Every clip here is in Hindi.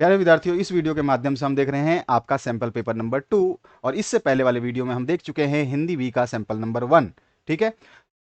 प्यारे विद्यार्थियों, इस वीडियो के माध्यम से हम देख रहे हैं आपका सैंपल पेपर नंबर 2। और इससे पहले वाले वीडियो में हम देख चुके हैं हिंदी बी का सैंपल नंबर 1। ठीक है।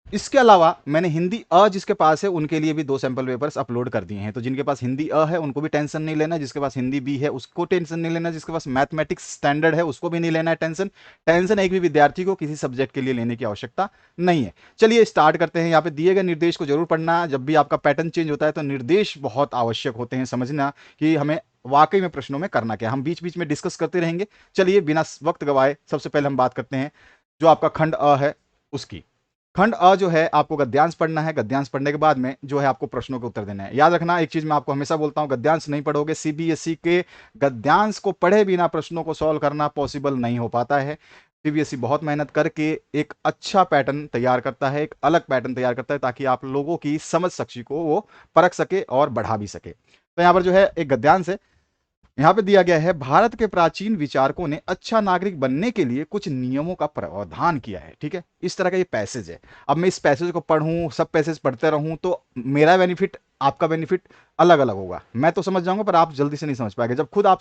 इसके अलावा मैंने हिंदी अ जिसके पास है उनके लिए भी 2 सैंपल पेपर्स अपलोड कर दिए हैं। तो जिनके पास हिंदी अ है उनको भी टेंशन नहीं लेना, जिसके पास हिंदी बी है उसको टेंशन नहीं लेना, जिसके पास मैथमेटिक्स स्टैंडर्ड है उसको भी नहीं लेना है टेंशन। टेंशन एक भी विद्यार्थी को किसी सब्जेक्ट के लिए लेने की आवश्यकता नहीं है। चलिए स्टार्ट करते हैं। यहाँ पे दिए गए निर्देश को जरूर पढ़ना। जब भी आपका पैटर्न चेंज होता है तो निर्देश बहुत आवश्यक होते हैं समझना कि हमें वाकई में प्रश्नों में करना क्या। हम बीच बीच में डिस्कस करते रहेंगे। चलिए बिना वक्त गवाए सबसे पहले हम बात करते हैं जो आपका खंड अ है उसकी। खंड अ जो है आपको गद्यांश पढ़ना है। गद्यांश पढ़ने के बाद में जो है आपको प्रश्नों के उत्तर देना है। याद रखना एक चीज मैं आपको हमेशा बोलता हूं, गद्यांश नहीं पढ़ोगे सीबीएसई के गद्यांश को पढ़े बिना प्रश्नों को सॉल्व करना पॉसिबल नहीं हो पाता है। सीबीएसई बहुत मेहनत करके एक अच्छा पैटर्न तैयार करता है, एक अलग पैटर्न तैयार करता है ताकि आप लोगों की समझ शक्ति को वो परख सके और बढ़ा भी सके। तो यहां पर जो है एक गद्यांश है। यहां पे दिया गया है भारत के प्राचीन विचारकों ने अच्छा नागरिक बनने के लिए कुछ नियमों का प्रावधान किया है। ठीक है, इस तरह का ये पैसेज है। अब मैं इस पैसेज को पढ़ूं, सब पैसेज पढ़ते रहूं तो मेरा बेनिफिट आपका बेनिफिट अलग अलग होगा। मैं तो समझ जाऊंगा पर आप जल्दी से नहीं समझ पाएंगे। जब खुद आप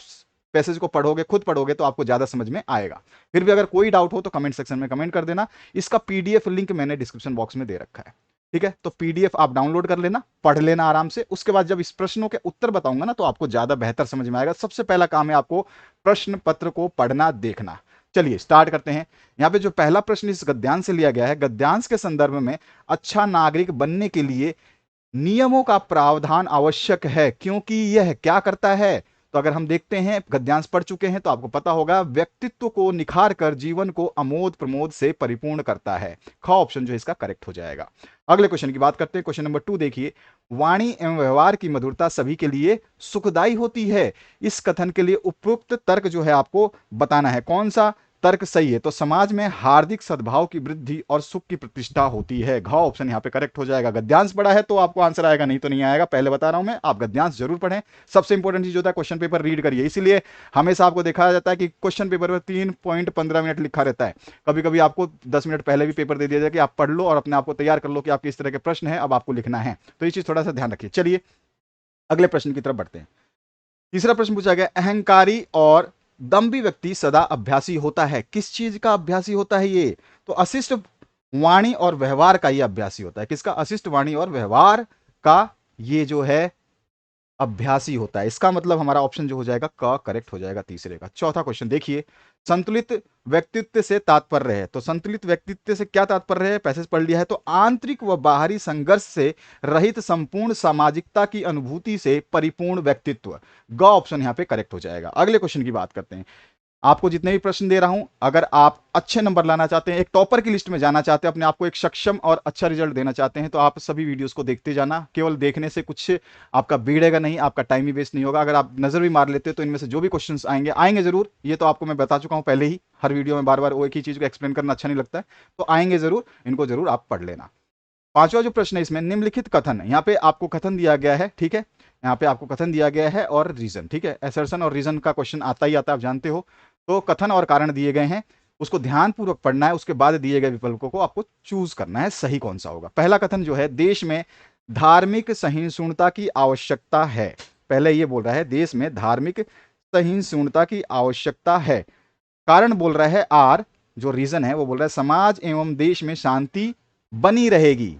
पैसेज को पढ़ोगे, खुद पढ़ोगे तो आपको ज्यादा समझ में आएगा। फिर भी अगर कोई डाउट हो तो कमेंट सेक्शन में कमेंट कर देना। इसका पीडीएफ लिंक मैंने डिस्क्रिप्शन बॉक्स में दे रखा है। ठीक है, तो पीडीएफ आप डाउनलोड कर लेना, पढ़ लेना आराम से। उसके बाद जब इस प्रश्नों के उत्तर बताऊंगा ना तो आपको ज्यादा बेहतर समझ में आएगा। सबसे पहला काम है आपको प्रश्न पत्र को पढ़ना, देखना। चलिए स्टार्ट करते हैं। यहां पे जो पहला प्रश्न इस गद्यांश से लिया गया है, गद्यांश के संदर्भ में अच्छा नागरिक बनने के लिए नियमों का प्रावधान आवश्यक है क्योंकि यह क्या करता है। तो अगर हम देखते हैं, गद्यांश पढ़ चुके हैं तो आपको पता होगा, व्यक्तित्व को निखार कर जीवन को अमोद प्रमोद से परिपूर्ण करता है। ख ऑप्शन जो है इसका करेक्ट हो जाएगा। अगले क्वेश्चन की बात करते हैं। क्वेश्चन नंबर 2 देखिए, वाणी एवं व्यवहार की मधुरता सभी के लिए सुखदायी होती है। इस कथन के लिए उपयुक्त तर्क जो है आपको बताना है। कौन सा तर्क सही है? तो समाज में हार्दिक सद्भाव की वृद्धि और सुख की प्रतिष्ठा होती है। घ ऑप्शन यहां पे करेक्ट हो जाएगा। गद्यांश पढ़ा है तो आपको आंसर आएगा, नहीं तो नहीं आएगा। पहले बता रहा हूं मैं, आप गद्यांश जरूर पढ़ें। सबसे इंपॉर्टेंट चीज होता है क्वेश्चन पेपर रीड करिए। इसीलिए हमेशा आपको देखा जाता है कि क्वेश्चन पेपर में 3.15 मिनट लिखा रहता है। कभी कभी आपको 10 मिनट पहले भी पेपर दे दिया जाए कि आप पढ़ लो और अपने आप को तैयार कर लो कि आपके इस तरह के प्रश्न है, अब आपको लिखना है। तो ये चीज थोड़ा सा ध्यान रखिए। चलिए अगले प्रश्न की तरफ बढ़ते हैं। तीसरा प्रश्न पूछा गया, अहंकारी और दम्भी व्यक्ति सदा अभ्यासी होता है। किस चीज का अभ्यासी होता है ये? तो अशिष्ट वाणी और व्यवहार का ये अभ्यासी होता है। किसका? अशिष्ट वाणी और व्यवहार का ये जो है अभ्यासी होता है। इसका मतलब हमारा ऑप्शन जो हो जाएगा क करेक्ट हो जाएगा तीसरे का। चौथा क्वेश्चन देखिए, संतुलित व्यक्तित्व से तात्पर्य है। तो संतुलित व्यक्तित्व से क्या तात्पर्य है? पैसेज पढ़ लिया है। तो आंतरिक व बाहरी संघर्ष से रहित संपूर्ण सामाजिकता की अनुभूति से परिपूर्ण व्यक्तित्व। ग ऑप्शन यहां पे करेक्ट हो जाएगा। अगले क्वेश्चन की बात करते हैं। आपको जितने भी प्रश्न दे रहा हूं, अगर आप अच्छे नंबर लाना चाहते हैं, एक टॉपर की लिस्ट में जाना चाहते हैं, अपने आप को एक सक्षम और अच्छा रिजल्ट देना चाहते हैं, तो आप सभी वीडियोस को देखते जाना। केवल देखने से कुछ आपका बिगड़ेगा नहीं, आपका टाइम भी वेस्ट नहीं होगा। अगर आप नजर भी मार लेते हो तो इनमें से जो भी क्वेश्चन आएंगे आएंगे जरूर। ये तो आपको मैं बता चुका हूं पहले ही। हर वीडियो में बार बार वो एक ही चीज को एक्सप्लेन करना अच्छा नहीं लगता है, तो आएंगे जरूर। इनको जरूर आप पढ़ लेना। पांचवा जो प्रश्न है इसमें, निम्नलिखित कथन। यहाँ पे आपको कथन दिया गया है। ठीक है, यहाँ पे आपको कथन दिया गया है और रीजन। ठीक है, एसर्शन और रीजन का क्वेश्चन आता ही आता है, आप जानते हो। तो कथन और कारण दिए गए हैं, उसको ध्यानपूर्वक पढ़ना है। उसके बाद दिए गए विकल्पों को आपको चूज करना है, सही कौन सा होगा। पहला कथन जो है, देश में धार्मिक सहिष्णुता की आवश्यकता है। पहले ये बोल रहा है देश में धार्मिक सहिष्णुता की आवश्यकता है। कारण बोल रहा है आर, जो रीजन है वो बोल रहा है समाज एवं देश में शांति बनी रहेगी।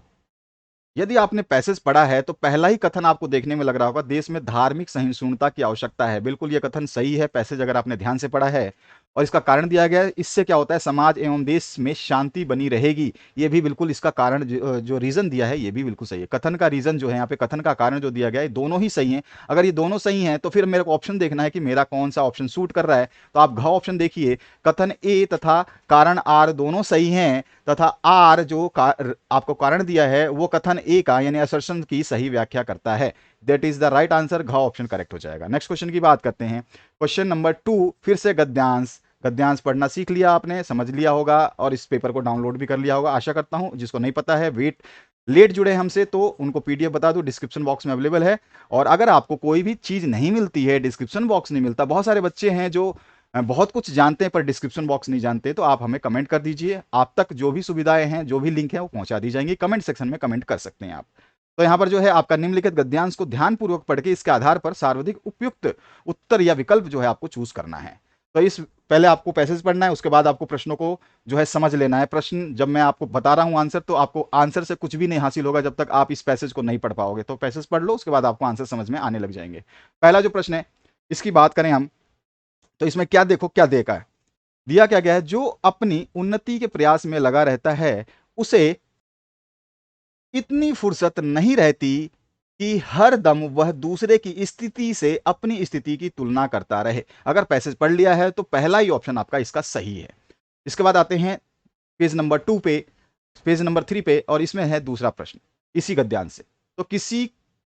यदि आपने पैसेज पढ़ा है तो पहला ही कथन आपको देखने में लग रहा होगा, देश में धार्मिक सहिष्णुता की आवश्यकता है। बिल्कुल ये कथन सही है, पैसेज अगर आपने ध्यान से पढ़ा है। और इसका कारण दिया गया है, इससे क्या होता है, समाज एवं देश में शांति बनी रहेगी। ये भी बिल्कुल इसका कारण जो रीजन दिया है ये भी बिल्कुल सही है। कथन का रीजन जो है यहाँ पे, कथन का कारण जो दिया गया है, दोनों ही सही है। अगर ये दोनों सही हैं तो फिर मेरे को ऑप्शन देखना है कि मेरा कौन सा ऑप्शन सूट कर रहा है। तो आप घ ऑप्शन देखिए, कथन ए तथा कारण आर दोनों सही हैं, तथा आर जो आपको कारण दिया है वो कथन ए का यानी असर्शन की सही व्याख्या करता है। That is the right answer. घ ऑप्शन करेक्ट हो जाएगा। नेक्स्ट क्वेश्चन की बात करते हैं। क्वेश्चन नंबर 2, फिर से गद्यांश। गद्यांश पढ़ना सीख लिया आपने, समझ लिया होगा और इस पेपर को डाउनलोड भी कर लिया होगा आशा करता हूं। जिसको नहीं पता है, वेट लेट जुड़े हमसे तो उनको पीडीएफ बता दूं, डिस्क्रिप्शन बॉक्स में अवेलेबल है। और अगर आपको कोई भी चीज नहीं मिलती है, डिस्क्रिप्शन बॉक्स नहीं मिलता, बहुत सारे बच्चे हैं जो बहुत कुछ जानते हैं पर डिस्क्रिप्शन बॉक्स नहीं जानते, तो आप हमें कमेंट कर दीजिए। आप तक जो भी सुविधाएं हैं, जो भी लिंक है वो पहुंचा दी जाएंगी। कमेंट सेक्शन में कमेंट कर सकते हैं आप। तो यहाँ पर जो है आपका निम्नलिखित गद्यांश को ध्यानपूर्वक पढ़ के इसके आधार पर सर्वाधिक उपयुक्त उत्तर या विकल्प जो है आपको चूज करना है। तो इस पहले आपको पैसेज पढ़ना है, उसके बाद आपको प्रश्नों को जो है समझ लेना है। प्रश्न जब मैं आपको बता रहा हूं आंसर, तो आपको आंसर से कुछ भी नहीं हासिल होगा जब तक आप इस पैसेज को नहीं पढ़ पाओगे। तो पैसेज पढ़ लो, उसके बाद आपको आंसर समझ में आने लग जाएंगे। पहला जो प्रश्न है इसकी बात करें हम, तो इसमें क्या देखो क्या देखा है, दिया क्या गया है, जो अपनी उन्नति के प्रयास में लगा रहता है उसे इतनी फुर्सत नहीं रहती कि हर दम वह दूसरे की स्थिति से अपनी स्थिति की तुलना करता रहे। अगर पैसेज पढ़ लिया है तो पहला ही ऑप्शन आपका इसका सही है। इसके बाद आते हैं पेज नंबर 2 पे, पेज नंबर 3 पे, और इसमें है दूसरा प्रश्न इसी गद्यांश से। तो किसी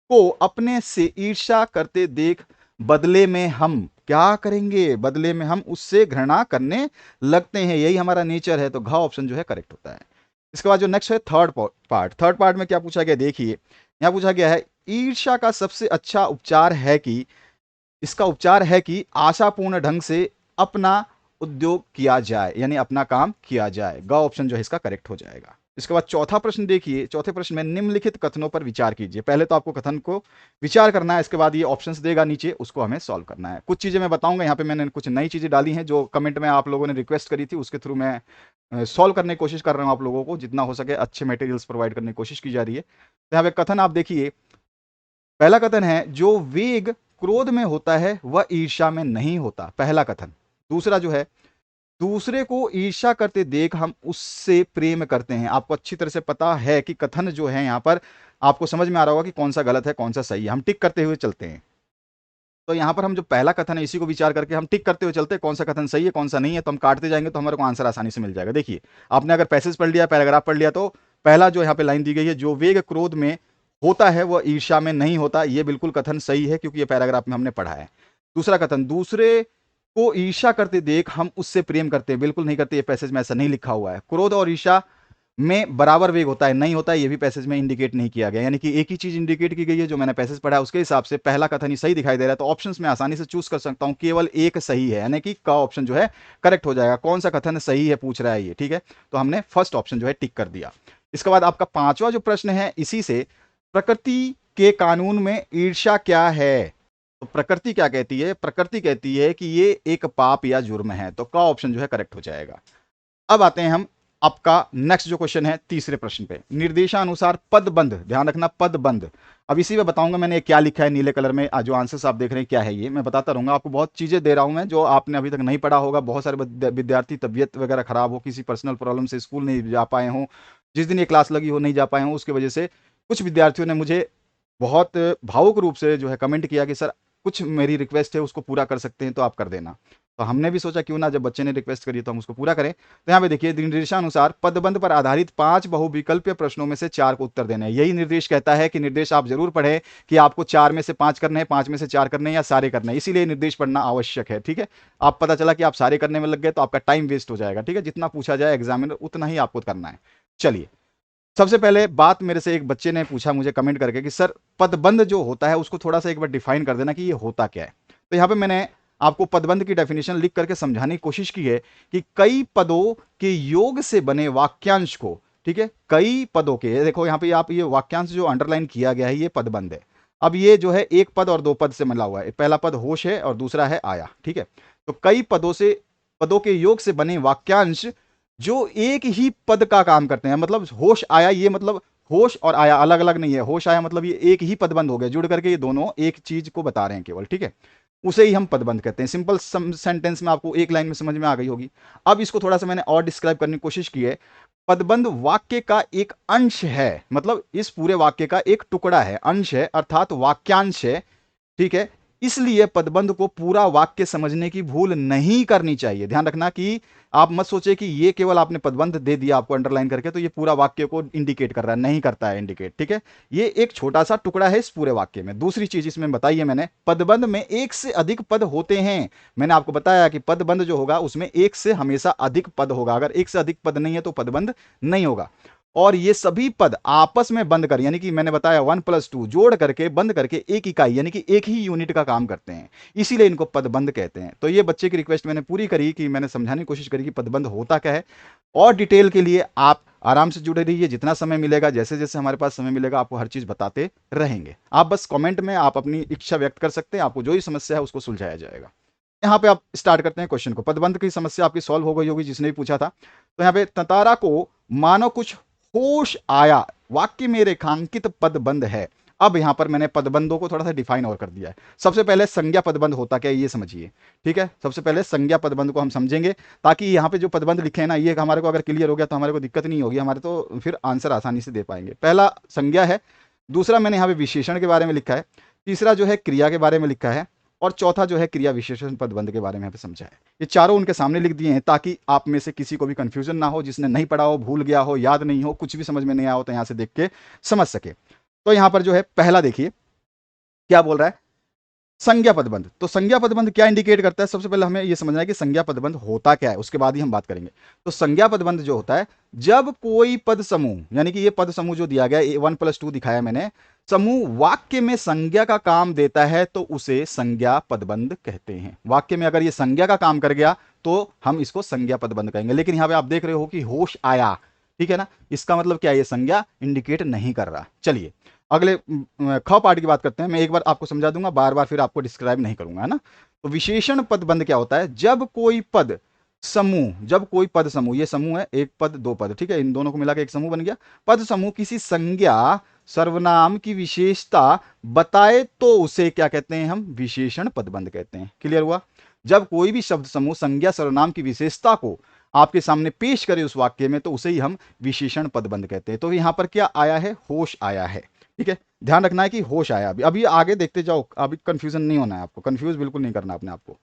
को अपने से ईर्ष्या करते देख बदले में हम क्या करेंगे, बदले में हम उससे घृणा करने लगते हैं, यही हमारा नेचर है। तो घ ऑप्शन जो है करेक्ट होता है। इसके बाद जो नेक्स्ट है थर्ड पार्ट में क्या पूछा गया, देखिए यहां पूछा गया है, ईर्ष्या का सबसे अच्छा उपचार है कि, इसका उपचार है कि आशापूर्ण ढंग से अपना उद्योग किया जाए, यानी अपना काम किया जाए। ग ऑप्शन जो है इसका करेक्ट हो जाएगा। इसके बाद चौथा प्रश्न देखिए, चौथे प्रश्न में निम्नलिखित कथनों पर विचार कीजिए। पहले तो आपको कथन को विचार करना है, इसके बाद ये ऑप्शंस देगा नीचे, उसको हमें सॉल्व करना है। कुछ चीजें मैं बताऊंगा, यहाँ पे मैंने कुछ नई चीजें डाली हैं जो कमेंट में आप लोगों ने रिक्वेस्ट करी थी, उसके थ्रू मैं सॉल्व करने की कोशिश कर रहा हूँ। आप लोगों को जितना हो सके अच्छे मटेरियल्स प्रोवाइड करने की कोशिश की जा रही है। तो यहाँ पे कथन आप देखिए, पहला कथन है, जो वेग क्रोध में होता है वह ईर्ष्या में नहीं होता, पहला कथन। दूसरा जो है, दूसरे को ईर्ष्या करते देख हम उससे प्रेम करते हैं। आपको अच्छी तरह से पता है कि कथन जो है यहाँ पर आपको समझ में आ रहा होगा कि कौन सा गलत है कौन सा सही है। हम टिक करते हुए चलते हैं। तो यहाँ पर हम जो पहला कथन है इसी को विचार करके हम टिक करते हुए चलते हैं, कौन सा कथन सही है कौन सा नहीं है, तो हम काटते जाएंगे तो हमारे को आंसर आसानी से मिल जाएगा। देखिए आपने अगर पैसेज पढ़ लिया, पैराग्राफ पढ़ लिया, तो पहला जो यहाँ पे लाइन दी गई है, जो वेग क्रोध में होता है वह ईर्ष्या में नहीं होता, ये बिल्कुल कथन सही है क्योंकि ये पैराग्राफ में हमने पढ़ा है। दूसरा कथन, दूसरे को ईर्ष्या करते देख हम उससे प्रेम करते हैं, बिल्कुल नहीं करते, ये पैसेज में ऐसा नहीं लिखा हुआ है। क्रोध और ईर्ष्या में बराबर वेग होता है, नहीं होता है, ये भी पैसेज में इंडिकेट नहीं किया गया, यानी कि एक ही चीज इंडिकेट की गई है। जो मैंने पैसेज पढ़ा है उसके हिसाब से पहला कथन ही सही दिखाई दे रहा है, तो ऑप्शंस में आसानी से चूज कर सकता हूं, केवल एक सही है, यानी कि का ऑप्शन जो है करेक्ट हो जाएगा। कौन सा कथन सही है पूछ रहा है ये, ठीक है, तो हमने फर्स्ट ऑप्शन जो है टिक कर दिया। इसके बाद आपका पांचवा जो प्रश्न है इसी से, प्रकृति के कानून में ईर्ष्या क्या है। तो प्रकृति क्या कहती है, प्रकृति कहती है कि ये एक पाप या जुर्म है, तो का ऑप्शन जो है करेक्ट हो जाएगा। अब आते हैं हम आपका नेक्स्ट जो क्वेश्चन है तीसरे प्रश्न पे, निर्देशानुसार पदबंध, ध्यान रखना पदबंध। अब इसी में बताऊंगा मैंने क्या लिखा है नीले कलर में, जो आंसर्स आप देख रहे हैं क्या है, ये मैं बताता रहूंगा आपको। बहुत चीजें दे रहा हूं मैं जो आपने अभी तक नहीं पढ़ा होगा। बहुत सारे विद्यार्थी तबियत वगैरह खराब हो, किसी पर्सनल प्रॉब्लम से स्कूल नहीं जा पाए हों, जिस दिन ये क्लास लगी हो नहीं जा पाए हों, उसकी वजह से कुछ विद्यार्थियों ने मुझे बहुत भावुक रूप से जो है कमेंट किया कि सर कुछ मेरी रिक्वेस्ट है उसको पूरा कर सकते हैं तो आप कर देना। तो हमने भी सोचा क्यों ना, जब बच्चे ने रिक्वेस्ट करी तो हम उसको पूरा करें। तो यहाँ पे देखिए, निर्देशानुसार पदबंध पर आधारित 5 बहुविकल्पीय प्रश्नों में से 4 को उत्तर देने हैं। यही निर्देश कहता है कि निर्देश आप जरूर पढ़ें कि आपको 4 में से 5 करने हैं, 5 में से 4 करने हैं या सारे करने हैं, इसीलिए निर्देश पढ़ना आवश्यक है, ठीक है। आप पता चला कि आप सारे करने में लग गए तो आपका टाइम वेस्ट हो जाएगा, ठीक है। जितना पूछा जाए एग्जामिनर उतना ही आपको करना है। चलिए, सबसे पहले बात मेरे से एक बच्चे ने पूछा मुझे कमेंट करके कि सर पदबंध जो होता है उसको थोड़ा सा एक बार डिफाइन कर देना कि ये होता क्या है। तो यहाँ पे मैंने आपको पदबंध की डेफिनेशन लिख करके समझाने की कोशिश की है कि कई पदों के योग से बने वाक्यांश को, ठीक है, कई पदों के, देखो यहाँ पे आप ये वाक्यांश जो अंडरलाइन किया गया है ये पदबंध है। अब ये जो है एक पद और दो पद से मिला हुआ है, पहला पद होश है और दूसरा है आया, ठीक है। तो कई पदों के योग से बने वाक्यांश जो एक ही पद का काम करते हैं, मतलब होश आया, ये मतलब होश और आया अलग अलग नहीं है, होश आया मतलब ये एक ही पदबंध हो गया, जुड़ करके ये दोनों एक चीज को बता रहे हैं केवल, ठीक है, उसे ही हम पदबंध कहते हैं। सिंपल सेंटेंस में आपको एक लाइन में समझ में आ गई होगी। अब इसको थोड़ा सा मैंने और डिस्क्राइब करने की कोशिश की है। पदबंध वाक्य का एक अंश है, मतलब इस पूरे वाक्य का एक टुकड़ा है, अंश है अर्थात वाक्यांश है, ठीक है। इसलिए पदबंध को पूरा वाक्य समझने की भूल नहीं करनी चाहिए। ध्यान रखना कि आप मत सोचे कि ये केवल आपने पदबंध दे दिया आपको अंडरलाइन करके तो ये पूरा वाक्य को इंडिकेट कर रहा है, नहीं करता है इंडिकेट, ठीक है। ये एक छोटा सा टुकड़ा है इस पूरे वाक्य में। दूसरी चीज इसमें बताई है मैंने, पदबंध में एक से अधिक पद होते हैं। मैंने आपको बताया कि पदबंध जो होगा उसमें एक से हमेशा अधिक पद होगा, अगर एक से अधिक पद नहीं है तो पदबंध नहीं होगा। और ये सभी पद आपस में बंद कर, यानी कि मैंने बताया 1+2 जोड़ करके बंद करके एक इकाई यानी कि एक ही यूनिट का काम करते हैं, इसीलिए इनको पदबंध कहते हैं। तो ये बच्चे की रिक्वेस्ट मैंने पूरी करी कि मैंने समझाने की कोशिश करी कि पदबंध होता क्या है। और डिटेल के लिए आप आराम से जुड़े रहिए, जितना समय मिलेगा, जैसे जैसे हमारे पास समय मिलेगा आपको हर चीज बताते रहेंगे। आप बस कमेंट में आप अपनी इच्छा व्यक्त कर सकते हैं, आपको जो ही समस्या है उसको सुलझाया जाएगा। यहाँ पे आप स्टार्ट करते हैं क्वेश्चन को। पदबंध की समस्या आपकी सॉल्व हो गई होगी जिसने भी पूछा था। तो यहाँ पे ततारा को मानो कुछ होश आया, वाक्य में रेखांकित पदबंध है। अब यहां पर मैंने पदबंधों को थोड़ा सा डिफाइन और कर दिया है। सबसे पहले संज्ञा पदबंध होता क्या है ये समझिए, ठीक है। सबसे पहले संज्ञा पदबंध को हम समझेंगे, ताकि यहाँ पे जो पदबंध लिखे हैं ना, ये हमारे को अगर क्लियर हो गया तो हमारे को दिक्कत नहीं होगी, हमारे तो फिर आंसर आसानी से दे पाएंगे। पहला संज्ञा है, दूसरा मैंने यहाँ पे विशेषण के बारे में लिखा है, तीसरा जो है क्रिया के बारे में लिखा है, और चौथा जो है क्रिया विशेषण पदबंध के बारे में यहाँ पे समझा है। ये चारों उनके सामने लिख दिए हैं ताकि आप में से किसी को भी कंफ्यूजन ना हो, जिसने नहीं पढ़ा हो, भूल गया हो, याद नहीं हो, कुछ भी समझ में नहीं आया हो, तो यहाँ से देख के समझ सके। तो यहाँ पर जो है पहला देखिए क्या बोल रहा है, संज्ञा पदबंध। तो संज्ञा पदबंध क्या इंडिकेट करता है, सबसे पहले हमें यह समझना है कि संज्ञा पदबंध होता क्या है, उसके बाद ही हम बात करेंगे। तो संज्ञा पदबंध जो होता है, जब कोई पद समूह, यानी कि ये पद समूह जो दिया गया 1+2 दिखाया मैंने, समूह वाक्य में संज्ञा का काम देता है तो उसे संज्ञा पदबंध कहते हैं। वाक्य में अगर ये संज्ञा का काम कर गया तो हम इसको संज्ञा पदबंध कहेंगे। लेकिन यहां पे आप देख रहे हो कि होश आया, ठीक है ना, इसका मतलब क्या है, ये संज्ञा इंडिकेट नहीं कर रहा। चलिए अगले ख पार्ट की बात करते हैं। मैं एक बार आपको समझा दूंगा, बार बार फिर आपको डिस्क्राइब नहीं करूंगा, है ना। तो विशेषण पदबंध क्या होता है, जब कोई पद समूह, जब कोई पद समूह, ये समूह है, एक पद दो पद, ठीक है, इन दोनों को मिला के एक समूह बन गया। पद समूह किसी संज्ञा सर्वनाम की विशेषता बताए तो उसे क्या कहते हैं, हम विशेषण पदबंध कहते हैं। क्लियर हुआ। जब कोई भी शब्द समूह संज्ञा सर्वनाम की विशेषता को आपके सामने पेश करे उस वाक्य में, तो उसे ही हम विशेषण पदबंध कहते हैं। तो यहां पर क्या आया है, होश आया है, ठीक है। ध्यान रखना है कि होश आया। अभी आगे देखते जाओ, अभी कंफ्यूजन नहीं होना है आपको, कंफ्यूज बिल्कुल नहीं करना अपने आपको।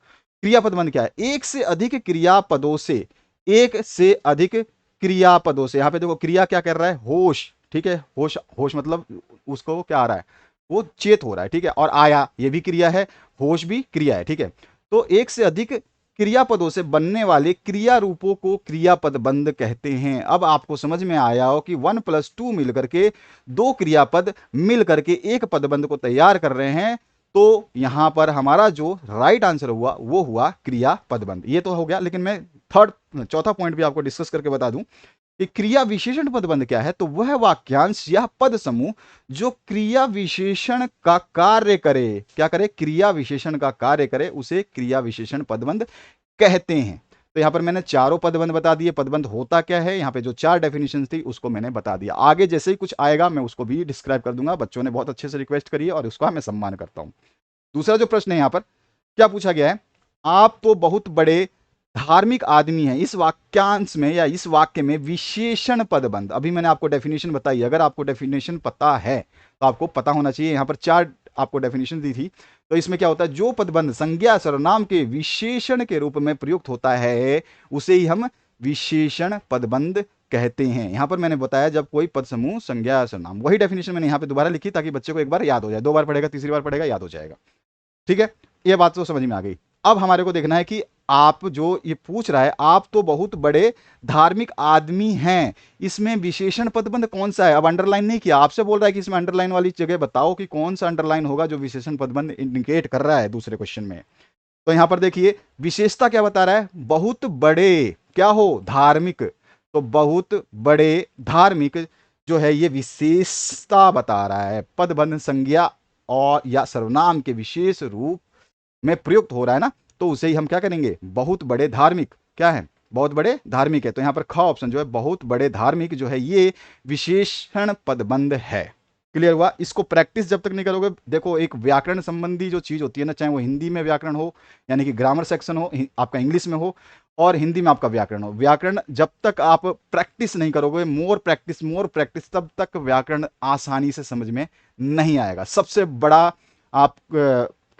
क्रियापदबंध क्या है, एक से अधिक क्रियापदों से, एक से अधिक क्रियापदों से, यहां पे देखो क्रिया क्या कर रहा है, होश, ठीक है। होश, होश मतलब उसको क्या आ रहा है, वो चेत हो रहा है, ठीक है। और आया ये भी क्रिया है, होश भी क्रिया है, ठीक है। तो एक से अधिक क्रियापदों से बनने वाले क्रिया रूपों को क्रियापदबंध कहते हैं। अब आपको समझ में आया हो कि 1+2 मिलकर के दो क्रियापद मिल करके एक पदबंध को तैयार कर रहे हैं। तो यहां पर हमारा जो राइट आंसर हुआ वो हुआ क्रिया पदबंध। ये तो हो गया, लेकिन मैं चौथा पॉइंट भी आपको डिस्कस करके बता दूं कि क्रिया विशेषण पदबंध क्या है। तो वह वाक्यांश या पद समूह जो क्रिया विशेषण का कार्य करे, क्या करे, क्रिया विशेषण का कार्य करे, उसे क्रिया विशेषण पदबंध कहते हैं। तो यहां पर मैंने चारों पदबंध बता दिए, पदबंध होता क्या है, यहां पे जो 4 डेफिनेशन थी उसको मैंने बता दिया। आगे जैसे ही कुछ आएगा मैं उसको भी डिस्क्राइब कर दूंगा। बच्चों ने बहुत अच्छे से रिक्वेस्ट करी है और उसका मैं सम्मान करता हूं। दूसरा जो प्रश्न है यहां पर क्या पूछा गया है, आप तो बहुत बड़े धार्मिक आदमी हैं, इस वाक्यांश में या इस वाक्य में विशेषण पदबंध। अभी मैंने आपको डेफिनेशन बताई, अगर आपको डेफिनेशन पता है तो आपको पता होना चाहिए। यहां पर 4 आपको डेफिनेशन दी थी। तो इसमें क्या होता है, जो पदबंध संज्ञा सर्वनाम के विशेषण के रूप में प्रयुक्त होता है उसे ही हम विशेषण पदबंध कहते हैं। यहां पर मैंने बताया जब कोई पद समूह संज्ञा सर्वनाम, वही डेफिनेशन मैंने यहां पे दोबारा लिखी ताकि बच्चे को एक बार याद हो जाए, 2 बार पढ़ेगा, तीसरी बार पढ़ेगा, याद हो जाएगा, ठीक है। ये बात तो समझ में आ गई। अब हमारे को देखना है कि आप जो ये पूछ रहा है, आप तो बहुत बड़े धार्मिक आदमी हैं, इसमें विशेषण पदबंध कौन सा है। अब अंडरलाइन नहीं किया, आपसे बोल रहा है कि इसमें अंडरलाइन वाली जगह बताओ कि कौन सा अंडरलाइन होगा जो विशेषण पदबंध इंडिकेट कर रहा है दूसरे क्वेश्चन में। तो यहां पर देखिए विशेषता क्या बता रहा है, बहुत बड़े क्या हो, धार्मिक। तो बहुत बड़े धार्मिक जो है ये विशेषता बता रहा है। पदबंध संज्ञा और या सर्वनाम के विशेष रूप में प्रयुक्त हो रहा है ना, तो उसे ही हम क्या करेंगे, बहुत बड़े धार्मिक। क्या है, बहुत बड़े धार्मिक है। तो यहां पर ख ऑप्शन जो है बहुत बड़े धार्मिक जो है ये विशेषण पदबंध है। क्लियर हुआ। इसको प्रैक्टिस जब तक नहीं करोगे, देखो एक व्याकरण संबंधी जो चीज होती है ना, चाहे वो हिंदी में व्याकरण हो यानी कि ग्रामर सेक्शन हो, आपका इंग्लिश में हो, और हिंदी में आपका व्याकरण हो, व्याकरण जब तक आप प्रैक्टिस नहीं करोगे, मोर प्रैक्टिस, तब तक व्याकरण आसानी से समझ में नहीं आएगा। सबसे बड़ा आप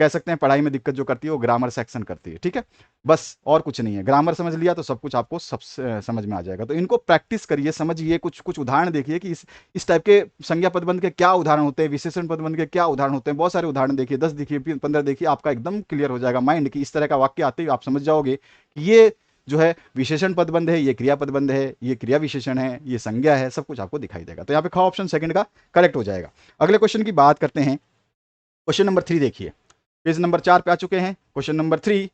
कह सकते हैं पढ़ाई में दिक्कत जो करती है वो ग्रामर सेक्शन करती है, ठीक है, बस और कुछ नहीं है। ग्रामर समझ लिया तो सब कुछ आपको समझ में आ जाएगा। तो इनको प्रैक्टिस करिए, समझिए, कुछ कुछ उदाहरण देखिए कि इस टाइप के संज्ञा पदबंध के क्या उदाहरण होते हैं, विशेषण पदबंध के क्या उदाहरण होते हैं। बहुत सारे उदाहरण देखिए, 10 देखिए, 15 देखिए, आपका एकदम क्लियर हो जाएगा माइंड की। इस तरह का वाक्य आते ही आप समझ जाओगे कि ये जो है विशेषण पदबंध है, ये क्रिया पदबंध है, ये क्रिया विशेषण है, ये संज्ञा है, सब कुछ आपको दिखाई देगा। तो यहाँ पे ख ऑप्शन सेकंड का करेक्ट हो जाएगा। अगले क्वेश्चन की बात करते हैं। क्वेश्चन नंबर 3 देखिए, पेज नंबर 4 पे आ चुके हैं। क्वेश्चन नंबर 3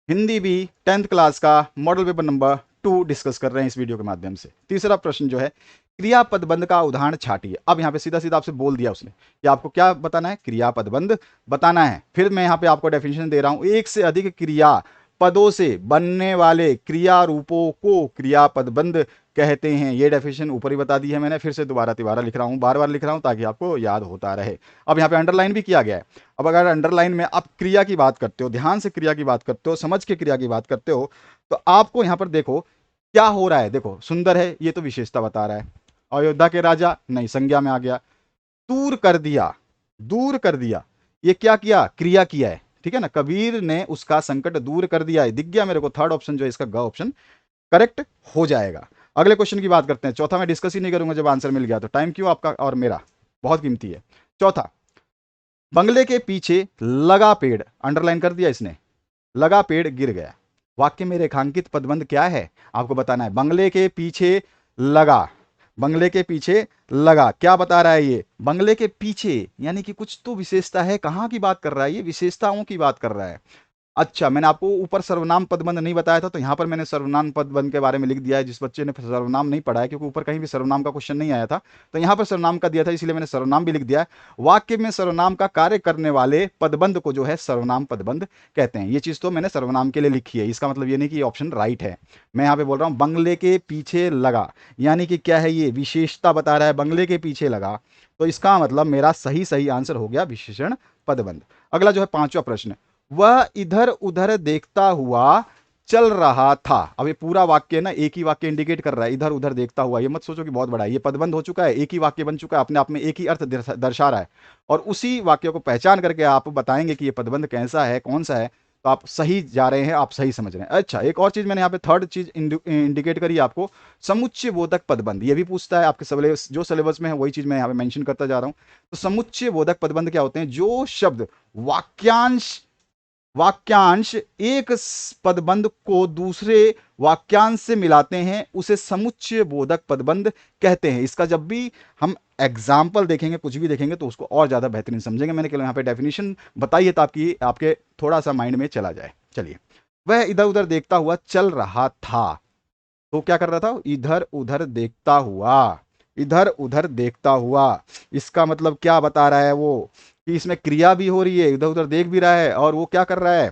हिंदी भी 10th क्लास का मॉडल पेपर नंबर 2 डिस्कस कर रहे हैं इस वीडियो के माध्यम से। तीसरा प्रश्न जो है क्रिया पदबंध का उदाहरण छाटिए। अब यहाँ पे सीधा सीधा आपसे बोल दिया उसने कि आपको क्या बताना है, क्रिया पदबंध बताना है। फिर मैं यहाँ पे आपको डेफिनेशन दे रहा हूं, एक से अधिक क्रिया पदों से बनने वाले क्रिया रूपों को क्रिया पदबंध कहते हैं। ये डेफिनेशन ऊपर ही बता दी है मैंने, फिर से दोबारा तिबारा लिख रहा हूं, बार बार लिख रहा हूं ताकि आपको याद होता रहे। अब यहाँ पे अंडरलाइन भी किया गया है। अब अगर अंडरलाइन में आप क्रिया की बात करते हो, ध्यान से क्रिया की बात करते हो, समझ के क्रिया की बात करते हो, तो आपको यहाँ पर देखो क्या हो रहा है। देखो सुंदर है, ये तो विशेषता बता रहा है। अयोध्या के राजा, नहीं, संज्ञा में आ गया। दूर कर दिया, दूर कर दिया, ये क्या किया, क्रिया किया है, ठीक है ना। कबीर ने उसका संकट दूर कर दिया है, दिख गया मेरे को। थर्ड ऑप्शन जो है इसका ग ऑप्शन करेक्ट हो जाएगा। अगले क्वेश्चन की बात करते हैं। चौथा मैं डिस्कस ही नहीं करूंगा, जब आंसर मिल गया तो टाइम क्यों आपका और मेरा बहुत कीमती है। चौथा, बंगले के पीछे लगा पेड़, अंडरलाइन कर दिया इसने, लगा पेड़ गिर गया। वाक्य में रेखांकित पदबंध क्या है आपको बताना है। बंगले के पीछे लगा, बंगले के पीछे लगा, क्या बता रहा है ये, बंगले के पीछे, यानी कि कुछ तो विशेषता है। कहां की बात कर रहा है ये, विशेषताओं की बात कर रहा है। अच्छा, मैंने आपको ऊपर सर्वनाम पदबंध नहीं बताया था, तो यहां पर मैंने सर्वनाम पदबंध के बारे में लिख दिया है। जिस बच्चे ने सर्वनाम नहीं पढ़ा है, क्योंकि ऊपर कहीं भी सर्वनाम का क्वेश्चन नहीं आया था, तो यहां पर सर्वनाम का दिया था, इसलिए मैंने सर्वनाम भी लिख दिया है। वाक्य में सर्वनाम का कार्य करने वाले पदबंध को जो है सर्वनाम पदबंध कहते हैं। ये चीज तो मैंने सर्वनाम के लिए लिखी है, इसका मतलब ये नहीं कि ऑप्शन राइट है। मैं यहाँ पे बोल रहा हूँ बंगले के पीछे लगा, यानी कि क्या है, ये विशेषता बता रहा है, बंगले के पीछे लगा, तो इसका मतलब मेरा सही सही आंसर हो गया विशेषण पदबंध। अगला जो है पांचवा प्रश्न, वह इधर उधर देखता हुआ चल रहा था। अब ये पूरा वाक्य ना एक ही वाक्य इंडिकेट कर रहा है, इधर उधर देखता हुआ। ये मत सोचो कि बहुत बड़ा है, ये पदबंध हो चुका है, एक ही वाक्य बन चुका है, अपने आप में एक ही अर्थ दर्शा रहा है। और उसी वाक्य को पहचान करके आप बताएंगे कि ये पदबंध कैसा है, कौन सा है, तो आप सही जा रहे हैं, आप सही समझ रहे हैं। अच्छा, एक और चीज मैंने यहाँ पे थर्ड चीज इंडिकेट करी आपको, समुच्चय बोधक पदबंध। ये भी पूछता है आपके सिलेबस, जो सिलेबस में है वही चीज मैं यहाँ पे मेंशन करता जा रहा हूँ। तो समुच्चय बोधक पदबंध क्या होते हैं, जो शब्द वाक्यांश एक पदबंध को दूसरे वाक्यांश से मिलाते हैं, उसे समुच्चय बोधक पदबंध कहते हैं। इसका जब भी हम एग्जाम्पल देखेंगे, कुछ भी देखेंगे, तो उसको और ज्यादा बेहतरीन समझेंगे। मैंने केवल यहाँ पे डेफिनेशन बताई है ताकि आपके थोड़ा सा माइंड में चला जाए। चलिए, वह इधर उधर देखता हुआ चल रहा था, तो क्या कर रहा था, इधर उधर देखता हुआ, इधर उधर देखता हुआ। इसका मतलब क्या बता रहा है वो, कि इसमें क्रिया भी हो रही है, इधर उधर देख भी रहा है, और वो क्या कर रहा है,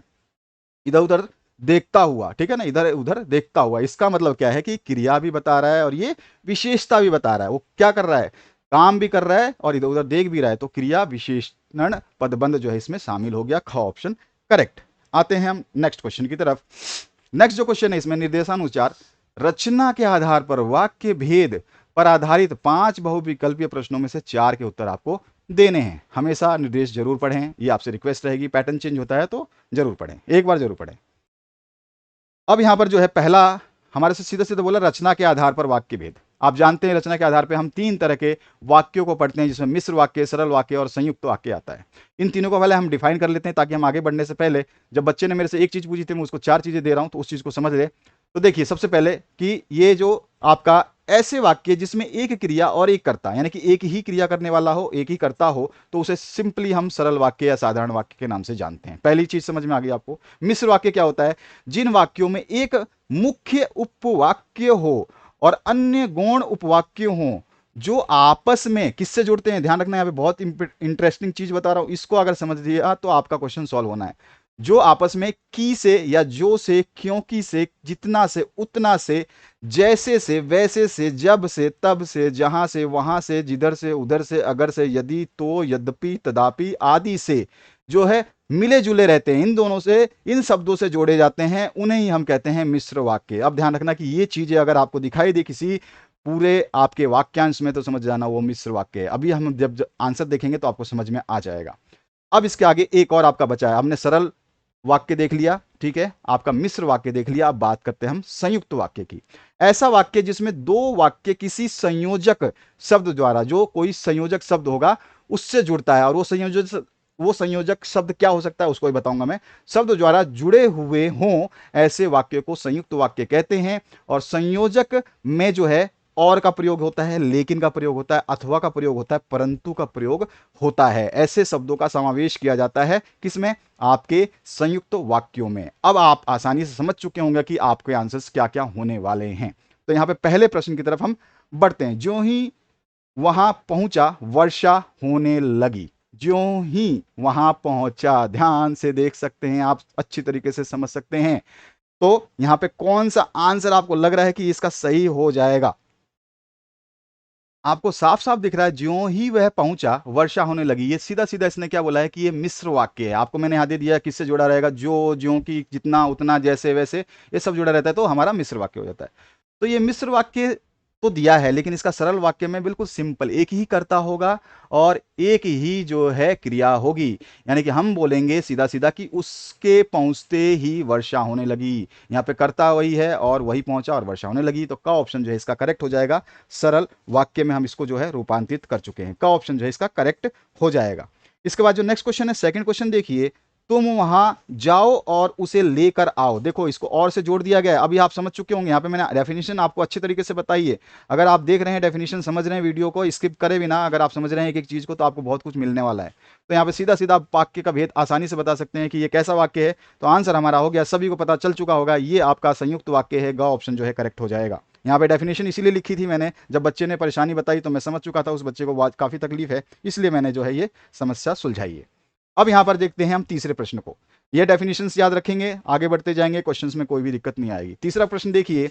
इधर उधर देखता हुआ, ठीक है ना, इधर उधर देखता हुआ। इसका मतलब क्या है कि क्रिया भी बता रहा है और ये विशेषता भी बता रहा है। वो क्या कर रहा है, काम भी कर रहा है और इधर उधर देख भी रहा है, तो क्रिया विशेषण पदबंध जो है इसमें शामिल हो गया। ख ऑप्शन करेक्ट। आते हैं हम नेक्स्ट क्वेश्चन की तरफ। नेक्स्ट जो क्वेश्चन है इसमें निर्देशानुसार रचना के आधार पर वाक्य भेद पर आधारित 5 बहुविकल्पीय प्रश्नों में से 4 के उत्तर आपको देने हैं। हमेशा निर्देश जरूर पढ़ें, ये आपसे रिक्वेस्ट रहेगी। पैटर्न चेंज होता है तो जरूर पढ़ें, एक बार जरूर पढ़ें। अब यहां पर जो है पहला हमारे से सीधा सीधा बोला, रचना के आधार पर वाक्य भेद। आप जानते हैं रचना के आधार पर हम 3 तरह के वाक्यों को पढ़ते हैं, जिसमें मिश्र वाक्य, सरल वाक्य और संयुक्त वाक्य आता है। इन तीनों को पहले हम डिफाइन कर लेते हैं, ताकि हम आगे बढ़ने से पहले, जब बच्चे ने मेरे से एक चीज पूछी थी, मैं उसको 4 चीजें दे रहा हूं, तो उस चीज को समझ ले। तो देखिए, सबसे पहले कि ये जो आपका ऐसे वाक्य जिसमें एक क्रिया और एक कर्ता, यानी कि एक ही क्रिया करने वाला हो, एक ही कर्ता हो, तो उसे सिंपली हम सरल वाक्य या साधारण वाक्य के नाम से जानते हैं। पहली चीज समझ में आ गई आपको। मिश्र वाक्य क्या होता है, जिन वाक्यों में एक मुख्य उपवाक्य हो और अन्य गौण उपवाक्य हो, जो आपस में किससे जुड़ते हैं। ध्यान रखना, यहाँ पे बहुत इंटरेस्टिंग चीज बता रहा हूं, इसको अगर समझ लिया तो आपका क्वेश्चन सॉल्व होना है। जो आपस में की से या जो से, क्योंकि से, जितना से, उतना से, जैसे से, वैसे से, जब से, तब से, जहां से, वहां से, जिधर से, उधर से, अगर से, यदि, तो, यद्यपि, तदापि आदि से जो है मिले जुले रहते हैं, इन दोनों से, इन शब्दों से जोड़े जाते हैं, उन्हें ही हम कहते हैं मिश्र वाक्य। अब ध्यान रखना कि ये चीजें अगर आपको दिखाई दे किसी पूरे आपके वाक्यांश में, तो समझ जाना वो मिश्र वाक्य है। अभी हम जब आंसर देखेंगे तो आपको समझ में आ जाएगा। अब इसके आगे एक और आपका बचा है। हमने सरल वाक्य देख लिया, ठीक है, आपका मिश्र वाक्य देख लिया। अब बात करते हैं हम संयुक्त वाक्य की। ऐसा वाक्य जिसमें 2 वाक्य किसी संयोजक शब्द द्वारा, जो कोई संयोजक शब्द होगा उससे जुड़ता है, और वो वो संयोजक शब्द क्या हो सकता है उसको भी बताऊंगा मैं। शब्द द्वारा जुड़े हुए हों ऐसे वाक्य को संयुक्त वाक्य कहते हैं। और संयोजक में जो है और का प्रयोग होता है, लेकिन का प्रयोग होता है, अथवा का प्रयोग होता है, परंतु का प्रयोग होता है। ऐसे शब्दों का समावेश किया जाता है किसमें? आपके संयुक्त वाक्यों में। अब आप आसानी से समझ चुके होंगे कि आपके आंसर्स क्या क्या होने वाले हैं। तो यहां पे पहले प्रश्न की तरफ हम बढ़ते हैं। ज्यों ही वहां पहुंचा वर्षा होने लगी। ज्यों ही वहां पहुंचा, ध्यान से देख सकते हैं आप, अच्छी तरीके से समझ सकते हैं। तो यहां पे कौन सा आंसर आपको लग रहा है कि इसका सही हो जाएगा? आपको साफ साफ दिख रहा है, ज्यों ही वह पहुंचा वर्षा होने लगी। ये सीधा सीधा इसने क्या बोला है कि ये मिश्र वाक्य है। आपको मैंने यहां दे दिया किससे जुड़ा रहेगा, जो, ज्यों की, जितना, उतना, जैसे, वैसे, ये सब जुड़ा रहता है तो हमारा मिश्र वाक्य हो जाता है। तो ये मिश्र वाक्य तो दिया है, लेकिन इसका सरल वाक्य में बिल्कुल सिंपल एक ही कर्ता होगा और एक ही जो है क्रिया होगी। यानी कि हम बोलेंगे सीधा सीधा कि उसके पहुंचते ही वर्षा होने लगी। यहाँ पे कर्ता वही है और वही पहुंचा और वर्षा होने लगी। तो का ऑप्शन जो है इसका करेक्ट हो जाएगा। सरल वाक्य में हम इसको जो है रूपांतरित कर चुके हैं। का ऑप्शन जो है इसका करेक्ट हो जाएगा। इसके बाद जो नेक्स्ट क्वेश्चन है, सेकंड क्वेश्चन देखिए, तुम वहां जाओ और उसे लेकर आओ। देखो इसको और से जोड़ दिया गया है। अभी आप समझ चुके होंगे, यहाँ पे मैंने डेफिनेशन आपको अच्छे तरीके से बताई है। अगर आप देख रहे हैं डेफिनेशन, समझ रहे हैं, वीडियो को स्किप करे बिना अगर आप समझ रहे हैं एक एक चीज को, तो आपको बहुत कुछ मिलने वाला है। तो यहाँ पे सीधा सीधा आप वाक्य का भेद आसानी से बता सकते हैं कि ये कैसा वाक्य है। तो आंसर हमारा हो गया, सभी को पता चल चुका होगा, ये आपका संयुक्त वाक्य है। ग ऑप्शन जो है करेक्ट हो जाएगा। यहाँ पे डेफिनेशन इसीलिए लिखी थी मैंने, जब बच्चे ने परेशानी बताई तो मैं समझ चुका था उस बच्चे को काफी तकलीफ है, इसलिए मैंने जो है ये समस्या सुलझाई है। अब यहां पर देखते हैं हम तीसरे प्रश्न को। ये डेफिनेशंस याद रखेंगे, आगे बढ़ते जाएंगे, क्वेश्चंस में कोई भी दिक्कत नहीं आएगी। तीसरा प्रश्न देखिए,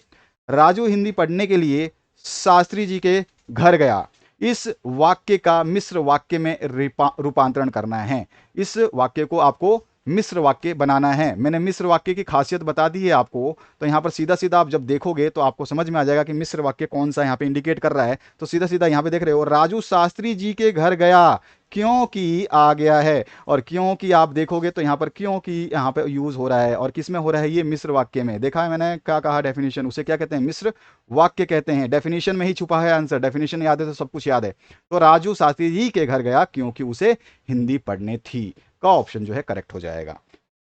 राजू हिंदी पढ़ने के लिए शास्त्री जी के घर गया। इस वाक्य का मिश्र वाक्य में रूपांतरण करना है। इस वाक्य को आपको मिश्र वाक्य बनाना है। मैंने मिश्र वाक्य की खासियत बता दी है आपको। तो यहां पर सीधा सीधा आप जब देखोगे तो आपको समझ में आ जाएगा कि मिश्र वाक्य कौन सा यहां पे इंडिकेट कर रहा है। तो सीधा सीधा यहां पे देख रहे हो, राजू शास्त्री जी के घर गया, क्योंकि आ गया है। और क्योंकि आप देखोगे तो यहां पर क्योंकि यहां पे यूज हो रहा है, और किस में हो रहा है, ये मिश्र वाक्य में। देखा है मैंने क्या कहा, डेफिनेशन, उसे क्या कहते हैं, मिश्र वाक्य कहते हैं। डेफिनेशन में ही छुपा है आंसर, डेफिनेशन याद है तो सब कुछ याद है। तो राजू शास्त्री जी के घर गया क्योंकि उसे हिंदी पढ़ने थी। का ऑप्शन जो है करेक्ट हो जाएगा।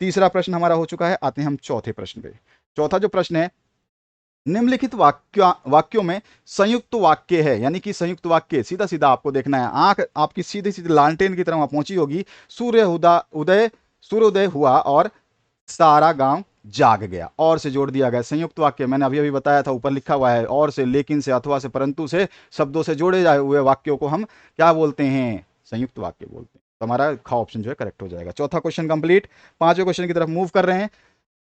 तीसरा प्रश्न हमारा हो चुका है। आते हैं हम चौथे प्रश्न पे। चौथा जो प्रश्न है, निम्नलिखित वाक्यों में संयुक्त वाक्य है। यानी कि संयुक्त वाक्य सीधा सीधा आपको देखना है, आंख आपकी सीधी सीधी लालटेन की तरह वहां पहुंची होगी। सूर्योदय हुआ और सारा गांव जाग गया। और से जोड़ दिया गया। संयुक्त वाक्य मैंने अभी अभी बताया था, ऊपर लिखा हुआ है, और से, लेकिन से, अथवा से, परंतु से, शब्दों से जोड़े जाए हुए वाक्यों को हम क्या बोलते हैं, संयुक्त वाक्य बोलते हैं। तो हमारा ख ऑप्शन जो है करेक्ट हो जाएगा। चौथा क्वेश्चन कंप्लीट। पांचवें क्वेश्चन की तरफ मूव कर रहे हैं।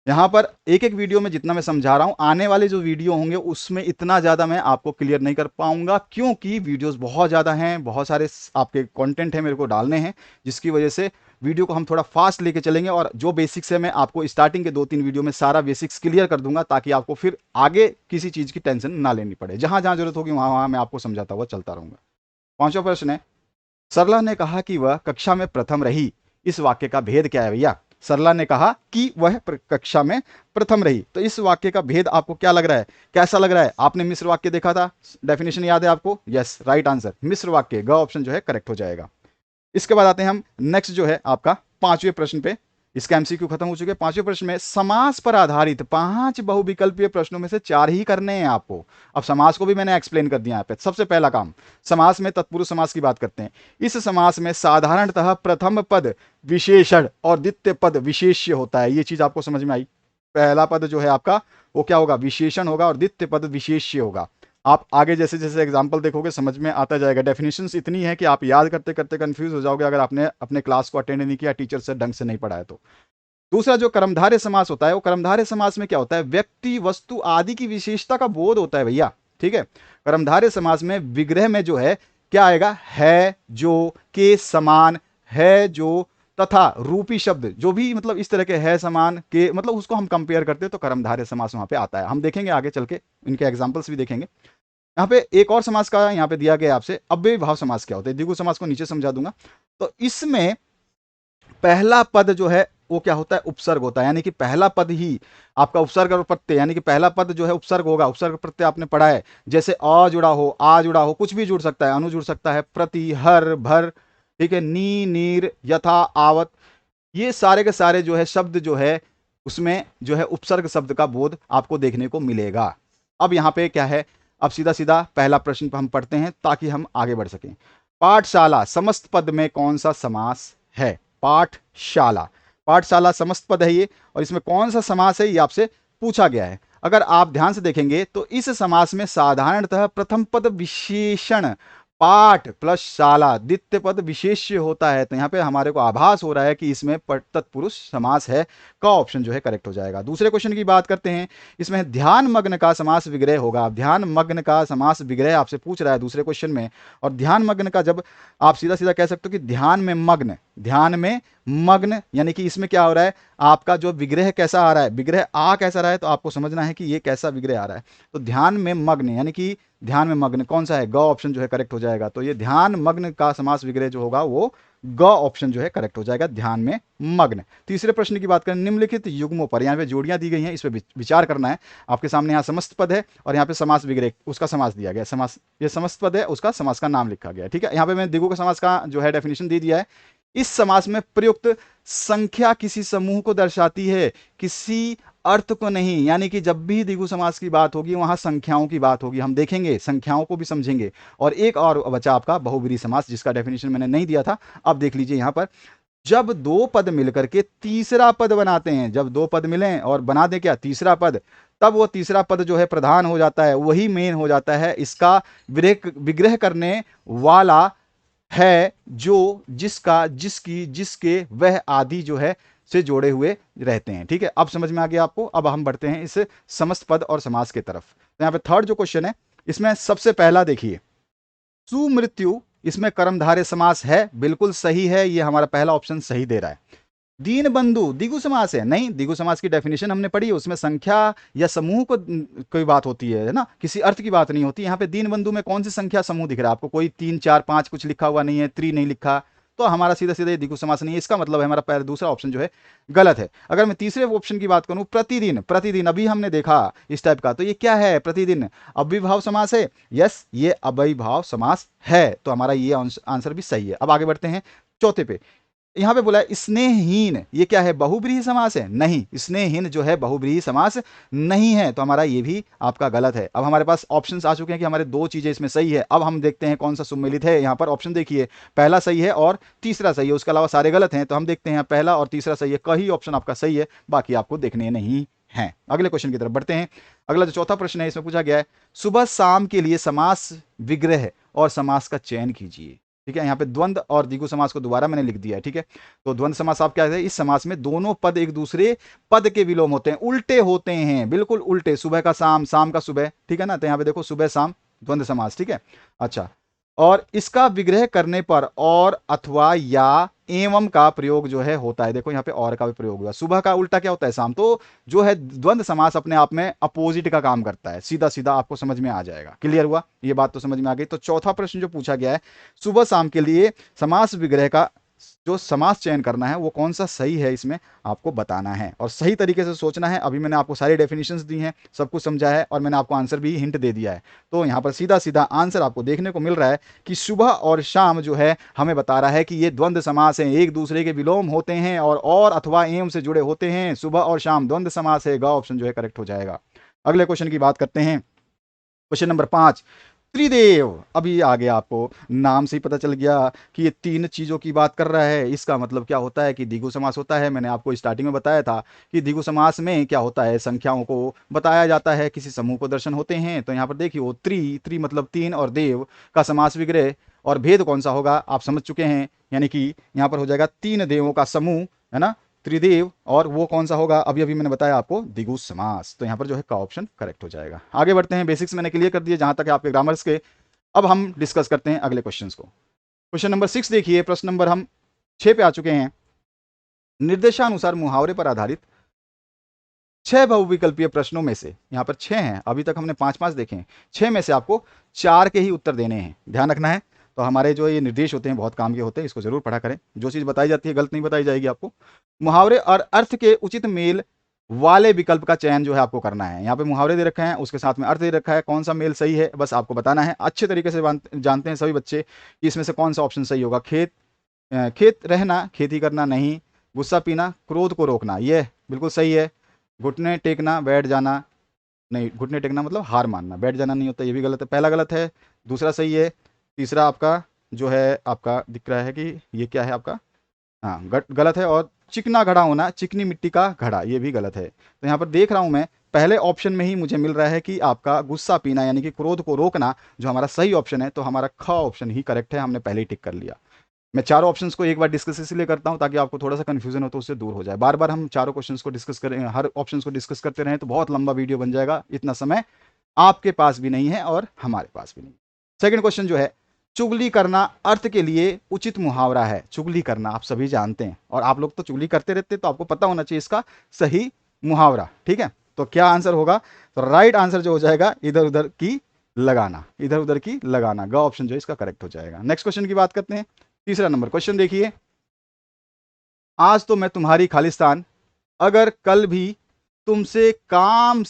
यहाँ पर एक एक वीडियो में जितना मैं समझा रहा हूं, आने वाले जो वीडियो होंगे उसमें इतना ज्यादा मैं आपको क्लियर नहीं कर पाऊंगा, क्योंकि वीडियोस बहुत ज्यादा हैं, बहुत सारे आपके कंटेंट है मेरे को डालने हैं, जिसकी वजह से वीडियो को हम थोड़ा फास्ट लेके चलेंगे। और जो बेसिक्स है मैं आपको स्टार्टिंग के 2-3 वीडियो में सारा बेसिक्स क्लियर कर दूंगा, ताकि आपको फिर आगे किसी चीज की टेंशन ना लेनी पड़े। जहां जहां जरूरत होगी वहां वहां मैं आपको समझाता हुआ चलता रहूंगा। पांचवा प्रश्न है, सरला ने कहा कि वह कक्षा में प्रथम रही। इस वाक्य का भेद क्या है भैया? सरला ने कहा कि वह कक्षा में प्रथम रही। तो इस वाक्य का भेद आपको क्या लग रहा है, कैसा लग रहा है? आपने मिश्र वाक्य देखा था, डेफिनेशन याद है आपको? यस, राइट आंसर मिश्र वाक्य। ग ऑप्शन जो है करेक्ट हो जाएगा। इसके बाद आते हैं हम नेक्स्ट जो है आपका पांचवें प्रश्न पे। इसका एमसीक्यू खत्म हो चुके हैं। पांचवें प्रश्न में समास पर आधारित 5 बहुविकल्पीय प्रश्नों में से 4 ही करने हैं आपको। अब समास को भी मैंने एक्सप्लेन कर दिया यहाँ पे। सबसे पहला काम, समास में तत्पुरुष समास की बात करते हैं। इस समास में साधारणतः प्रथम पद विशेषण और द्वितीय पद विशेष्य होता है। ये चीज आपको समझ में आई? पहला पद जो है आपका वो क्या होगा, विशेषण होगा, और द्वितीय पद विशेष्य होगा। आप आगे जैसे जैसे एग्जाम्पल देखोगे समझ में आता जाएगा। डेफिनेशंस इतनी है कि आप याद करते करते कंफ्यूज हो जाओगे, अगर आपने अपने क्लास को अटेंड नहीं किया, टीचर से ढंग से नहीं पढ़ाया तो। दूसरा जो कर्मधारय समास होता है, वो कर्मधारय समास में क्या होता है, व्यक्ति, वस्तु आदि की विशेषता का बोध होता है भैया। ठीक है, कर्मधारय समास में विग्रह में जो है क्या आएगा, है, जो, के, समान, है, जो, तथा रूपी शब्द जो भी मतलब इस तरह के है, समान, के, मतलब उसको हम कंपेयर करते हैं तो कर्मधारय समास वहां पे आता है। हम देखेंगे आगे चल के, इनके एग्जाम्पल्स भी देखेंगे। यहाँ पे एक और समास का यहाँ पे दिया गया आपसे, अव्ययी भाव समास क्या होता है, द्विगु समास को नीचे समझा दूंगा। तो इसमें पहला पद जो है वो क्या होता है, उपसर्ग होता है। यानी कि पहला पद ही आपका उपसर्ग और प्रत्यय, यानी कि पहला पद जो है उपसर्ग होगा। उपसर्ग प्रत्यय आपने पढ़ा है, जैसे अ जुड़ा हो, आ जुड़ा हो, कुछ भी जुड़ सकता है, अनु जुड़ सकता है, प्रति, हर, भर, ठीक है, नी, नीर, यथा, आवत, ये सारे के सारे जो है शब्द जो है उसमें जो है उपसर्ग शब्द का बोध आपको देखने को मिलेगा। अब यहां पे क्या है, अब सीधा सीधा पहला प्रश्न हम पढ़ते हैं ताकि हम आगे बढ़ सकें। पाठशाला समस्त पद में कौन सा समास है? पाठशाला, पाठशाला समस्त पद है ये, और इसमें कौन सा समास है ये आपसे पूछा गया है। अगर आप ध्यान से देखेंगे तो इस समास में साधारणतः प्रथम पद विशेषण पाठ प्लस शाला द्वितीय पद विशेष्य होता है, तो यहां पे हमारे को आभास हो रहा है कि इसमें तत्पुरुष समास है, का ऑप्शन जो है करेक्ट हो जाएगा। दूसरे क्वेश्चन की बात करते हैं, इसमें ध्यान मग्न का समास विग्रह होगा। ध्यान मग्न का समास विग्रह आपसे पूछ रहा है दूसरे क्वेश्चन में, और ध्यान मग्न का जब आप सीधा सीधा कह सकते हो कि ध्यान में मग्न, ध्यान में मग्न, यानी कि इसमें क्या हो रहा है, आपका जो विग्रह कैसा आ रहा है, विग्रह आ कैसा रहा है, तो आपको समझना है कि ये कैसा विग्रह आ रहा है। तो ध्यान में मग्न यानी कि ध्यान में मग्न कौन सा है, ग ऑप्शन जो है करेक्ट हो जाएगा। तो ये ध्यान मग्न का समास विग्रह जो होगा वो ग ऑप्शन जो है करेक्ट हो जाएगा, ध्यान में मग्न। तीसरे प्रश्न की बात करें, निम्नलिखित युग्मों पर, यहाँ पे जोड़ियां दी गई हैं, इस पर विचार करना है आपके सामने। यहाँ समस्त पद है और यहाँ पे समास विग्रह, उसका समास दिया गया, समास, ये समस्त पद है, उसका समास का नाम लिखा गया। ठीक है, यहाँ पे मैं द्विगु का समास का जो है डेफिनेशन दे दिया है। इस समास में प्रयुक्त संख्या किसी समूह को दर्शाती है, किसी अर्थ को नहीं, यानी कि जब भी द्विगु समास की बात होगी वहां संख्याओं की बात होगी, हम देखेंगे संख्याओं को भी समझेंगे। और एक और बचा आपका बहुब्रीहि समास, जिसका डेफिनेशन मैंने नहीं दिया था, अब देख लीजिए यहां पर, जब दो पद मिलकर के तीसरा पद बनाते हैं, जब दो पद मिलें और बना दे क्या तीसरा पद, तब वो तीसरा पद जो है प्रधान हो जाता है, वही मेन हो जाता है। इसका विग्रह करने वाला है जो जिसका, जिसकी, जिसके, वह आदि जो है से जोड़े हुए रहते हैं। ठीक है, अब समझ में आ गया आपको। अब हम बढ़ते हैं इस समस्त पद और समास की तरफ। तो यहाँ पे थर्ड जो क्वेश्चन है, इसमें सबसे पहला देखिए, सुमृत्यु, इसमें कर्मधारय समास है, बिल्कुल सही है, ये हमारा पहला ऑप्शन सही दे रहा है। दीन बंधु द्विगु समास है, नहीं, द्विगु समास की डेफिनेशन हमने पढ़ी है, उसमें संख्या या समूह को कोई बात होती है ना, किसी अर्थ की बात नहीं होती। यहाँ पे दीन बंधु में कौन सी संख्या समूह दिख रहा है आपको, कोई 3 4 5 कुछ लिखा हुआ नहीं है, 3 नहीं लिखा, तो हमारा सीधा सीधा ये द्विगु समास नहीं है। इसका मतलब है हमारा पहला दूसरा ऑप्शन जो है गलत है। अगर मैं तीसरे ऑप्शन की बात करूं, प्रतिदिन, प्रतिदिन अभी हमने देखा इस टाइप का, तो ये क्या है, प्रतिदिन अव्ययीभाव समास है। यस, ये अव्ययीभाव समास है, तो हमारा ये आंसर भी सही है। अब आगे बढ़ते हैं चौथे पे। यहां पे बोला है स्नेहहीन, ये क्या है, बहुब्रीहि समास है? नहीं, स्नेहहीन जो है बहुब्रीहि समास नहीं है, तो हमारा ये भी आपका गलत है। अब हमारे पास ऑप्शंस आ चुके हैं कि हमारे दो चीजें इसमें सही है। अब हम देखते हैं कौन सा सुमेलित है। यहाँ पर ऑप्शन देखिए, पहला सही है और तीसरा सही है, उसके अलावा सारे गलत हैं। तो हम देखते हैं पहला और तीसरा सही है, कई ऑप्शन आपका सही है, बाकी आपको देखने नहीं है। अगले क्वेश्चन की तरफ बढ़ते हैं। अगला जो चौथा प्रश्न है, इसमें पूछा गया है, सुबह शाम के लिए समास विग्रह और समास का चयन कीजिए। ठीक है, यहाँ पे द्वंद्व और द्विगु समास को दोबारा मैंने लिख दिया है। ठीक है, तो द्वंद्व समास आप क्या है, इस समास में दोनों पद एक दूसरे पद के विलोम होते हैं, उल्टे होते हैं, बिल्कुल उल्टे, सुबह का शाम, शाम का सुबह। ठीक है ना, तो यहाँ पे देखो सुबह शाम द्वंद्व समास। ठीक है, अच्छा, और इसका विग्रह करने पर और अथवा या एवं का प्रयोग जो है होता है। देखो यहाँ पे और का भी प्रयोग हुआ, सुबह का उल्टा क्या होता है, शाम। तो जो है द्वंद्व समास अपने आप में अपोजिट का काम करता है, सीधा सीधा आपको समझ में आ जाएगा। क्लियर हुआ, ये बात तो समझ में आ गई। तो चौथा प्रश्न जो पूछा गया है, सुबह शाम के लिए समास विग्रह का जो समास चयन करना है वो कौन सा सही है, इसमें आपको बताना है और सही तरीके से सोचना है। अभी मैंने आपको सारी डेफिनेशंस दी हैं, सब कुछ समझा है और मैंने आपको आंसर भी हिंट दे दिया है। तो यहाँ पर सीधा सीधा आंसर आपको देखने को मिल रहा है कि सुबह और शाम जो है हमें बता रहा है कि ये द्वंद्व समास है, एक दूसरे के विलोम होते हैं और अथवा एवं से जुड़े होते हैं। सुबह और शाम द्वंद्व समास है, ग ऑप्शन जो है करेक्ट हो जाएगा। अगले क्वेश्चन की बात करते हैं, क्वेश्चन नंबर 5, त्रिदेव। अभी आगे आपको नाम से ही पता चल गया कि ये तीन चीजों की बात कर रहा है। इसका मतलब क्या होता है कि द्विगु समास होता है। मैंने आपको स्टार्टिंग में बताया था कि द्विगु समास में क्या होता है, संख्याओं को बताया जाता है, किसी समूह को दर्शन होते हैं। तो यहाँ पर देखिए वो त्रि मतलब तीन और देव का समास विग्रह और भेद कौन सा होगा आप समझ चुके हैं, यानी कि यहाँ पर हो जाएगा तीन देवों का समूह, है ना, त्रिदेव, और वो कौन सा होगा अभी अभी मैंने बताया आपको, द्विगु समास। तो यहाँ पर जो है का ऑप्शन करेक्ट हो जाएगा। आगे बढ़ते हैं, बेसिक्स मैंने क्लियर कर दिए जहां तक है आपके ग्रामर्स के। अब हम डिस्कस करते हैं अगले क्वेश्चंस को। क्वेश्चन नंबर 6 देखिए, प्रश्न नंबर हम 6 पे आ चुके हैं। निर्देशानुसार मुहावरे पर आधारित 6 बहुविकल्पीय प्रश्नों में से, यहाँ पर 6 हैं, अभी तक हमने 5 देखे हैं, 6 में से आपको 4 के ही उत्तर देने हैं, ध्यान रखना है। तो हमारे जो ये निर्देश होते हैं बहुत काम के होते हैं, इसको जरूर पढ़ा करें। जो चीज़ बताई जाती है गलत नहीं बताई जाएगी आपको। मुहावरे और अर्थ के उचित मेल वाले विकल्प का चयन जो है आपको करना है। यहाँ पे मुहावरे दे रखे हैं, उसके साथ में अर्थ दे रखा है, कौन सा मेल सही है बस आपको बताना है। अच्छे तरीके से जानते हैं सभी बच्चे कि इसमें से कौन सा ऑप्शन सही होगा। खेत खेत रहना, खेती करना नहीं। गुस्सा पीना, क्रोध को रोकना, ये बिल्कुल सही है। घुटने टेकना, बैठ जाना नहीं, घुटने टेकना मतलब हार मानना, बैठ जाना नहीं होता, ये भी गलत है। पहला गलत है, दूसरा सही है। तीसरा आपका जो है आपका दिख रहा है कि ये क्या है आपका, हाँ गलत है। और चिकना घड़ा होना, चिकनी मिट्टी का घड़ा, ये भी गलत है। तो यहाँ पर देख रहा हूँ मैं पहले ऑप्शन में ही मुझे मिल रहा है कि आपका गुस्सा पीना यानी कि क्रोध को रोकना जो हमारा सही ऑप्शन है, तो हमारा ख ऑप्शन ही करेक्ट है, हमने पहले ही टिक कर लिया। मैं चारों ऑप्शंस को एक बार डिस्कस इसलिए करता हूं ताकि आपको थोड़ा सा कंफ्यूजन हो तो उससे दूर हो जाए। बार बार हम चारों क्वेश्चंस को डिस्कस करें, हर ऑप्शंस को डिस्कस करते रहें तो बहुत लंबा वीडियो बन जाएगा, इतना समय आपके पास भी नहीं है और हमारे पास भी नहीं। सेकंड क्वेश्चन जो है, चुगली करना अर्थ के लिए उचित मुहावरा है। चुगली करना आप सभी जानते हैं और आप लोग तो चुगली करते रहते हैं, तो आपको पता होना चाहिए इसका सही मुहावरा, ठीक है। तो क्या आंसर होगा, तो राइट आंसर जो हो जाएगा इधर उधर की लगाना, इधर उधर की लगाना, ग ऑप्शन जो है इसका करेक्ट हो जाएगा। नेक्स्ट क्वेश्चन की बात करते हैं। तीसरा नंबर क्वेश्चन देखिए, आज तो मैं तुम्हारी खालिस्तान, अगर कल भी तुमने काम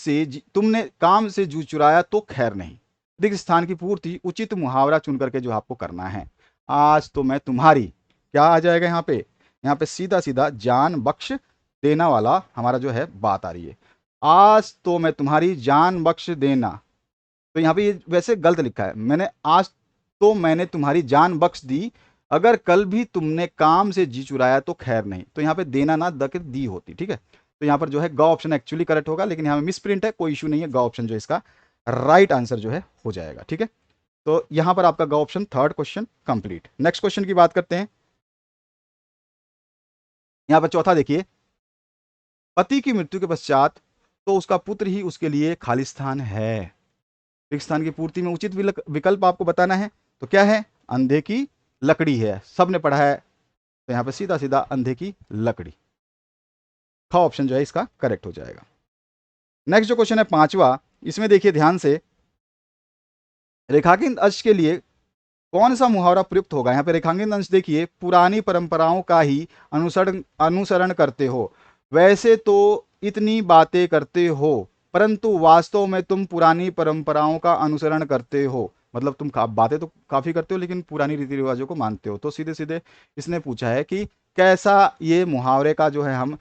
से जू चुराया तो खैर नहीं। रिक्त स्थान की पूर्ति उचित मुहावरा चुन करके जो आपको करना है। आज तो मैं तुम्हारी, क्या आ जाएगा यहाँ पे, यहाँ पे सीधा सीधा जान बख्श देना वाला हमारा जो है बात आ रही है। आज तो मैं तुम्हारी जान बख्श देना, तो यहाँ पे ये वैसे गलत लिखा है, मैंने आज तो मैंने तुम्हारी जान बख्श दी, अगर कल भी तुमने काम से जी चुराया तो खैर नहीं। तो यहाँ पे देना ना द के दी होती, ठीक है। तो यहाँ पर जो है ग ऑप्शन एक्चुअली करेक्ट होगा, लेकिन यहाँ पे मिस प्रिंट है, कोई इशू नहीं है, ग ऑप्शन जो है इसका राइट आंसर जो है हो जाएगा, ठीक है। तो यहाँ पर आपका ग option third question complete. Next question की बात करते हैं। यहाँ पर चौथा देखिए, पति की मृत्यु के पश्चात तो उसका पुत्र ही उसके लिए खालिस्तान है। रिक्त स्थान की पूर्ति में उचित विकल्प आपको बताना है, तो क्या है, अंधे की लकड़ी है, सबने पढ़ा है, तो यहां पे सीधा सीधा अंधे की लकड़ी, ख ऑप्शन जो है इसका करेक्ट हो जाएगा। नेक्स्ट जो क्वेश्चन है पांचवा, इसमें देखिए ध्यान से, रेखांकित अंश के लिए कौन सा मुहावरा प्रयुक्त होगा। यहाँ पे रेखांकित अंश देखिए, पुरानी परंपराओं का ही अनुसरण अनुसरण करते हो, वैसे तो इतनी बातें करते हो, परंतु वास्तव में तुम पुरानी परंपराओं का अनुसरण करते हो। मतलब तुम बातें तो काफी करते हो लेकिन पुरानी रीति रिवाजों को मानते हो। तो सीधे सीधे इसने पूछा है कि कैसा ये मुहावरे का जो है हम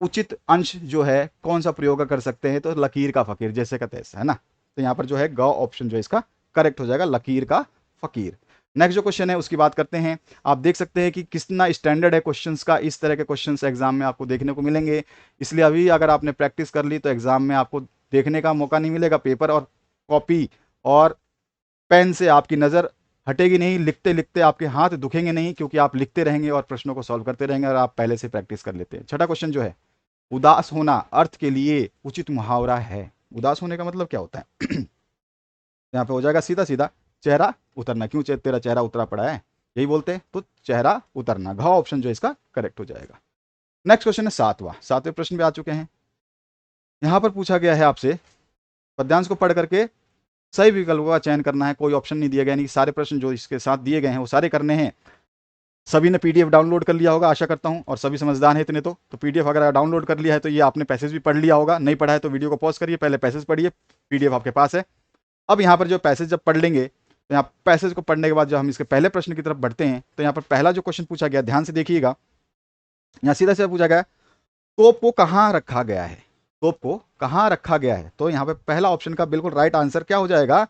उचित अंश जो है कौन सा प्रयोग कर सकते हैं, तो लकीर का फकीर, जैसे का तैसा, है ना। तो यहाँ पर जो है ग ऑप्शन जो है इसका करेक्ट हो जाएगा, लकीर का फकीर। नेक्स्ट जो क्वेश्चन है उसकी बात करते हैं। आप देख सकते हैं कि कितना स्टैंडर्ड है क्वेश्चंस का, इस तरह के क्वेश्चंस एग्जाम में आपको देखने को मिलेंगे। इसलिए अभी अगर आपने प्रैक्टिस कर ली तो एग्जाम में आपको देखने का मौका नहीं मिलेगा। पेपर और कॉपी और पेन से आपकी नज़र हटेगी नहीं, लिखते लिखते आपके हाथ दुखेंगे नहीं, क्योंकि आप लिखते रहेंगे और प्रश्नों को सॉल्व करते रहेंगे और आप पहले से प्रैक्टिस कर लेते हैं। छठा क्वेश्चन जो है, उदास होना अर्थ के लिए उचित मुहावरा है। उदास होने का मतलब क्या होता है यहाँ पे हो जाएगा सीधा सीधा चेहरा उतरना। क्यों तेरा चेहरा उतरा पड़ा है, यही बोलते हैं, तो चेहरा उतरना, घ ऑप्शन जो इसका करेक्ट हो जाएगा। नेक्स्ट क्वेश्चन है सातवें प्रश्न पे आ चुके हैं। यहां पर पूछा गया है आपसे पद्यांश को पढ़ करके सही विकल्प का चयन करना है। कोई ऑप्शन नहीं दिया गया, यानी कि सारे प्रश्न जो इसके साथ दिए गए हैं वो सारे करने हैं। सभी ने पीडीएफ डाउनलोड कर लिया होगा आशा करता हूं, और सभी समझदार हैं इतने तो पीडीएफ अगर डाउनलोड कर लिया है तो ये आपने पैसेज भी पढ़ लिया होगा। नहीं पढ़ा है तो वीडियो को पॉज करिए, पहले पैसेज पढ़िए, पीडीएफ आपके पास है। अब यहाँ पर जो पैसेज जब पढ़ लेंगे तो यहाँ पैसेज को पढ़ने के बाद जब हम इसके पहले प्रश्न की तरफ बढ़ते हैं, तो यहाँ पर पहला जो क्वेश्चन पूछा गया, ध्यान से देखिएगा, यहाँ सीधा सीधा पूछा गया, तोप को कहाँ रखा गया है। तोप को कहाँ रखा गया है, तो यहाँ पे पहला ऑप्शन का बिल्कुल राइट आंसर क्या हो जाएगा,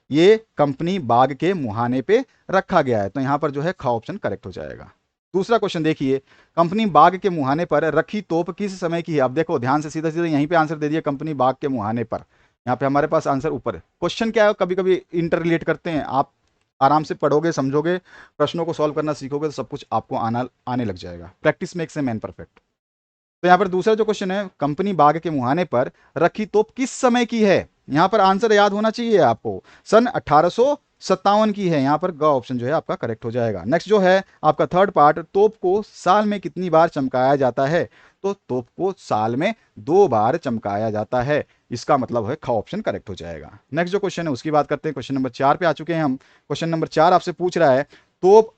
ये कंपनी बाग के मुहाने पे रखा गया है। तो यहाँ पर जो है ख ऑप्शन करेक्ट हो जाएगा। दूसरा क्वेश्चन देखिए, कंपनी बाग के मुहाने पर रखी तोप किस समय की है। अब देखो ध्यान से, सीधा सीधा यहीं पे आंसर दे दिया, कंपनी बाग के मुहाने पर। यहाँ पे हमारे पास आंसर ऊपर है। क्वेश्चन क्या है, कभी कभी इंटर रिलेट करते हैं, आप आराम से पढ़ोगे, समझोगे, प्रश्नों को सॉल्व करना सीखोगे तो सब कुछ आपको आने लग जाएगा। Practice makes a man perfect. तो यहाँ पर दूसरा जो क्वेश्चन है, कंपनी बाग के मुहाने पर रखी तोप किस समय की है। यहाँ पर आंसर याद होना चाहिए आपको, सन 1857 की है। यहाँ पर ग ऑप्शन जो है आपका करेक्ट हो जाएगा। नेक्स्ट जो है आपका थर्ड पार्ट, तोप को साल में कितनी बार चमकाया जाता है, तो तोप को साल में 2 बार चमकाया जाता है, इसका मतलब है ख ऑप्शन करेक्ट हो जाएगा। नेक्स्ट जो क्वेश्चन है उसकी बात करते हैं। क्वेश्चन नंबर 4 पे आ चुके हैं हम। क्वेश्चन नंबर 4 आपसे पूछ रहा है, तोप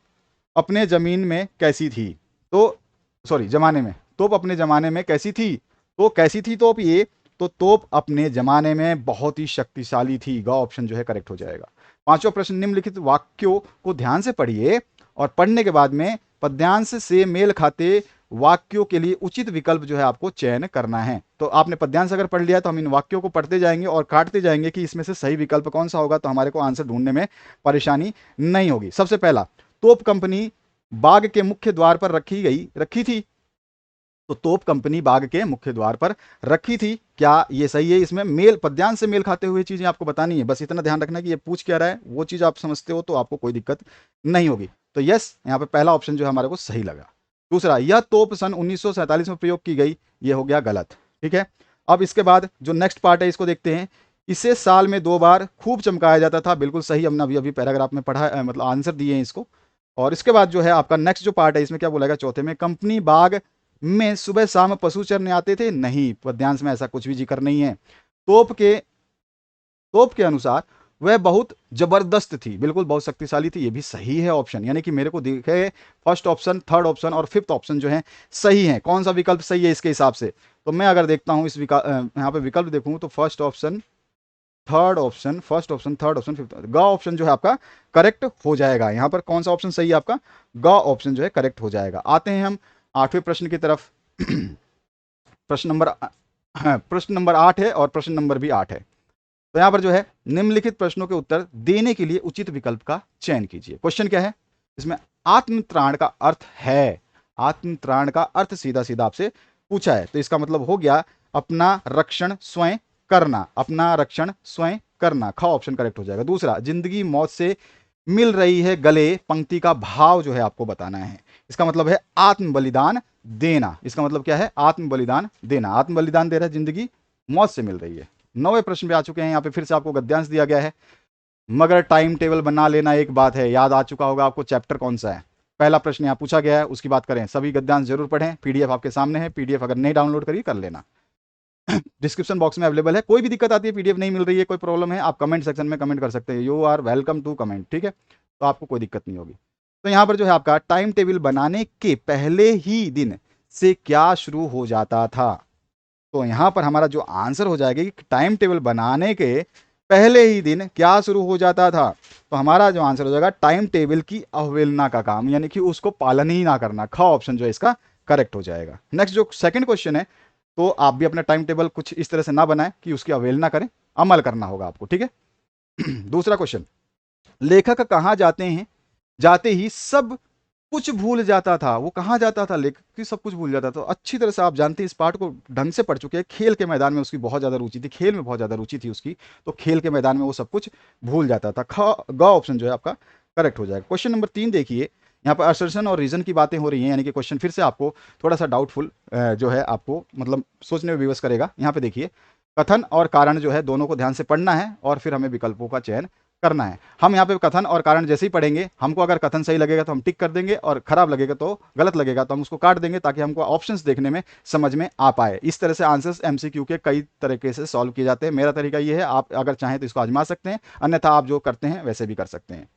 अपने जमीन में कैसी थी, तो सॉरी जमाने में, तोप अपने जमाने में कैसी थी, तो कैसी थी तोप ये, तो तोप अपने जमाने में बहुत ही शक्तिशाली थी। ग ऑप्शन जो है करेक्ट हो जाएगा। पांचवा प्रश्न, निम्नलिखित वाक्यों को ध्यान से पढ़िए और पढ़ने के बाद में पद्यांश से मेल खाते वाक्यों के लिए उचित विकल्प जो है आपको चयन करना है। तो आपने पद्यांश अगर पढ़ लिया तो हम इन वाक्यों को पढ़ते जाएंगे और काटते जाएंगे कि इसमें से सही विकल्प कौन सा होगा, तो हमारे को आंसर ढूंढने में परेशानी नहीं होगी। सबसे पहला, तोप कंपनी बाग के मुख्य द्वार पर रखी थी। तो तोप कंपनी बाग के मुख्य द्वार पर रखी थी, क्या ये सही है? इसमें मेल, पद्यांश से मेल खाते हुए चीजें आपको बतानी है, बस इतना ध्यान रखना कि ये पूछ क्या रहा है, वो चीज आप समझते हो तो आपको कोई दिक्कत नहीं होगी। तो यस, यहाँ पे पहला ऑप्शन जो है हमारे को सही लगा। दूसरा, यह तोप सन 1947 में प्रयोग की गई, ये हो गया गलत। ठीक है, अब इसके बाद जो नेक्स्ट पार्ट है इसको देखते हैं। इसे साल में 2 बार खूब चमकाया जाता था, बिल्कुल सही, हमने अभी अभी पैराग्राफ में पढ़ा, मतलब आंसर दिए हैं इसको। और इसके बाद जो है आपका नेक्स्ट जो पार्ट है इसमें क्या बोला गया चौथे में, कंपनी बाग में सुबह शाम पशु चरने आते थे, नहीं, पद्यांश में ऐसा कुछ भी जिक्र नहीं है। तोप के अनुसार वह बहुत जबरदस्त थी, बिल्कुल बहुत शक्तिशाली थी, ये भी सही है ऑप्शन। यानी कि मेरे को दिखे फर्स्ट ऑप्शन, थर्ड ऑप्शन और फिफ्थ ऑप्शन जो है सही है। कौन सा विकल्प सही है इसके हिसाब से, तो मैं अगर देखता हूं इस यहाँ पे विकल्प देखूं तो first option, third option, fifth, ग ऑप्शन जो है आपका करेक्ट हो जाएगा। यहाँ पर कौन सा ऑप्शन सही है आपका, ग ऑप्शन जो है करेक्ट हो जाएगा। आते हैं हम 8वें प्रश्न की तरफ। प्रश्न नंबर 8 है और प्रश्न नंबर भी 8 है। तो यहां पर जो है निम्नलिखित प्रश्नों के उत्तर देने के लिए उचित विकल्प का चयन कीजिए। क्वेश्चन क्या है इसमें, आत्मत्राण का अर्थ है, आत्मत्राण का अर्थ सीधा सीधा आपसे पूछा है, तो इसका मतलब हो गया अपना रक्षण स्वयं करना, अपना रक्षण स्वयं करना, ख ऑप्शन करेक्ट हो जाएगा। दूसरा, जिंदगी मौत से मिल रही है गले, पंक्ति का भाव जो है आपको बताना है, इसका मतलब है आत्म बलिदान देना। इसका मतलब क्या है, आत्म बलिदान देना, आत्म बलिदान दे रहा है, जिंदगी मौत से मिल रही है। 9वें प्रश्न पे आ चुके हैं, यहाँ पे फिर से आपको गद्यांश दिया गया है, मगर टाइम टेबल बना लेना एक बात है, याद आ चुका होगा आपको चैप्टर कौन सा है। पहला प्रश्न यहाँ पूछा गया है, उसकी बात करें। सभी गद्यांश जरूर पढ़ें, पीडीएफ आपके सामने है, पीडीएफ अगर नहीं डाउनलोड करिए कर लेना, डिस्क्रिप्शन बॉक्स में अवेलेबल है। कोई भी दिक्कत आती है, पीडीएफ नहीं मिल रही है, कोई प्रॉब्लम है, आप कमेंट सेक्शन में कमेंट कर सकते हैं, you are welcome to comment, ठीक है, तो आपको कोई दिक्कत नहीं होगी। तो यहाँ पर जो है आपका टाइम टेबल बनाने के पहले ही दिन से क्या शुरू हो जाता था, तो यहां पर हमारा जो आंसर हो जाएगा कि टाइम टेबल बनाने के पहले ही दिन क्या शुरू हो जाता था, तो हमारा जो आंसर हो जाएगा टाइम टेबल की अवहेलना का काम, यानी कि उसको पालन ही ना करना, ख ऑप्शन जो है इसका करेक्ट हो जाएगा। नेक्स्ट जो सेकंड क्वेश्चन है, तो आप भी अपना टाइम टेबल कुछ इस तरह से ना बनाएं कि उसकी अवहेलना करें, अमल करना होगा आपको, ठीक है। दूसरा क्वेश्चन, लेखक कहां जाते ही सब कुछ भूल जाता था, वो कहां जाता था, लेखक सब कुछ भूल जाता था। तो अच्छी तरह से आप जानते हैं, इस पार्ट को ढंग से पढ़ चुके हैं, खेल के मैदान में उसकी बहुत ज्यादा रुचि थी, खेल में बहुत ज्यादा रुचि थी उसकी, तो खेल के मैदान में वो सब कुछ भूल जाता था, ग ऑप्शन जो है आपका करेक्ट हो जाएगा। क्वेश्चन नंबर 3 देखिए, यहाँ पर असर्शन और रीजन की बातें हो रही हैं, यानी कि क्वेश्चन फिर से आपको थोड़ा सा डाउटफुल जो है आपको मतलब सोचने में विवश करेगा। यहाँ पे देखिए, कथन और कारण जो है दोनों को ध्यान से पढ़ना है और फिर हमें विकल्पों का चयन करना है। हम यहाँ पे कथन और कारण जैसे ही पढ़ेंगे, हमको अगर कथन सही लगेगा तो हम टिक कर देंगे, और खराब लगेगा तो, गलत लगेगा तो हम उसको काट देंगे, ताकि हमको ऑप्शंस देखने में समझ में आ पाए। इस तरह से आंसर्स एमसीक्यू के कई तरीके से सॉल्व किए जाते हैं। मेरा तरीका ये है, आप अगर चाहें तो इसको आजमा सकते हैं, अन्यथा आप जो करते हैं वैसे भी कर सकते हैं।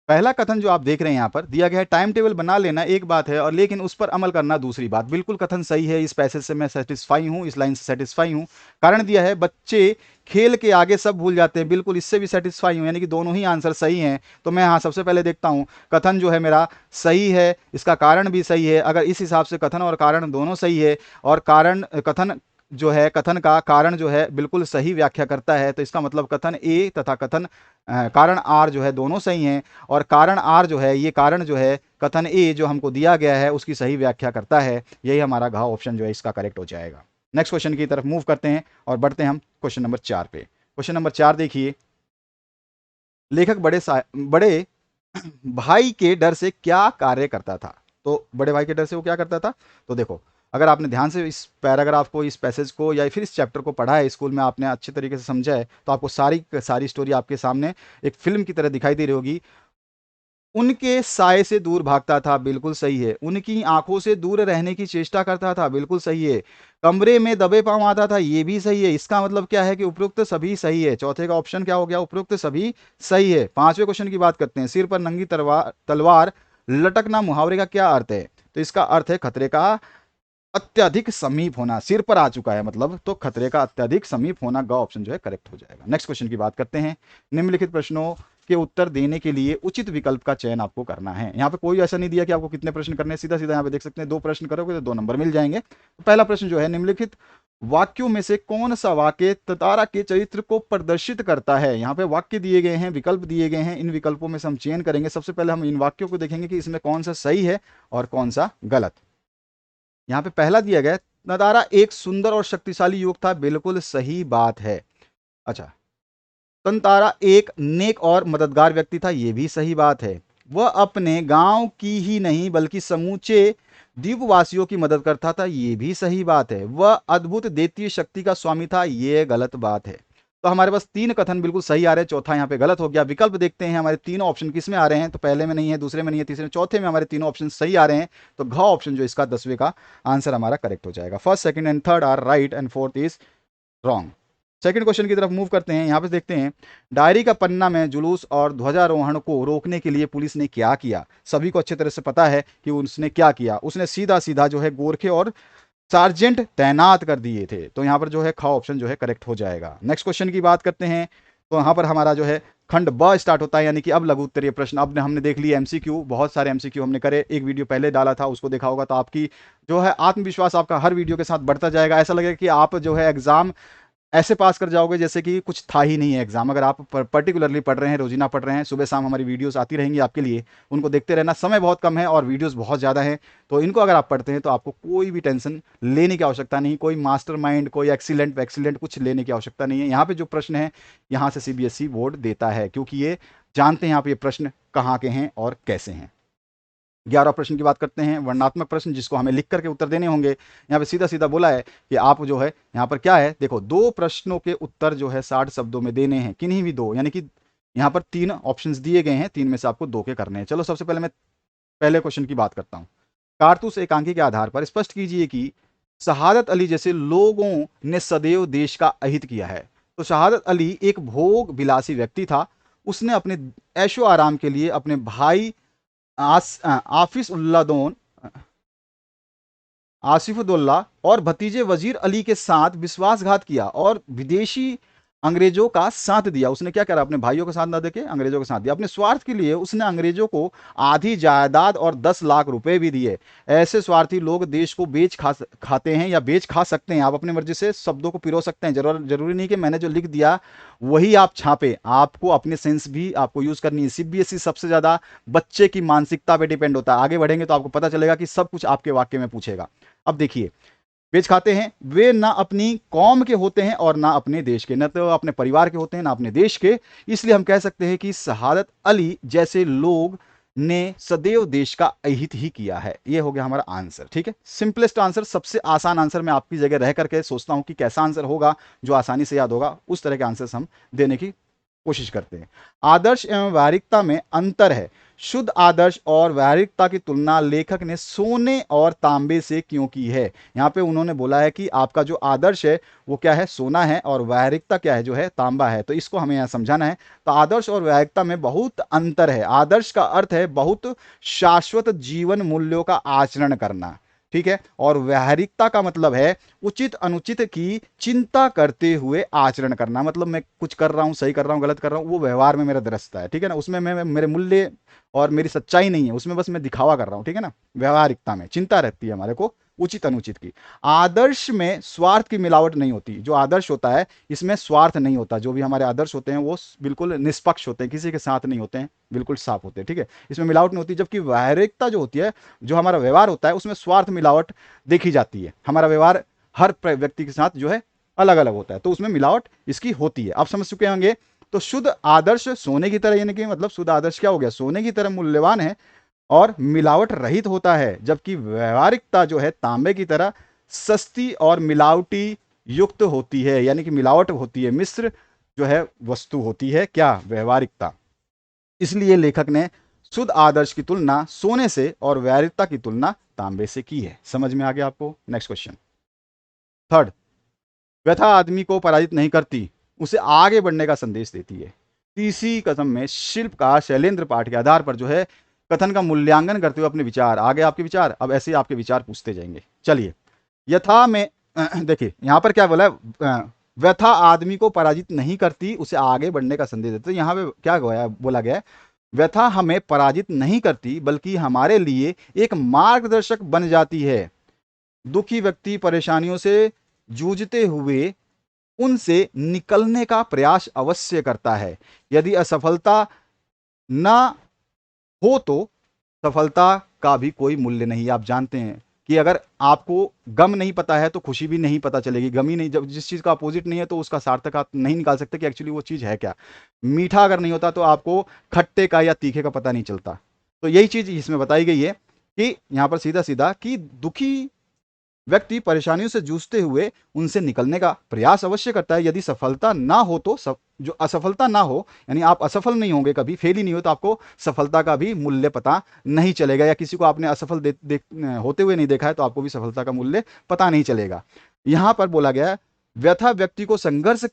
पहला कथन जो आप देख रहे हैं यहाँ पर दिया गया है, टाइम टेबल बना लेना एक बात है और लेकिन उस पर अमल करना दूसरी बात। बिल्कुल कथन सही है, इस पैसेज से मैं सेटिस्फाई हूँ, इस लाइन से सेटिस्फाई हूँ। कारण दिया है, बच्चे खेल के आगे सब भूल जाते हैं, बिल्कुल इससे भी सेटिस्फाई हूँ, यानी कि दोनों ही आंसर सही हैं। तो मैं यहाँ सबसे पहले देखता हूँ, कथन जो है मेरा सही है, इसका कारण भी सही है। अगर इस हिसाब से कथन और कारण दोनों सही है, और कारण कथन जो है, कथन का कारण जो है बिल्कुल सही व्याख्या करता है, तो इसका मतलब कथन ए तथा कथन कारण आर जो है दोनों सही हैं, और कारण आर जो है, ये कारण जो है कथन ए जो हमको दिया गया है उसकी सही व्याख्या करता है। यही हमारा घ ऑप्शन जो है इसका करेक्ट हो जाएगा। नेक्स्ट क्वेश्चन की तरफ मूव करते हैं और बढ़ते हैं हम क्वेश्चन नंबर 4 पे। क्वेश्चन नंबर 4 देखिए, लेखक बड़े भाई के डर से क्या कार्य करता था। तो बड़े भाई के डर से वो क्या करता था, तो देखो, अगर आपने ध्यान से इस पैराग्राफ को, इस पैसेज को या फिर इस चैप्टर को पढ़ा है स्कूल में, आपने अच्छे तरीके से समझा है, तो आपको सारी स्टोरी आपके सामने एक फिल्म की तरह दिखाई दे रही होगी। उनके साय से दूर भागता था, बिल्कुल सही है। उनकी आंखों से दूर रहने की चेष्टा करता था, बिल्कुल सही है। कमरे में दबे पांव आता था, ये भी सही है। इसका मतलब क्या है कि उपरोक्त सभी सही है। चौथे का ऑप्शन क्या हो गया, उपरोक्त सभी सही है। 5वें क्वेश्चन की बात करते हैं, सिर पर नंगी तलवार लटकना मुहावरे का क्या अर्थ है, तो इसका अर्थ है खतरे का अत्यधिक समीप होना। सिर पर आ चुका है मतलब, तो खतरे का अत्यधिक समीप होना, ग ऑप्शन जो है करेक्ट हो जाएगा। नेक्स्ट क्वेश्चन की बात करते हैं, निम्नलिखित प्रश्नों के उत्तर देने के लिए उचित विकल्प का चयन आपको करना है। यहाँ पे कोई ऐसा नहीं दिया कि आपको कितने प्रश्न करने हैं, सीधा सीधा यहाँ पे देख सकते हैं 2 प्रश्न करोगे तो 2 नंबर मिल जाएंगे। तो पहला प्रश्न जो है, निम्नलिखित वाक्यों में से कौन सा वाक्य तारा के चरित्र को प्रदर्शित करता है। यहाँ पे वाक्य दिए गए हैं, विकल्प दिए गए हैं, इन विकल्पों में से हम चयन करेंगे। सबसे पहले हम इन वाक्यों को देखेंगे कि इसमें कौन सा सही है और कौन सा गलत। यहाँ पे पहला दिया गया, तारा एक सुंदर और शक्तिशाली युवक था, बिल्कुल सही बात है। अच्छा, तारा एक नेक और मददगार व्यक्ति था, यह भी सही बात है। वह अपने गांव की ही नहीं बल्कि समूचे द्वीपवासियों की मदद करता था, यह भी सही बात है। वह अद्भुत दैत्य शक्ति का स्वामी था, यह गलत बात है। तो हमारे पास 3 कथन बिल्कुल सही आ रहे हैं, चौथा यहाँ पे गलत हो गया। विकल्प देखते हैं हमारे तीनों ऑप्शन किस में आ रहे हैं, तो पहले में नहीं है, दूसरे में नहीं है, तीसरे में, चौथे में हमारे तीनों ऑप्शन सही आ रहे हैं। तो घ ऑप्शन जो इसका 10वें का आंसर हमारा करेक्ट हो जाएगा। First, second and third are right and fourth is wrong. Second question की तरफ मूव करते हैं। यहाँ पे देखते हैं, डायरी का पन्ना में जुलूस और ध्वजारोहण को रोकने के लिए पुलिस ने क्या किया। सभी को अच्छी तरह से पता है कि उसने क्या किया। उसने सीधा सीधा जो है गोरखे और सार्जेंट तैनात कर दिए थे। तो यहाँ पर जो है ख ऑप्शन जो है करेक्ट हो जाएगा। नेक्स्ट क्वेश्चन की बात करते हैं। तो यहाँ पर हमारा जो है खंड ब स्टार्ट होता है, यानी कि अब लघु उत्तरीय प्रश्न। अब हमने देख लिया एमसीक्यू, बहुत सारे एमसीक्यू हमने करे, एक वीडियो पहले डाला था, उसको देखा होगा तो आपकी जो है आत्मविश्वास आपका हर वीडियो के साथ बढ़ता जाएगा। ऐसा लगेगा कि आप जो है एग्जाम ऐसे पास कर जाओगे जैसे कि कुछ था ही नहीं है एग्जाम। अगर आप पर्टिकुलरली पढ़ रहे हैं, रोजीना पढ़ रहे हैं, सुबह शाम हमारी वीडियोस आती रहेंगी आपके लिए, उनको देखते रहना। समय बहुत कम है और वीडियोस बहुत ज़्यादा हैं, तो इनको अगर आप पढ़ते हैं तो आपको कोई भी टेंशन लेने की आवश्यकता नहीं, कोई मास्टरमाइंड, कोई एक्सीलेंट कुछ लेने की आवश्यकता नहीं है। यहाँ पे जो प्रश्न है, यहाँ से सीबीएसई बोर्ड देता है, क्योंकि ये जानते हैं यहाँ पे ये प्रश्न कहाँ के हैं और कैसे हैं। 11 प्रश्न की बात करते हैं, वर्णनात्मक प्रश्न, जिसको हमें लिख करके उत्तर देने होंगे। यहाँ पे सीधा सीधा बोला है कि आप जो है यहाँ पर क्या है, देखो 2 प्रश्नों के उत्तर जो है 60 शब्दों में देने हैं, किन्हीं भी 2, यानी कि यहाँ पर 3 ऑप्शंस दिए गए हैं, 3 में से आपको 2 के करने हैं। चलो सबसे पहले मैं पहले क्वेश्चन की बात करता हूँ। कारतूस एकांकी के आधार पर स्पष्ट कीजिए कि शहादत अली जैसे लोगों ने सदैव देश का अहित किया है। तो शहादत अली एक भोग विलासी व्यक्ति था। उसने अपने ऐशो आराम के लिए अपने भाई आसिफुद्दौला और भतीजे वजीर अली के साथ विश्वासघात किया और विदेशी अंग्रेजों का साथ दिया। उसने क्या करा, अपने भाइयों का साथ ना देके अंग्रेजों का साथ दिया। अपने स्वार्थ के लिए उसने अंग्रेजों को आधी जायदाद और 10 लाख रुपए भी दिए। ऐसे स्वार्थी लोग देश को खाते हैं या बेच खा सकते हैं। आप अपनी मर्जी से शब्दों को पिरो सकते हैं, जरूरी नहीं कि मैंने जो लिख दिया वही आप छापे। आपको अपने सेंस भी आपको यूज करनी है। सीबीएसई सबसे ज्यादा बच्चे की मानसिकता पे डिपेंड होता है। आगे बढ़ेंगे तो आपको पता चलेगा कि सब कुछ आपके वाक्य में पूछेगा। अब देखिए, बेच खाते हैं, वे ना अपनी कौम के होते हैं और ना अपने देश के, न तो अपने परिवार के होते हैं ना अपने देश के। इसलिए हम कह सकते हैं कि शहादत अली जैसे लोग ने सदैव देश का अहित ही किया है। यह हो गया हमारा आंसर। ठीक है, सिंपलेस्ट आंसर, सबसे आसान आंसर। मैं आपकी जगह रह करके सोचता हूं कि कैसा आंसर होगा जो आसानी से याद होगा, उस तरह के आंसर्स हम देने की कोशिश करते हैं। आदर्श एवं व्यावहारिकता में अंतर है। शुद्ध आदर्श और व्यावहारिकता की तुलना लेखक ने सोने और तांबे से क्यों की है। यहां पे उन्होंने बोला है कि आपका जो आदर्श है वो क्या है, सोना है, और व्यावहारिकता क्या है, जो है तांबा है। तो इसको हमें यहां समझाना है। तो आदर्श और व्यावहारिकता में बहुत अंतर है। आदर्श का अर्थ है बहुत शाश्वत जीवन मूल्यों का आचरण करना, ठीक है, और व्यावहारिकता का मतलब है उचित अनुचित की चिंता करते हुए आचरण करना। मतलब मैं कुछ कर रहा हूं, सही कर रहा हूं, गलत कर रहा हूं, वो व्यवहार में मेरा दृढ़ता है, ठीक है ना, उसमें मैं मेरे मूल्य और मेरी सच्चाई नहीं है, उसमें बस मैं दिखावा कर रहा हूं, ठीक है ना। व्यवहारिकता में चिंता रहती है हमारे को उचित अनुचित की। आदर्श में स्वार्थ की मिलावट नहीं होती। जो आदर्श होता है इसमें स्वार्थ नहीं होता। जो भी हमारे आदर्श होते हैं वो बिल्कुल निष्पक्ष होते हैं, किसी के साथ नहीं होते हैं, बिल्कुल साफ होते हैं, ठीक है, इसमें मिलावट नहीं होती। जबकि व्यावहारिकता जो होती है, जो हमारा व्यवहार होता है, उसमें स्वार्थ मिलावट देखी जाती है। हमारा व्यवहार हर व्यक्ति के साथ जो है अलग अलग होता है, तो उसमें मिलावट इसकी होती है। आप समझ चुके होंगे। तो शुद्ध आदर्श सोने की तरह, यानी कि मतलब शुद्ध आदर्श क्या हो गया, सोने की तरह मूल्यवान है और मिलावट रहित होता है। जबकि व्यवहारिकता जो है तांबे की तरह सस्ती और मिलावटी युक्त होती है, यानी कि मिलावट होती है, मिश्र जो है वस्तु होती है, क्या, व्यवहारिकता। इसलिए लेखक ने शुद्ध आदर्श की तुलना सोने से और व्यावहारिकता की तुलना तांबे से की है। समझ में आ गया आपको। नेक्स्ट क्वेश्चन, थर्ड, व्यथा आदमी को पराजित नहीं करती, उसे आगे बढ़ने का संदेश देती है। तीसरी कथन में शिल्पकार शैलेंद्र पाठ के आधार पर जो है कथन का मूल्यांकन करते हुए अपने विचार, आगे आपके विचार, अब ऐसे ही आपके विचार पूछते जाएंगे। चलिए, यथा में देखिए यहां पर क्या बोला है, व्यथा आदमी को पराजित नहीं करती, उसे आगे बढ़ने का संदेश देती। तो यहाँ पे क्या बोला गया है, व्यथा हमें पराजित नहीं करती बल्कि हमारे लिए एक मार्गदर्शक बन जाती है। दुखी व्यक्ति परेशानियों से जूझते हुए उनसे निकलने का प्रयास अवश्य करता है। यदि असफलता ना हो तो सफलता का भी कोई मूल्य नहीं। आप जानते हैं कि अगर आपको गम नहीं पता है तो खुशी भी नहीं पता चलेगी। गम ही नहीं, जब जिस चीज़ का अपोजिट नहीं है तो उसका सार्थक आप नहीं निकाल सकते कि एक्चुअली वो चीज़ है क्या। मीठा अगर नहीं होता तो आपको खट्टे का या तीखे का पता नहीं चलता। तो यही चीज़ इसमें बताई गई है कि यहाँ पर सीधा सीधा कि दुखी व्यक्ति परेशानियों से जूझते हुए उनसे निकलने का प्रयास अवश्य करता है। यदि सफलता ना हो तो जो असफलता ना हो, यानी आप असफल नहीं होंगे, कभी फेल ही नहीं हो, तो आपको सफलता का भी मूल्य पता नहीं चलेगा। या किसी को आपने असफल होते हुए नहीं देखा है तो आपको भी सफलता का मूल्य पता नहीं चलेगा। यहां पर बोला गया है, व्यथा व्यक्ति को संघर्ष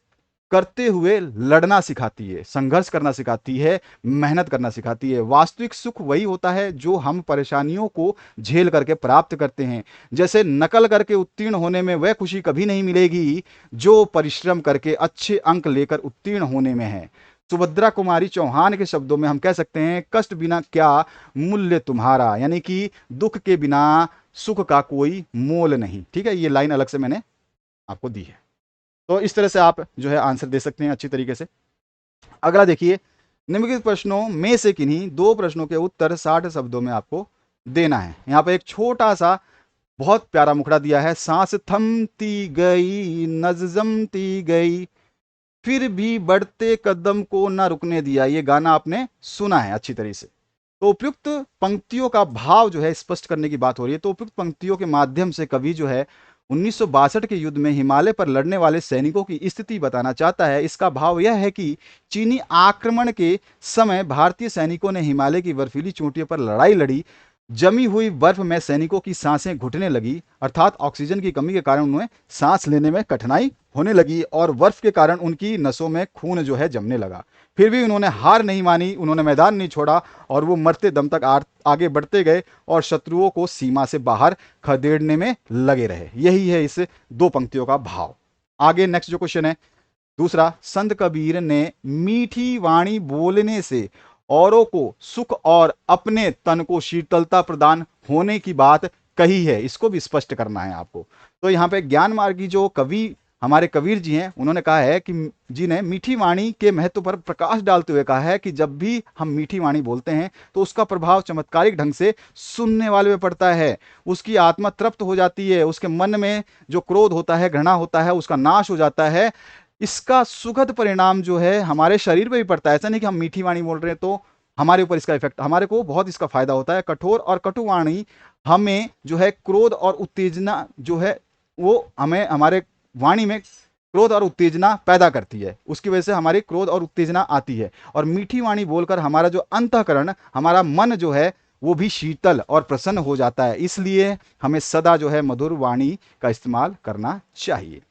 करते हुए लड़ना सिखाती है, संघर्ष करना सिखाती है, मेहनत करना सिखाती है। वास्तविक सुख वही होता है जो हम परेशानियों को झेल करके प्राप्त करते हैं। जैसे नकल करके उत्तीर्ण होने में वह खुशी कभी नहीं मिलेगी जो परिश्रम करके अच्छे अंक लेकर उत्तीर्ण होने में है। सुभद्रा कुमारी चौहान के शब्दों में हम कह सकते हैं, कष्ट बिना क्या मूल्य तुम्हारा, यानी कि दुख के बिना सुख का कोई मोल नहीं। ठीक है, ये लाइन अलग से मैंने आपको दी है। तो इस तरह से आप जो है आंसर दे सकते हैं अच्छी तरीके से। अगला देखिए, निम्नलिखित प्रश्नों में से किन्हीं दो प्रश्नों के उत्तर 60 शब्दों में आपको देना है। यहां पर एक छोटा सा बहुत प्यारा मुखड़ा दिया है, सांस थमती गई नज़ जमती गई फिर भी बढ़ते कदम को न रुकने दिया। ये गाना आपने सुना है अच्छी तरीके से। तो उपयुक्त पंक्तियों का भाव जो है स्पष्ट करने की बात हो रही है। तो उपयुक्त पंक्तियों के माध्यम से कवि जो है 1962 के युद्ध में हिमालय पर लड़ने वाले सैनिकों की स्थिति बताना चाहता है। इसका भाव यह है कि चीनी आक्रमण के समय भारतीय सैनिकों ने हिमालय की बर्फीली चोटियों पर लड़ाई लड़ी। जमी हुई बर्फ में सैनिकों की सांसें घुटने लगी, अर्थात ऑक्सीजन की कमी के कारण उन्हें सांस लेने में कठिनाई होने लगी और बर्फ के कारण उनकी नसों में खून जो है जमने लगा। फिर भी उन्होंने हार नहीं मानी, उन्होंने मैदान नहीं छोड़ा और वो मरते दम तक आगे बढ़ते गए और शत्रुओं को सीमा से बाहर खदेड़ने में लगे रहे। यही है इस दो पंक्तियों का भाव। आगे नेक्स्ट जो क्वेश्चन है दूसरा, संत कबीर ने मीठी वाणी बोलने से औरों को सुख और अपने तन को शीतलता प्रदान होने की बात कही है। इसको भी स्पष्ट करना है आपको। तो यहाँ पे ज्ञान मार्गी जो कवि हमारे कबीर जी हैं, उन्होंने कहा है कि जी ने मीठी वाणी के महत्व पर प्रकाश डालते हुए कहा है कि जब भी हम मीठी वाणी बोलते हैं तो उसका प्रभाव चमत्कारिक ढंग से सुनने वाले पे पड़ता है। उसकी आत्मा तृप्त हो जाती है, उसके मन में जो क्रोध होता है, घृणा होता है, उसका नाश हो जाता है। इसका सुखद परिणाम जो है हमारे शरीर पे भी पड़ता है। ऐसा नहीं कि हम मीठी वाणी बोल रहे हैं तो हमारे ऊपर इसका इफेक्ट, हमारे को बहुत इसका फायदा होता है। कठोर और कटु वाणी हमें जो है क्रोध और उत्तेजना जो है वो हमें हमारे वाणी में क्रोध और उत्तेजना पैदा करती है। उसकी वजह से हमारी क्रोध और उत्तेजना आती है। और मीठी वाणी बोलकर हमारा जो अंतःकरण, हमारा मन जो है वो भी शीतल और प्रसन्न हो जाता है। इसलिए हमें सदा जो है मधुर वाणी का इस्तेमाल करना चाहिए।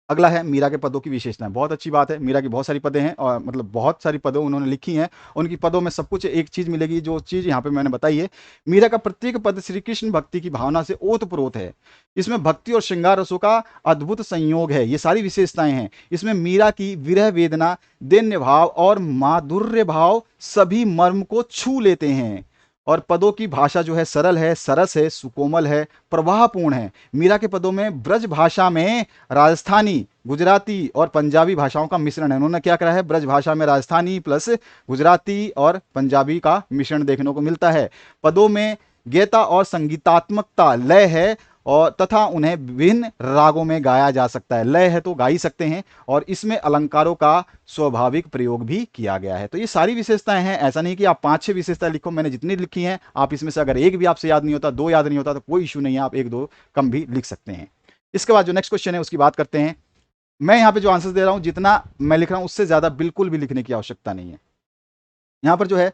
अगला है मीरा के पदों की विशेषताएं। बहुत अच्छी बात है, मीरा की बहुत सारी पदें हैं और मतलब बहुत सारी पदें उन्होंने लिखी हैं। उनकी पदों में सब कुछ एक चीज मिलेगी, जो चीज यहाँ पे मैंने बताई है। मीरा का प्रत्येक पद श्री कृष्ण भक्ति की भावना से ओतप्रोत है। इसमें भक्ति और श्रृंगार रसों का अद्भुत संयोग है। ये सारी विशेषताएं हैं। इसमें मीरा की विरह वेदना, दैन्य भाव और माधुर्य भाव सभी मर्म को छू लेते हैं। और पदों की भाषा जो है सरल है, सरस है, सुकोमल है, प्रवाहपूर्ण है। मीरा के पदों में ब्रज भाषा में राजस्थानी, गुजराती और पंजाबी भाषाओं का मिश्रण है। उन्होंने क्या करा है, ब्रज भाषा में राजस्थानी प्लस गुजराती और पंजाबी का मिश्रण देखने को मिलता है। पदों में गीता और संगीतात्मकता, लय है और तथा उन्हें विभिन्न रागों में गाया जा सकता है। लय है तो गा ही सकते हैं और इसमें अलंकारों का स्वाभाविक प्रयोग भी किया गया है। तो ये सारी विशेषताएं हैं। ऐसा नहीं कि आप 5-6 विशेषताएं लिखो, मैंने जितनी लिखी हैं आप इसमें से अगर एक भी आपसे याद नहीं होता, 2 याद नहीं होता तो कोई इशू नहीं है, आप 1-2 कम भी लिख सकते हैं। इसके बाद जो नेक्स्ट क्वेश्चन है उसकी बात करते हैं। मैं यहाँ पे जो आंसर दे रहा हूं, जितना मैं लिख रहा हूं उससे ज्यादा बिल्कुल भी लिखने की आवश्यकता नहीं है। यहाँ पर जो है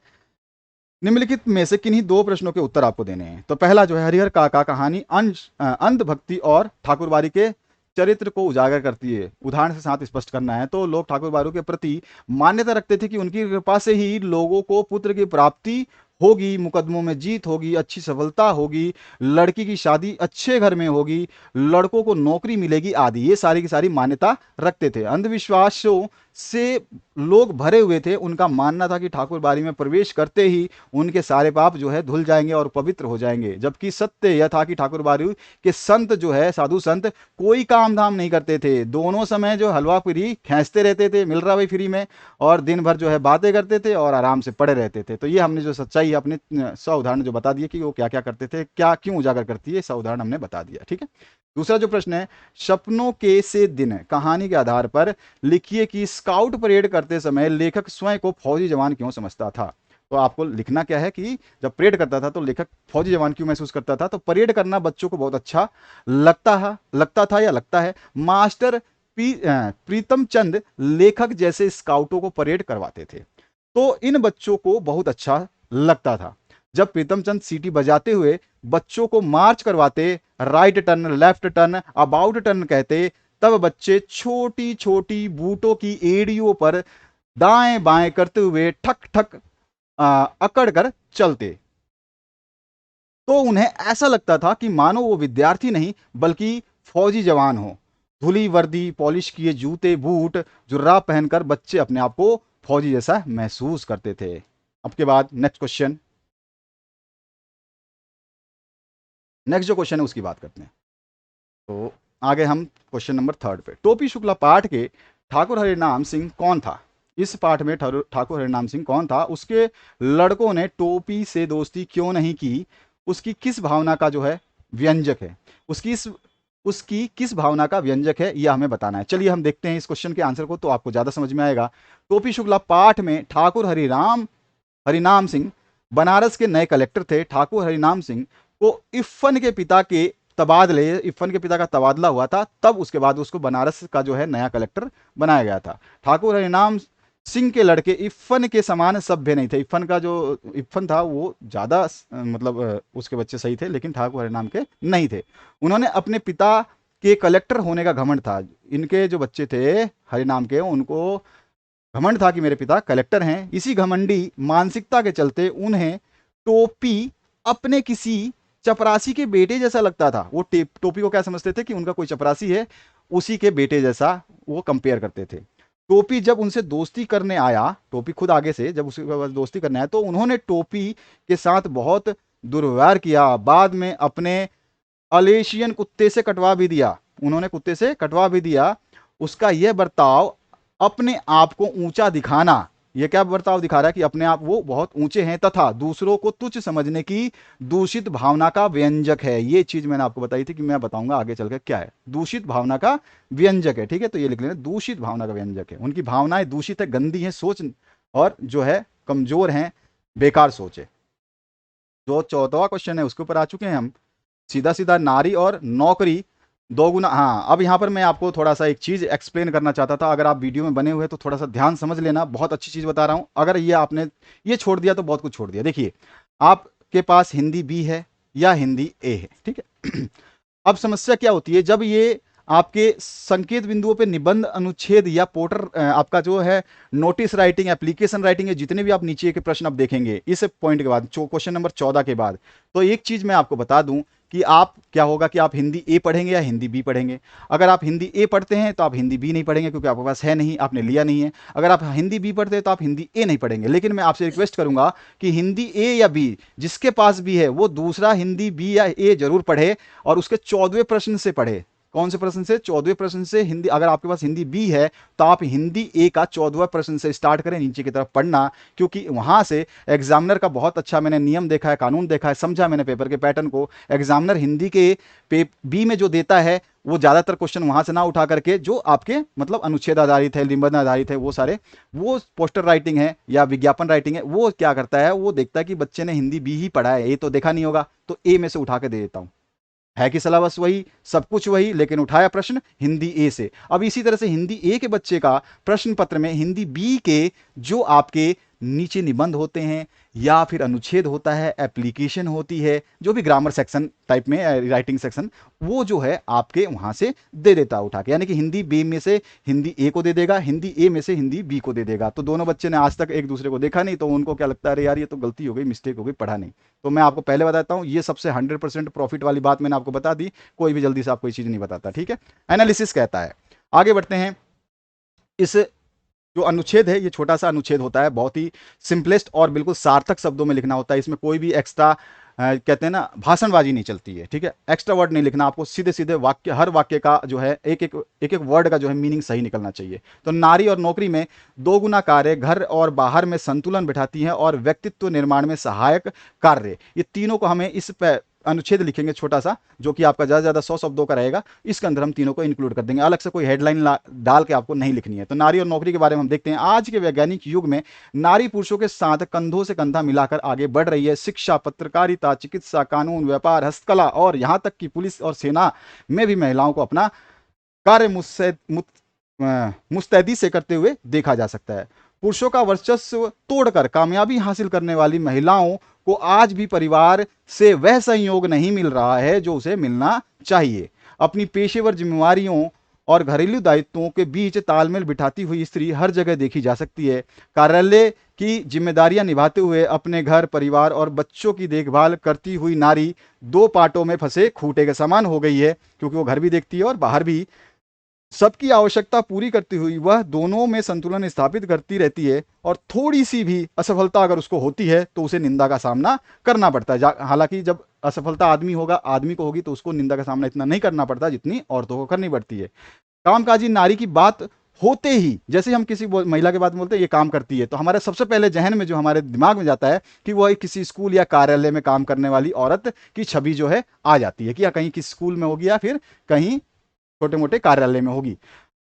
निम्नलिखित में से किन्हीं 2 प्रश्नों के उत्तर आपको देने हैं। तो पहला जो है, हरिहर काका कहानी अंध भक्ति और ठाकुरबाड़ी के चरित्र को उजागर करती है। उदाहरण के साथ स्पष्ट करना है। तो लोग ठाकुरबाड़ी के प्रति मान्यता रखते थे कि उनकी कृपा से ही लोगों को पुत्र की प्राप्ति होगी, मुकदमों में जीत होगी, अच्छी सफलता होगी, लड़की की शादी अच्छे घर में होगी, लड़कों को नौकरी मिलेगी आदि, ये सारी की सारी मान्यता रखते थे। अंधविश्वासों से लोग भरे हुए थे। उनका मानना था कि ठाकुर बाड़ी में प्रवेश करते ही उनके सारे पाप जो है धुल जाएंगे और पवित्र हो जाएंगे। जबकि सत्य यह था कि ठाकुर बाड़ी के संत जो है, साधु संत, कोई काम धाम नहीं करते थे। दोनों समय जो हलवा पूरी खींचते रहते थे, मिल रहा भाई फ्री में, और दिन भर जो है बातें करते थे और आराम से पड़े रहते थे। तो ये हमने जो सच्चाई अपने 100 उदाहरण जो बता दिए कि वो क्या क्या करते थे, क्या क्यों उजागर करती है, 100 उदाहरण हमने बता दिया। ठीक है। दूसरा जो प्रश्न है, सपनों के से दिन कहानी के आधार पर लिखिए कि स्काउट परेड करते समय लेखक स्वयं को फौजी जवान क्यों समझता था। तो आपको लिखना क्या है कि जब परेड करता था तो लेखक फौजी जवान क्यों महसूस करता था। तो परेड करना बच्चों को बहुत अच्छा लगता था या लगता है। मास्टर प्रीतम चंद लेखक जैसे स्काउटों को परेड करवाते थे, तो इन बच्चों को बहुत अच्छा लगता था। जब प्रीतम चंद सीटी बजाते हुए बच्चों को मार्च करवाते, right turn, left turn, about turn कहते, तब बच्चे छोटी छोटी बूटों की एड़ियों पर दाएं बाएं करते हुए ठक ठक अकड़ कर चलते। तो उन्हें ऐसा लगता था कि मानो वो विद्यार्थी नहीं बल्कि फौजी जवान हो। धुली वर्दी, पॉलिश किए जूते, बूट, जुर्राब पहनकर बच्चे अपने आप को फौजी जैसा महसूस करते थे। अब के बाद नेक्स्ट क्वेश्चन, नेक्स्ट जो क्वेश्चन है उसकी बात करते हैं। तो आगे हम क्वेश्चन नंबर 3 पे, टोपी शुक्ला पाठ के ठाकुर हरिनाम सिंह कौन था। इस पाठ में ठाकुर हरिनाम सिंह कौन था, उसके लड़कों ने टोपी से दोस्ती क्यों नहीं की, उसकी किस भावना का जो है व्यंजक है, उसकी किस भावना का व्यंजक है, यह हमें बताना है। चलिए हम देखते हैं इस क्वेश्चन के आंसर को, तो आपको ज्यादा समझ में आएगा। टोपी शुक्ला पाठ में ठाकुर हरिनाम सिंह बनारस के नए कलेक्टर थे। ठाकुर हरिनाम सिंह को इफ्फन के पिता के इफ्फन के पिता का तबादला हुआ था, तब उसके बाद उसको बनारस का जो है नया कलेक्टर बनाया गया था। ठाकुर हरिनाम सिंह के लड़के इफ्फन के समान सभ्य नहीं थे। इफ्फन था वो ज्यादा मतलब उसके बच्चे सही थे, लेकिन ठाकुर हरिनाम के नहीं थे। उन्होंने अपने पिता के कलेक्टर होने का घमंड था। इनके जो बच्चे थे हरिनाम के, उनको घमंड था कि मेरे पिता कलेक्टर हैं। इसी घमंडी मानसिकता के चलते उन्हें टोपी अपने किसी चपरासी के बेटे जैसा लगता था। वो टोपी को क्या समझते थे कि उनका कोई चपरासी है, उसी के बेटे जैसा वो कंपेयर करते थे। टोपी जब उनसे दोस्ती करने आया, टोपी खुद आगे से जब उसके पास दोस्ती करने आया, तो उन्होंने टोपी के साथ बहुत दुर्व्यवहार किया। बाद में अपने अलेशियन कुत्ते से कटवा भी दिया, उन्होंने कुत्ते से कटवा भी दिया। उसका यह बर्ताव, अपने आप को ऊंचा दिखाना, यह क्या बर्ताव दिखा रहा है कि अपने आप वो बहुत ऊंचे हैं, तथा दूसरों को तुच्छ समझने की दूषित भावना का व्यंजक है। ये चीज मैंने आपको बताई थी कि मैं बताऊंगा आगे चलकर क्या है। दूषित भावना का व्यंजक है, ठीक है। तो ये लिख लेना, दूषित भावना का व्यंजक है। उनकी भावनाएं दूषित है, गंदी है सोच, और जो है कमजोर है, बेकार सोच है। जो 14वां क्वेश्चन है उसके ऊपर आ चुके हैं हम। सीधा सीधा नारी और नौकरी दो गुना। हाँ, अब यहाँ पर मैं आपको थोड़ा सा एक चीज़ एक्सप्लेन करना चाहता था। अगर आप वीडियो में बने हुए तो थोड़ा सा ध्यान समझ लेना, बहुत अच्छी चीज़ बता रहा हूँ। अगर ये आपने ये छोड़ दिया तो बहुत कुछ छोड़ दिया। देखिए, आपके पास हिंदी बी है या हिंदी ए है, ठीक है। अब समस्या क्या होती है, जब ये आपके संकेत बिंदुओं पे निबंध, अनुच्छेद या पोर्टर आपका जो है नोटिस राइटिंग, एप्लीकेशन राइटिंग है, जितने भी आप नीचे के प्रश्न आप देखेंगे इस पॉइंट के बाद, क्वेश्चन नंबर 14 के बाद, तो एक चीज मैं आपको बता दूं कि आप क्या होगा कि आप हिंदी ए पढ़ेंगे या हिंदी बी पढ़ेंगे। अगर आप हिंदी ए पढ़ते हैं तो आप हिंदी बी नहीं पढ़ेंगे, क्योंकि आपके पास है नहीं, आपने लिया नहीं है। अगर आप हिंदी बी पढ़ते हैं तो आप हिंदी ए नहीं पढ़ेंगे। लेकिन मैं आपसे रिक्वेस्ट करूंगा कि हिंदी ए या बी जिसके पास भी है वो दूसरा हिंदी बी या ए जरूर पढ़े, और उसके 14वें प्रश्न से पढ़े। कौन से प्रश्न से? 14वें प्रश्न से हिंदी। अगर आपके पास हिंदी बी है तो आप हिंदी ए का 14वां प्रश्न से स्टार्ट करें, नीचे की तरफ पढ़ना, क्योंकि वहां से एग्जामिनर का बहुत अच्छा मैंने नियम देखा है, कानून देखा है, समझा मैंने पेपर के पैटर्न को। एग्जामिनर हिंदी के बी में जो देता है वो ज्यादातर क्वेश्चन वहां से ना उठा करके जो आपके मतलब अनुच्छेद आधारित है, निबंध आधारित है, वो सारे, वो पोस्टर राइटिंग है या विज्ञापन राइटिंग है, वो क्या करता है, वो देखता है कि बच्चे ने हिंदी बी ही पढ़ा है, ए तो देखा नहीं होगा, तो ए में से उठा के दे देता हूं। है कि सिलेबस वही, सब कुछ वही, लेकिन उठाया प्रश्न हिंदी ए से। अब इसी तरह से हिंदी ए के बच्चे का प्रश्न पत्र में हिंदी बी के जो आपके नीचे निबंध होते हैं या फिर अनुच्छेद होता है, एप्लीकेशन होती है, जो भी ग्रामर सेक्शन टाइप में राइटिंग सेक्शन, वो जो है आपके वहां से दे देता उठा के। यानी कि हिंदी बी में से हिंदी ए को दे देगा, हिंदी ए में से हिंदी बी को दे देगा। तो दोनों बच्चे ने आज तक एक दूसरे को देखा नहीं, तो उनको क्या लगता है, अरे यार ये तो गलती हो गई, मिस्टेक हो गई, पढ़ा नहीं। तो मैं आपको पहले बताता हूँ, ये सबसे 100% प्रॉफिट वाली बात मैंने आपको बता दी। कोई भी जल्दी से आपको ये चीज़ नहीं बताता, ठीक है। एनालिसिस कहता है, आगे बढ़ते हैं। इस जो अनुच्छेद है, ये छोटा सा अनुच्छेद होता है, बहुत ही सिंपलेस्ट और बिल्कुल सार्थक शब्दों में लिखना होता है। इसमें कोई भी एक्स्ट्रा कहते हैं ना, भाषणबाजी नहीं चलती है, ठीक है। एक्स्ट्रा वर्ड नहीं लिखना, आपको सीधे सीधे वाक्य, हर वाक्य का जो है एक एक वर्ड का जो है मीनिंग सही निकलना चाहिए। तो नारी और नौकरी में दो गुना कार्य घर और बाहर में संतुलन बिठाती है और व्यक्तित्व निर्माण में सहायक कार्य, ये तीनों को हमें इस अनुच्छेद लिखेंगे छोटा सा, जो कि आपका ज़्यादा ज़्यादा 100 शब्दों का रहेगा। इसके अंदर हम तीनों को इंक्लूड कर देंगे, अलग से कोई हेडलाइन डाल के आपको नहीं लिखनी है। तो नारी और नौकरी के बारे में हम देखते हैं। आज के वैज्ञानिक युग में नारी पुरुषों के साथ कंधों से कंधा मिलाकर आगे बढ़ रही है। शिक्षा, पत्रकारिता, चिकित्सा, कानून, व्यापार, हस्तकला और यहाँ तक कि पुलिस और सेना में भी महिलाओं को अपना कार्य मुस्तैदी से करते हुए देखा जा सकता है। पुरुषों का वर्चस्व तोड़कर कामयाबी हासिल करने वाली महिलाओं को आज भी परिवार से वह सहयोग नहीं मिल रहा है जो उसे मिलना चाहिए। अपनी पेशेवर जिम्मेवारियों और घरेलू दायित्वों के बीच तालमेल बिठाती हुई स्त्री हर जगह देखी जा सकती है। कार्यालय की जिम्मेदारियां निभाते हुए अपने घर, परिवार और बच्चों की देखभाल करती हुई नारी दो पाटों में फंसे खूंटे के समान हो गई है, क्योंकि वो घर भी देखती है और बाहर भी। सबकी आवश्यकता पूरी करती हुई वह दोनों में संतुलन स्थापित करती रहती है, और थोड़ी सी भी असफलता अगर उसको होती है तो उसे निंदा का सामना करना पड़ता है। हालांकि जब असफलता आदमी को होगी तो उसको निंदा का सामना इतना नहीं करना पड़ता जितनी औरतों को करनी पड़ती है। कामकाजी नारी की बात होते ही, जैसे हम किसी महिला के बात में बोलते हैं ये काम करती है, तो हमारे सबसे पहले जहन में जो हमारे दिमाग में जाता है कि वह किसी स्कूल या कार्यालय में काम करने वाली औरत की छवि जो है आ जाती है, कि या कहीं किसी स्कूल में होगी या फिर कहीं छोटे मोटे कार्यालय में होगी।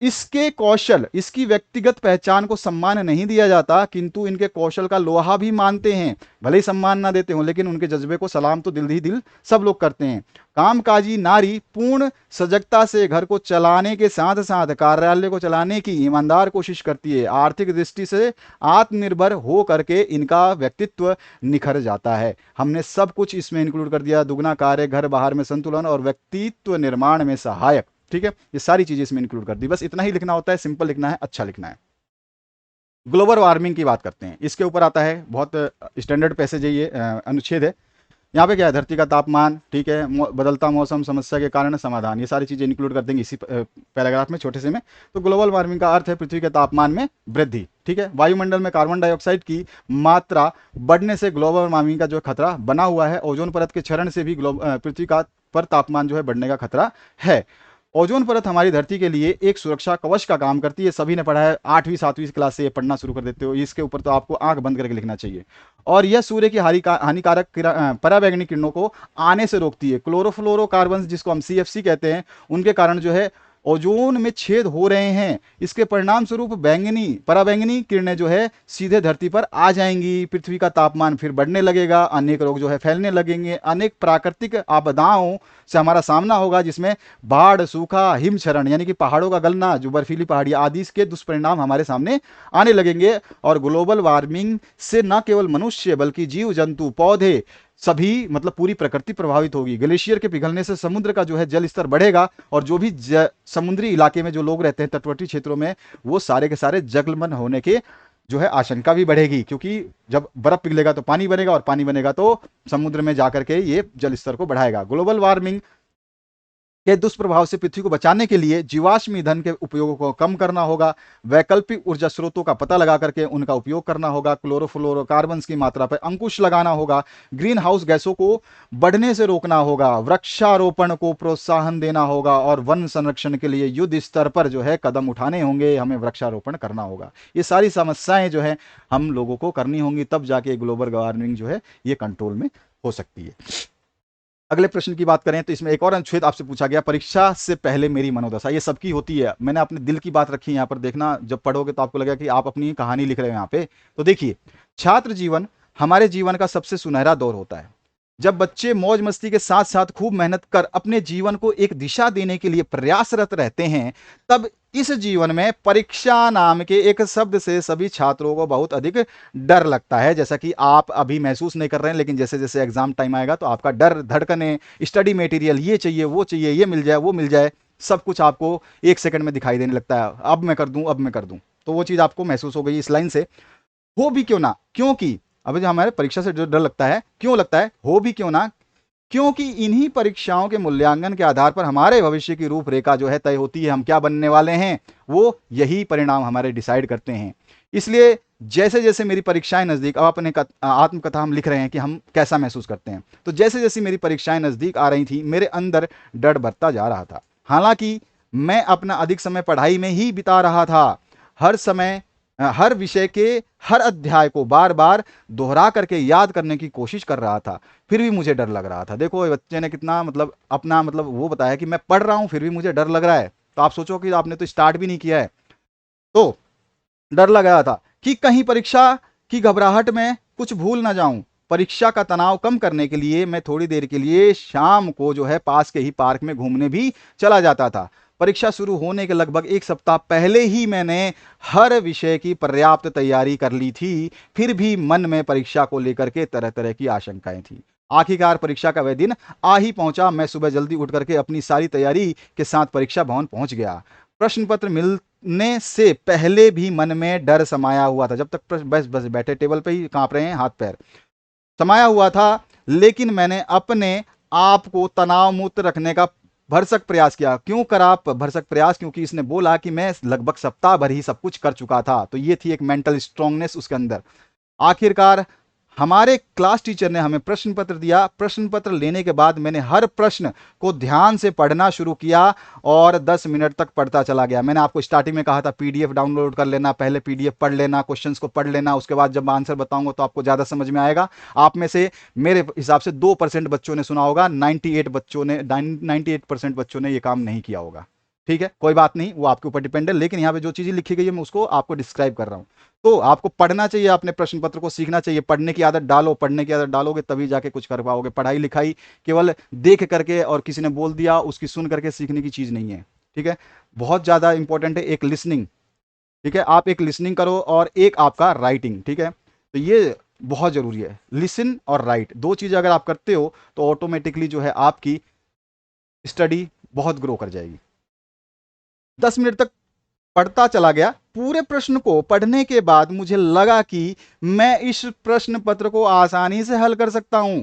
इसके कौशल, इसकी व्यक्तिगत पहचान को सम्मान नहीं दिया जाता, किंतु इनके कौशल का लोहा भी मानते हैं। भले ही सम्मान ना देते हो, लेकिन उनके जज्बे को सलाम तो दिल ही दिल सब लोग करते हैं। कामकाजी नारी पूर्ण सजगता से घर को चलाने के साथ साथ कार्यालय को चलाने की ईमानदार कोशिश करती है। आर्थिक दृष्टि से आत्मनिर्भर हो करके इनका व्यक्तित्व निखर जाता है। हमने सब कुछ इसमें इंक्लूड कर दिया, दुगना कार्य, घर बाहर में संतुलन और व्यक्तित्व निर्माण में सहायक, ठीक है। ये सारी चीजें इसमें इंक्लूड कर दी। बस इतना ही लिखना होता है, सिंपल लिखना है, अच्छा लिखना है। ग्लोबल वार्मिंग की बात करते हैं। इसके ऊपर आता है, बहुत स्टैंडर्ड पैसेज है ये, अनुच्छेद है। यहाँ पे क्या है, धरती का तापमान, ठीक है, बदलता मौसम, समस्या के कारण समाधान, ये सारी चीजें इंक्लूड कर देंगे इसी पैराग्राफ में, छोटे से में। तो ग्लोबल वार्मिंग का अर्थ है पृथ्वी के तापमान में वृद्धि, ठीक है। वायुमंडल में कार्बन डाइऑक्साइड की मात्रा बढ़ने से ग्लोबल वार्मिंग का जो खतरा बना हुआ है। ओजोन परत के क्षरण से भी पृथ्वी का पर तापमान जो है बढ़ने का खतरा है। ओजोन परत हमारी धरती के लिए एक सुरक्षा कवच का काम करती है। सभी ने पढ़ा है, 8वीं 7वीं क्लास से ये पढ़ना शुरू कर देते हो। इसके ऊपर तो आपको आंख बंद करके लिखना चाहिए। और यह सूर्य की हानिकारक पराबैंगनी किरणों को आने से रोकती है। क्लोरोफ्लोरोकार्बन, जिसको हम CFC कहते हैं, उनके कारण जो है ओजोन में छेद हो रहे हैं। इसके परिणाम स्वरूप पराबैंगनी किरणें जो है सीधे धरती पर आ जाएंगी। पृथ्वी का तापमान फिर बढ़ने लगेगा, अनेक रोग जो है फैलने लगेंगे, अनेक प्राकृतिक आपदाओं से हमारा सामना होगा, जिसमें बाढ़, सूखा, हिमक्षरण यानी कि पहाड़ों का गलना, जो बर्फीली पहाड़ी आदि के दुष्परिणाम हमारे सामने आने लगेंगे। और ग्लोबल वार्मिंग से न केवल मनुष्य बल्कि जीव जंतु, पौधे, सभी, मतलब पूरी प्रकृति प्रभावित होगी। ग्लेशियर के पिघलने से समुद्र का जो है जल स्तर बढ़ेगा, और जो भी समुद्री इलाके में जो लोग रहते हैं तटवर्ती क्षेत्रों में, वो सारे के सारे जलमग्न होने के जो है आशंका भी बढ़ेगी, क्योंकि जब बर्फ पिघलेगा तो पानी बनेगा, और पानी बनेगा तो समुद्र में जाकर के ये जल स्तर को बढ़ाएगा। ग्लोबल वार्मिंग के दुष्प्रभाव से पृथ्वी को बचाने के लिए जीवाश्म ईंधन के उपयोग को कम करना होगा। वैकल्पिक ऊर्जा स्रोतों का पता लगा करके उनका उपयोग करना होगा। क्लोरोफ्लोरोकार्बन की मात्रा पर अंकुश लगाना होगा। ग्रीन हाउस गैसों को बढ़ने से रोकना होगा। वृक्षारोपण को प्रोत्साहन देना होगा, और वन संरक्षण के लिए युद्ध स्तर पर जो है कदम उठाने होंगे। हमें वृक्षारोपण करना होगा। ये सारी समस्याएं जो है हम लोगों को करनी होंगी, तब जाके ग्लोबल वार्मिंग जो है ये कंट्रोल में हो सकती है। अगले प्रश्न की बात करें तो इसमें एक और अनुच्छेद आपसे पूछा गया, परीक्षा से पहले मेरी मनोदशा। ये सबकी होती है, मैंने अपने दिल की बात रखी है यहाँ पर। देखना, जब पढ़ोगे तो आपको लगेगा कि आप अपनी कहानी लिख रहे हो यहाँ पे। तो देखिए, छात्र जीवन हमारे जीवन का सबसे सुनहरा दौर होता है। जब बच्चे मौज मस्ती के साथ साथ खूब मेहनत कर अपने जीवन को एक दिशा देने के लिए प्रयासरत रहते हैं, तब इस जीवन में परीक्षा नाम के एक शब्द से सभी छात्रों को बहुत अधिक डर लगता है, जैसा कि आप अभी महसूस नहीं कर रहे हैं, लेकिन जैसे जैसे एग्जाम टाइम आएगा तो आपका डर, धड़कने, स्टडी मटेरियल, ये चाहिए वो चाहिए, ये मिल जाए वो मिल जाए, सब कुछ आपको एक सेकंड में दिखाई देने लगता है। अब मैं कर दूं, अब मैं कर दूं। तो वो चीज आपको महसूस हो गई इस लाइन से। हो भी क्यों ना, क्योंकि अब जो हमारे परीक्षा से जो डर लगता है, क्यों लगता है, हो भी क्यों ना, क्योंकि इन्हीं परीक्षाओं के मूल्यांकन के आधार पर हमारे भविष्य की रूपरेखा जो है तय होती है। हम क्या बनने वाले हैं, वो यही परिणाम हमारे डिसाइड करते हैं। इसलिए जैसे जैसे मेरी परीक्षाएं नजदीक, अब अपने आत्मकथा हम लिख रहे हैं कि हम कैसा महसूस करते हैं, तो जैसे जैसे मेरी परीक्षाएं नजदीक आ रही थी, मेरे अंदर डर बढ़ता जा रहा था। हालांकि मैं अपना अधिक समय पढ़ाई में ही बिता रहा था, हर समय हर विषय के हर अध्याय को बार बार दोहरा करके याद करने की कोशिश कर रहा था, फिर भी मुझे डर लग रहा था। देखो ये बच्चे ने कितना मतलब अपना मतलब वो बताया कि मैं पढ़ रहा हूं फिर भी मुझे डर लग रहा है। तो आप सोचो कि आपने तो स्टार्ट भी नहीं किया है, तो डर लग रहा था कि कहीं परीक्षा की घबराहट में कुछ भूल ना जाऊं। परीक्षा का तनाव कम करने के लिए मैं थोड़ी देर के लिए शाम को जो है पास के ही पार्क में घूमने भी चला जाता था। परीक्षा शुरू होने के लगभग एक सप्ताह पहले ही मैंने हर विषय की पर्याप्त तैयारी कर ली थी, फिर भी मन में परीक्षा को लेकर के तरह तरह की आशंकाएं थी। आखिरकार परीक्षा का वह दिन आ ही पहुंचा। मैं सुबह जल्दी उठ करके अपनी सारी तैयारी के साथ परीक्षा भवन पहुंच गया। प्रश्न पत्र मिलने से पहले भी मन में डर समाया हुआ था। जब तक बस बस बैठे टेबल पे ही कांप रहे हैं हाथ पैर, समाया हुआ था। लेकिन मैंने अपने आप को तनाव मुक्त रखने का भरसक प्रयास किया। क्यों करा भरसक प्रयास, क्योंकि इसने बोला कि मैं लगभग सप्ताह भर ही सब कुछ कर चुका था। तो ये थी एक मेंटल स्ट्रांगनेस उसके अंदर। आखिरकार हमारे क्लास टीचर ने हमें प्रश्न पत्र दिया। प्रश्न पत्र लेने के बाद मैंने हर प्रश्न को ध्यान से पढ़ना शुरू किया और 10 मिनट तक पढ़ता चला गया। मैंने आपको स्टार्टिंग में कहा था पीडीएफ डाउनलोड कर लेना, पहले पीडीएफ पढ़ लेना, क्वेश्चंस को पढ़ लेना, उसके बाद जब मैं आंसर बताऊंगा तो आपको ज्यादा समझ में आएगा। आप में से मेरे हिसाब से 2% बच्चों ने सुना होगा, 98% बच्चों ने यह काम नहीं किया होगा। ठीक है, कोई बात नहीं, वो आपके ऊपर डिपेंड है, लेकिन यहाँ पे जो चीजें लिखी गई है मैं उसको आपको डिस्क्राइब कर रहा हूँ। तो आपको पढ़ना चाहिए, अपने प्रश्न पत्र को सीखना चाहिए, पढ़ने की आदत डालो। पढ़ने की आदत डालोगे तभी जाके कुछ कर पाओगे। पढ़ाई लिखाई केवल देख करके और किसी ने बोल दिया उसकी सुन करके सीखने की चीज नहीं है। ठीक है, बहुत ज्यादा इंपॉर्टेंट है एक लिसनिंग। ठीक है, आप एक लिसनिंग करो और एक आपका राइटिंग। ठीक है, तो ये बहुत जरूरी है, लिसन और राइट, दो चीजें अगर आप करते हो तो ऑटोमेटिकली जो है आपकी स्टडी बहुत ग्रो कर जाएगी। 10 मिनट तक पढ़ता चला गया। पूरे प्रश्न को पढ़ने के बाद मुझे लगा कि मैं इस प्रश्न पत्र को आसानी से हल कर सकता हूं,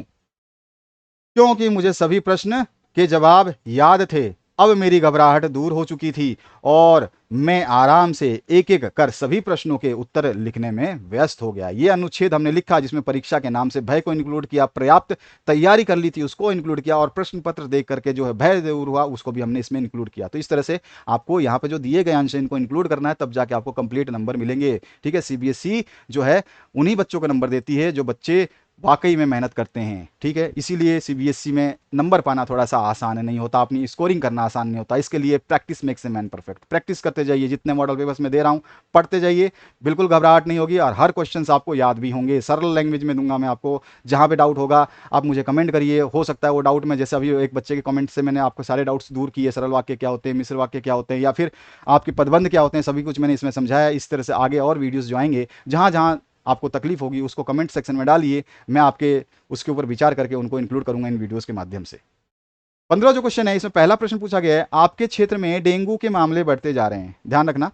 क्योंकि मुझे सभी प्रश्न के जवाब याद थे। अब मेरी घबराहट दूर हो चुकी थी और मैं आराम से एक एक कर सभी प्रश्नों के उत्तर लिखने में व्यस्त हो गया। यह अनुच्छेद हमने लिखा जिसमें परीक्षा के नाम से भय को इंक्लूड किया, पर्याप्त तैयारी कर ली थी उसको इंक्लूड किया, और प्रश्न पत्र देख करके जो है भय दूर हुआ उसको भी हमने इसमें इंक्लूड किया। तो इस तरह से आपको यहाँ पे जो दिए गए अंश इनको इंक्लूड करना है, तब जाके आपको कंप्लीट नंबर मिलेंगे। ठीक है, सीबीएसई जो है उन्हीं बच्चों को नंबर देती है जो बच्चे वाकई में मेहनत करते हैं। ठीक है, इसीलिए सीबीएसई में नंबर पाना थोड़ा सा आसान नहीं होता, अपनी स्कोरिंग करना आसान नहीं होता। इसके लिए practice makes a man perfect. Practice करते जाइए, जितने मॉडल पेपर्स में दे रहा हूं पढ़ते जाइए, बिल्कुल घबराहट नहीं होगी और हर क्वेश्चंस आपको याद भी होंगे। सरल लैंग्वेज में दूंगा मैं आपको। जहां पे डाउट होगा आप मुझे कमेंट करिए, हो सकता है वो डाउट में, जैसे अभी एक बच्चे के कमेंट से मैंने आपको सारे डाउट्स दूर किए, सरल वाक्य क्या होते हैं, मिश्र वाक्य क्या होते हैं, या फिर आपके पदबंध क्या होते हैं, सभी कुछ मैंने इसमें समझाया। इस तरह से आगे और वीडियोस जो आएंगे, जहां जहां आपको तकलीफ होगी उसको कमेंट सेक्शन में डालिए, मैं आपके उसके ऊपर विचार करके उनको इंक्लूड करूंगा इन वीडियोस के माध्यम से। 15 जो क्वेश्चन है इसमें पहला प्रश्न पूछा गया है, आपके क्षेत्र में डेंगू के मामले बढ़ते जा रहे हैं, ध्यान रखना।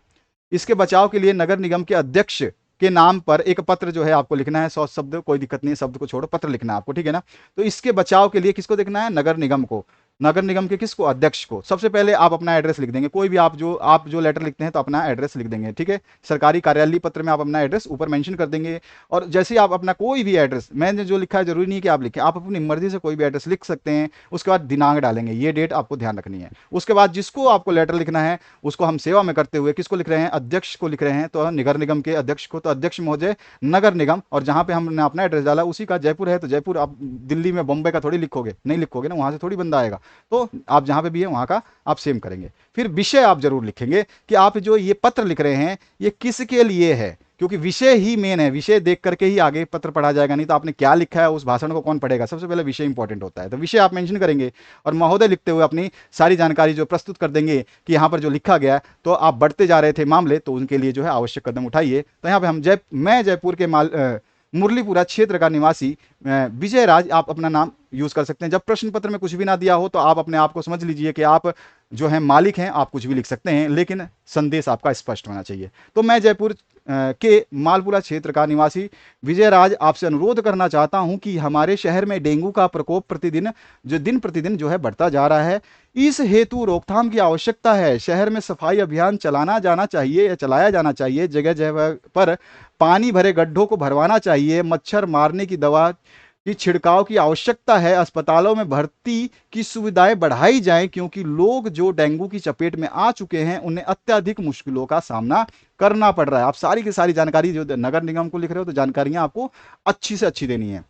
इसके बचाव के लिए नगर निगम के अध्यक्ष के नाम पर एक पत्र जो है आपको लिखना है। 100 शब्द, कोई दिक्कत नहीं है, शब्द को छोड़ो, पत्र लिखना है आपको। ठीक है ना, तो इसके बचाव के लिए किसको देखना है, नगर निगम को। नगर निगम के किसको, अध्यक्ष को। सबसे पहले आप अपना एड्रेस लिख देंगे, कोई भी आप जो लेटर लिखते हैं तो अपना एड्रेस लिख देंगे। ठीक है, सरकारी कार्यालय पत्र में आप अपना एड्रेस ऊपर मेंशन कर देंगे। और जैसे ही आप अपना कोई भी एड्रेस, मैंने जो लिखा है जरूरी नहीं कि आप लिखें, आप अपनी मर्जी से कोई भी एड्रेस लिख सकते हैं। उसके बाद दिनांक डालेंगे, ये डेट आपको ध्यान रखनी है। उसके बाद जिसको आपको लेटर लिखना है उसको हम सेवा में करते हुए किसको लिख रहे हैं, अध्यक्ष को लिख रहे हैं। तो नगर निगम के अध्यक्ष को, तो अध्यक्ष महोदय नगर निगम, और जहां पे हमने अपना एड्रेस डाला उसी का, जयपुर है तो जयपुर। आप दिल्ली में बॉम्बे का थोड़ी लिखोगे, नहीं लिखोगे ना, वहां से थोड़ी बंदा आएगा। तो आप जहां पे भी है वहां का आप सेम करेंगे। फिर विषय आप जरूर लिखेंगे कि आप जो ये पत्र लिख रहे हैं ये किसके लिए है, क्योंकि विषय ही मेन है, विषय देख करके ही आगे पत्र पढ़ा जाएगा, नहीं तो आपने क्या लिखा है उस भाषण को कौन पढ़ेगा। सबसे पहले विषय इंपॉर्टेंट होता है, तो विषय आप मेंशन करेंगे और महोदय लिखते हुए अपनी सारी जानकारी जो प्रस्तुत कर देंगे कि यहाँ पर जो लिखा गया, तो आप बढ़ते जा रहे थे मामले, तो उनके लिए जो है आवश्यक कदम उठाइए। तो यहाँ पे हम मैं जयपुर के मुरलीपुरा क्षेत्र का निवासी विजय राज, आप अपना नाम यूज कर सकते हैं। जब प्रश्न पत्र में कुछ भी ना दिया हो तो आप अपने आप को समझ लीजिए कि आप जो है मालिक हैं, आप कुछ भी लिख सकते हैं, लेकिन संदेश आपका स्पष्ट होना चाहिए। तो मैं जयपुर के मालपुरा क्षेत्र का निवासी विजय राज आपसे अनुरोध करना चाहता हूं कि हमारे शहर में डेंगू का प्रकोप दिन प्रतिदिन जो है बढ़ता जा रहा है। इस हेतु रोकथाम की आवश्यकता है। शहर में सफाई अभियान चलाया जाना चाहिए। जगह जगह पर पानी भरे गड्ढों को भरवाना चाहिए। मच्छर मारने की दवा की छिड़काव की आवश्यकता है। अस्पतालों में भर्ती की सुविधाएं बढ़ाई जाएं, क्योंकि लोग जो डेंगू की चपेट में आ चुके हैं उन्हें अत्यधिक मुश्किलों का सामना करना पड़ रहा है। आप सारी की सारी जानकारी जो नगर निगम को लिख रहे हो, तो जानकारियां आपको अच्छी से अच्छी देनी है।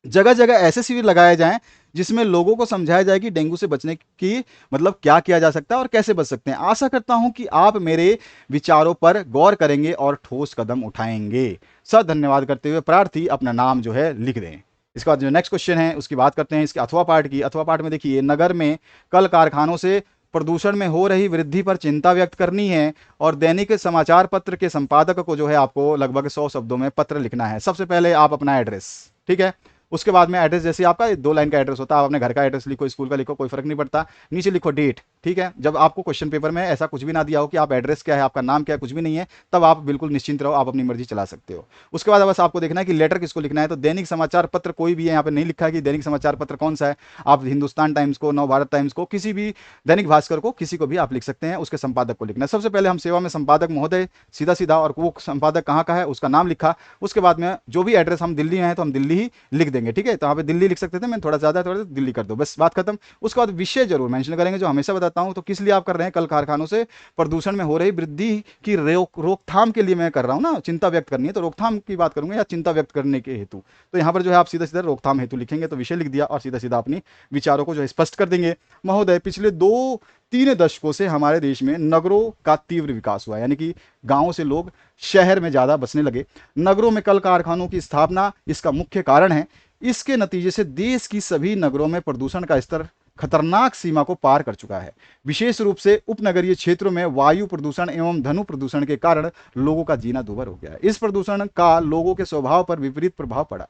जगह जगह ऐसे शिविर लगाए जाएं जिसमें लोगों को समझाया जाए कि डेंगू से बचने की मतलब क्या किया जा सकता है और कैसे बच सकते हैं। आशा करता हूं कि आप मेरे विचारों पर गौर करेंगे और ठोस कदम उठाएंगे। सर धन्यवाद करते हुए प्रार्थी अपना नाम जो है लिख दें। इसके बाद जो नेक्स्ट क्वेश्चन है उसकी बात करते हैं, इसके अथवा पार्ट की। अथवा पार्ट में देखिए, नगर में कल कारखानों से प्रदूषण में हो रही वृद्धि पर चिंता व्यक्त करनी है और दैनिक समाचार पत्र के संपादक को जो है आपको लगभग 100 शब्दों में पत्र लिखना है। सबसे पहले आप अपना एड्रेस, ठीक है, उसके बाद में एड्रेस, जैसे आपका 2 लाइन का एड्रेस होता है, आप अपने घर का एड्रेस लिखो, स्कूल का लिखो, कोई फर्क नहीं पड़ता। नीचे लिखो डेट, ठीक है। जब आपको क्वेश्चन पेपर में ऐसा कुछ भी ना दिया हो कि आप एड्रेस क्या है, आपका नाम क्या है, कुछ भी नहीं है, तब आप बिल्कुल निश्चिंत रहो, आप अपनी मर्जी चला सकते हो। उसके बाद बस आपको देखना है कि लेटर किसको लिखना है। तो दैनिक समाचार पत्र कोई भी है, यहाँ पे नहीं लिखा है कि दैनिक समाचार पत्र कौन सा है। आप हिंदुस्तान टाइम्स को, नव भारत टाइम्स को, किसी भी दैनिक भास्कर को, किसी को भी आप लिख सकते हैं। उसके संपादक को लिखना है। सबसे पहले हम सेवा में संपादक महोदय, सीधा सीधा, और वो संपादक कहाँ का है उसका नाम लिखा। उसके बाद में जो भी एड्रेस, हम दिल्ली में है तो हम दिल्ली ही लिख देंगे, ठीक है। तो यहाँ पे दिल्ली लिख सकते थे, मैं थोड़ा ज्यादा दिल्ली कर दो, बस बात खत्म। उसके बाद विषय जरूर मेंशन करेंगे, जो हमेशा बताता हूं। तो किस लिए आप कर रहे हैं? कल कारखानों से प्रदूषण में हो रही वृद्धि की रोकथाम के लिए मैं कर रहा हूं ना, चिंता व्यक्त करनी है, तो रोकथाम की बात करूंगा या चिंता व्यक्त करने के हेतु। तो यहां पर जो है आप सीधा सीधा रोकथाम हेतु लिखेंगे, तो विषय लिख दिया और सीधा सीधा अपनी विचारों को जो स्पष्ट कर देंगे। महोदय, पिछले 2-3 दशकों से हमारे देश में नगरों का तीव्र विकास हुआ है, यानी कि गांवों से लोग शहर में ज्यादा बसने लगे। नगरों में कल कारखानों की स्थापना इसका मुख्य कारण है। इसके नतीजे से देश की सभी नगरों में प्रदूषण का स्तर खतरनाक सीमा को पार कर चुका है। विशेष रूप से उपनगरीय क्षेत्रों में वायु प्रदूषण एवं धनु प्रदूषण के कारण लोगों का जीना दूभर हो गया है। इस प्रदूषण का लोगों के स्वभाव पर विपरीत प्रभाव पड़ा है।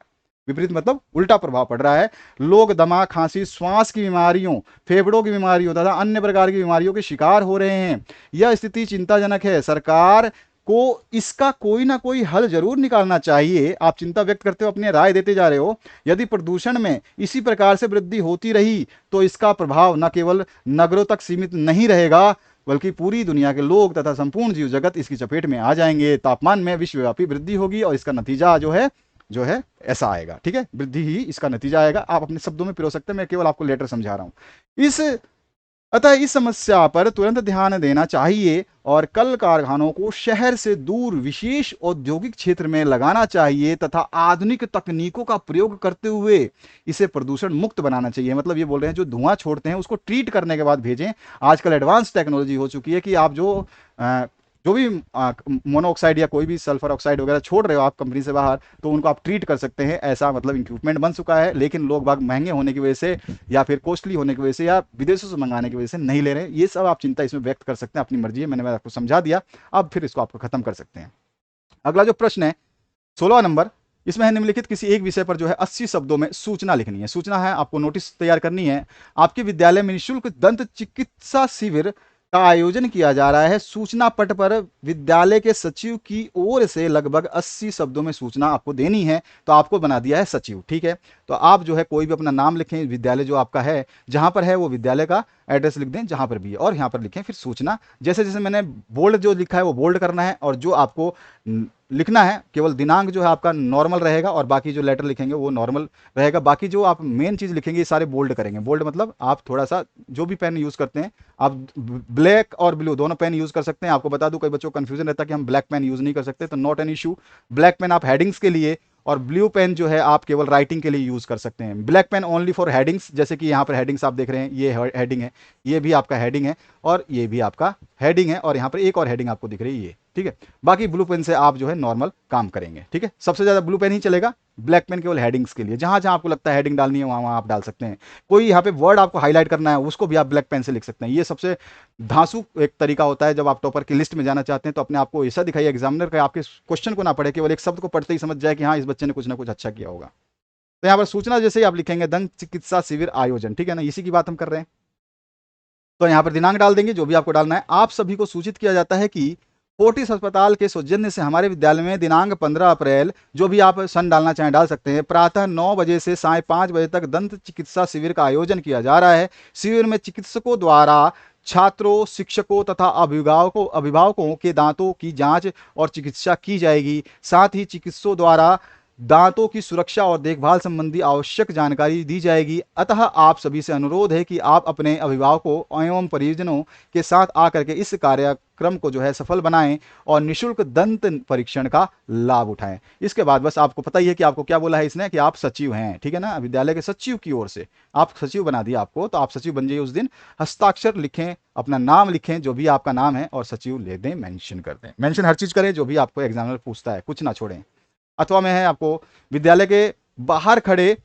विपरीत मतलब उल्टा प्रभाव पड़ रहा है। लोग दमा, खांसी, श्वास की बीमारियों, फेफड़ों की बीमारियों तथा अन्य प्रकार की बीमारियों के शिकार हो रहे हैं। यह स्थिति चिंताजनक है। सरकार को इसका कोई ना कोई हल जरूर निकालना चाहिए। आप चिंता व्यक्त करते हो, अपनी राय देते जा रहे हो। यदि प्रदूषण में इसी प्रकार से वृद्धि होती रही तो इसका प्रभाव न केवल नगरों तक सीमित नहीं रहेगा, बल्कि पूरी दुनिया के लोग तथा संपूर्ण जीव जगत इसकी चपेट में आ जाएंगे। तापमान में विश्वव्यापी वृद्धि होगी और इसका नतीजा जो है ऐसा आएगा, ठीक है। वृद्धि ही इसका नतीजा आएगा। आप अपने शब्दों में पिरो सकते हैं, मैं केवल आपको लेटर समझा रहा हूं। अतः इस समस्या पर तुरंत ध्यान देना चाहिए और कल कारखानों को शहर से दूर विशेष औद्योगिक क्षेत्र में लगाना चाहिए तथा आधुनिक तकनीकों का प्रयोग करते हुए इसे प्रदूषण मुक्त बनाना चाहिए। मतलब ये बोल रहे हैं, जो धुआं छोड़ते हैं उसको ट्रीट करने के बाद भेजें। आजकल एडवांस टेक्नोलॉजी हो चुकी है कि आप जो भी मोनोऑक्साइड या कोई भी सल्फर ऑक्साइड वगैरह छोड़ रहे हो आप कंपनी से बाहर, तो उनको आप ट्रीट कर सकते हैं। ऐसा मतलब इक्विपमेंट बन चुका है, लेकिन लोग बाग महंगे होने की वजह से या फिर कॉस्टली होने की वजह से या विदेशों से मंगाने की वजह से नहीं ले रहे हैं। ये सब आप चिंता इसमें व्यक्त कर सकते हैं, अपनी मर्जी है, मैंने आपको समझा दिया। अब फिर इसको आपको खत्म कर सकते हैं। अगला जो प्रश्न है 16वां नंबर, इसमें है निम्नलिखित किसी एक विषय पर जो है 80 शब्दों में सूचना लिखनी है। सूचना है, आपको नोटिस तैयार करनी है। आपके विद्यालय में निःशुल्क दंत चिकित्सा शिविर का आयोजन किया जा रहा है। सूचना पट पर विद्यालय के सचिव की ओर से लगभग 80 शब्दों में सूचना आपको देनी है। तो आपको बना दिया है सचिव, ठीक है। तो आप जो है कोई भी अपना नाम लिखें, विद्यालय जो आपका है जहां पर है वो विद्यालय का एड्रेस लिख दें जहां पर भी है, और यहां पर लिखें फिर सूचना। जैसे जैसे मैंने बोल्ड जो लिखा है वो बोल्ड करना है, और जो आपको लिखना है केवल दिनांक जो है आपका नॉर्मल रहेगा, और बाकी जो लेटर लिखेंगे वो नॉर्मल रहेगा। बाकी जो आप मेन चीज लिखेंगे ये सारे बोल्ड करेंगे। बोल्ड मतलब आप थोड़ा सा जो भी पेन यूज करते हैं, आप ब्लैक और ब्लू दोनों पेन यूज कर सकते हैं। आपको बता दूं, कई बच्चों को कंफ्यूजन रहता है कि हम ब्लैक पेन यूज नहीं कर सकते, तो not an issue. Black pen आप हेडिंग्स के लिए, और ब्लू पेन जो है आप केवल राइटिंग के लिए यूज कर सकते हैं। Black pen only for headings, जैसे कि यहाँ पर हेडिंग्स आप देख रहे हैं, ये हेडिंग है, ये भी आपका हेडिंग है, और ये भी आपका हेडिंग है और यहाँ पर एक और हेडिंग आपको दिख रही है, ठीक है। बाकी ब्लू पेन से आप जो है नॉर्मल काम करेंगे, ठीक है। सबसे ज्यादा ब्लू पेन ही चलेगा, ब्लैक पेन केवल हेडिंग्स के लिए, जहां जहां आपको लगता है हेडिंग डालनी है वहां वहां आप डाल सकते हैं। कोई यहाँ पे वर्ड आपको हाईलाइट करना है उसको भी आप ब्लैक पेन से लिख सकते हैं। ये सबसे धांसू एक तरीका होता है जब आप टॉपर की लिस्ट में जाना चाहते हैं, तो अपने आप को ऐसा दिखाइए एग्जामिनर का आपके क्वेश्चन को ना पढ़े, केवल एक शब्द को पढ़ते ही समझ जाए कि हाँ इस बच्चे ने कुछ ना कुछ अच्छा किया होगा। तो यहाँ पर सूचना जैसे ही आप लिखेंगे दंत चिकित्सा शिविर आयोजन, ठीक है ना, इसी की बात हम कर रहे हैं। तो यहाँ पर दिनांक डाल देंगे जो भी आपको डालना है। आप सभी को सूचित किया जाता है कि फोर्टिस अस्पताल के सौजन्य से हमारे विद्यालय में दिनांक 15 अप्रैल, जो भी आप सन डालना चाहें डाल सकते हैं, प्रातः 9 बजे से साय 5 बजे तक दंत चिकित्सा शिविर का आयोजन किया जा रहा है। शिविर में चिकित्सकों द्वारा छात्रों, शिक्षकों तथा अभिभावकों के दांतों की जांच और चिकित्सा की जाएगी। साथ ही चिकित्सकों द्वारा दांतों की सुरक्षा और देखभाल संबंधी आवश्यक जानकारी दी जाएगी। अतः आप सभी से अनुरोध है कि आप अपने अभिभावकों एवं परिजनों के साथ आकर के इस कार्यक्रम को जो है सफल बनाएं और निःशुल्क दंत परीक्षण का लाभ उठाएं। इसके बाद बस आपको पता ही है कि आपको क्या बोला है इसने, कि आप सचिव हैं, ठीक है ना, विद्यालय के सचिव की ओर से आप सचिव बना दिया आपको, तो आप सचिव बन जाइए उस दिन। हस्ताक्षर लिखें, अपना नाम लिखें जो भी आपका नाम है, और सचिव ले दें, मेंशन कर दें। मेंशन हर चीज करें जो भी आपको एग्जामिनर पूछता है, कुछ ना छोड़ें। अथवा में है आपको विद्यालय के बाहर खड़े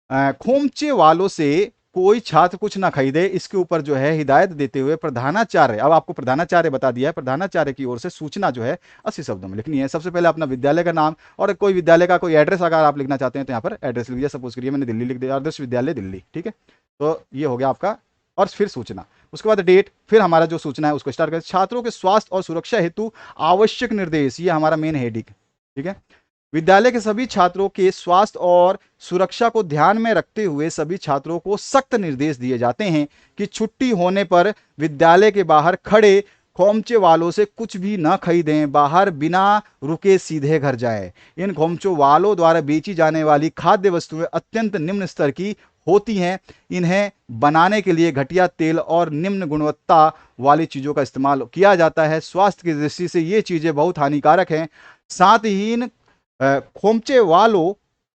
खोमचे वालों से कोई छात्र कुछ ना खरीदे, इसके ऊपर जो है हिदायत देते हुए प्रधानाचार्य, अब आपको प्रधानाचार्य बता दिया है, प्रधानाचार्य की ओर से सूचना जो है 80 शब्दों में लिखनी है। सबसे पहले अपना विद्यालय का नाम और कोई विद्यालय का कोई एड्रेस अगर आप लिखना चाहते हैं तो यहाँ पर एड्रेस लिख दिया। सपोज करिए मैंने दिल्ली लिख दिया, आदर्श विद्यालय दिल्ली, ठीक है। तो ये हो गया आपका, और फिर सूचना, उसके बाद डेट, फिर हमारा जो सूचना है उसको स्टार्ट करें। छात्रों के स्वास्थ्य और सुरक्षा हेतु आवश्यक निर्देश, ये हमारा मेन हेडिंग, ठीक है। विद्यालय के सभी छात्रों के स्वास्थ्य और सुरक्षा को ध्यान में रखते हुए सभी छात्रों को सख्त निर्देश दिए जाते हैं कि छुट्टी होने पर विद्यालय के बाहर खड़े खोमचे वालों से कुछ भी न खरीदें, बाहर बिना रुके सीधे घर जाएं। इन खोमचों वालों द्वारा बेची जाने वाली खाद्य वस्तुएं अत्यंत निम्न स्तर की होती हैं। इन्हें बनाने के लिए घटिया तेल और निम्न गुणवत्ता वाली चीजों का इस्तेमाल किया जाता है। स्वास्थ्य की दृष्टि से ये चीजें बहुत हानिकारक हैं। साथ ही इन खोमचे वालों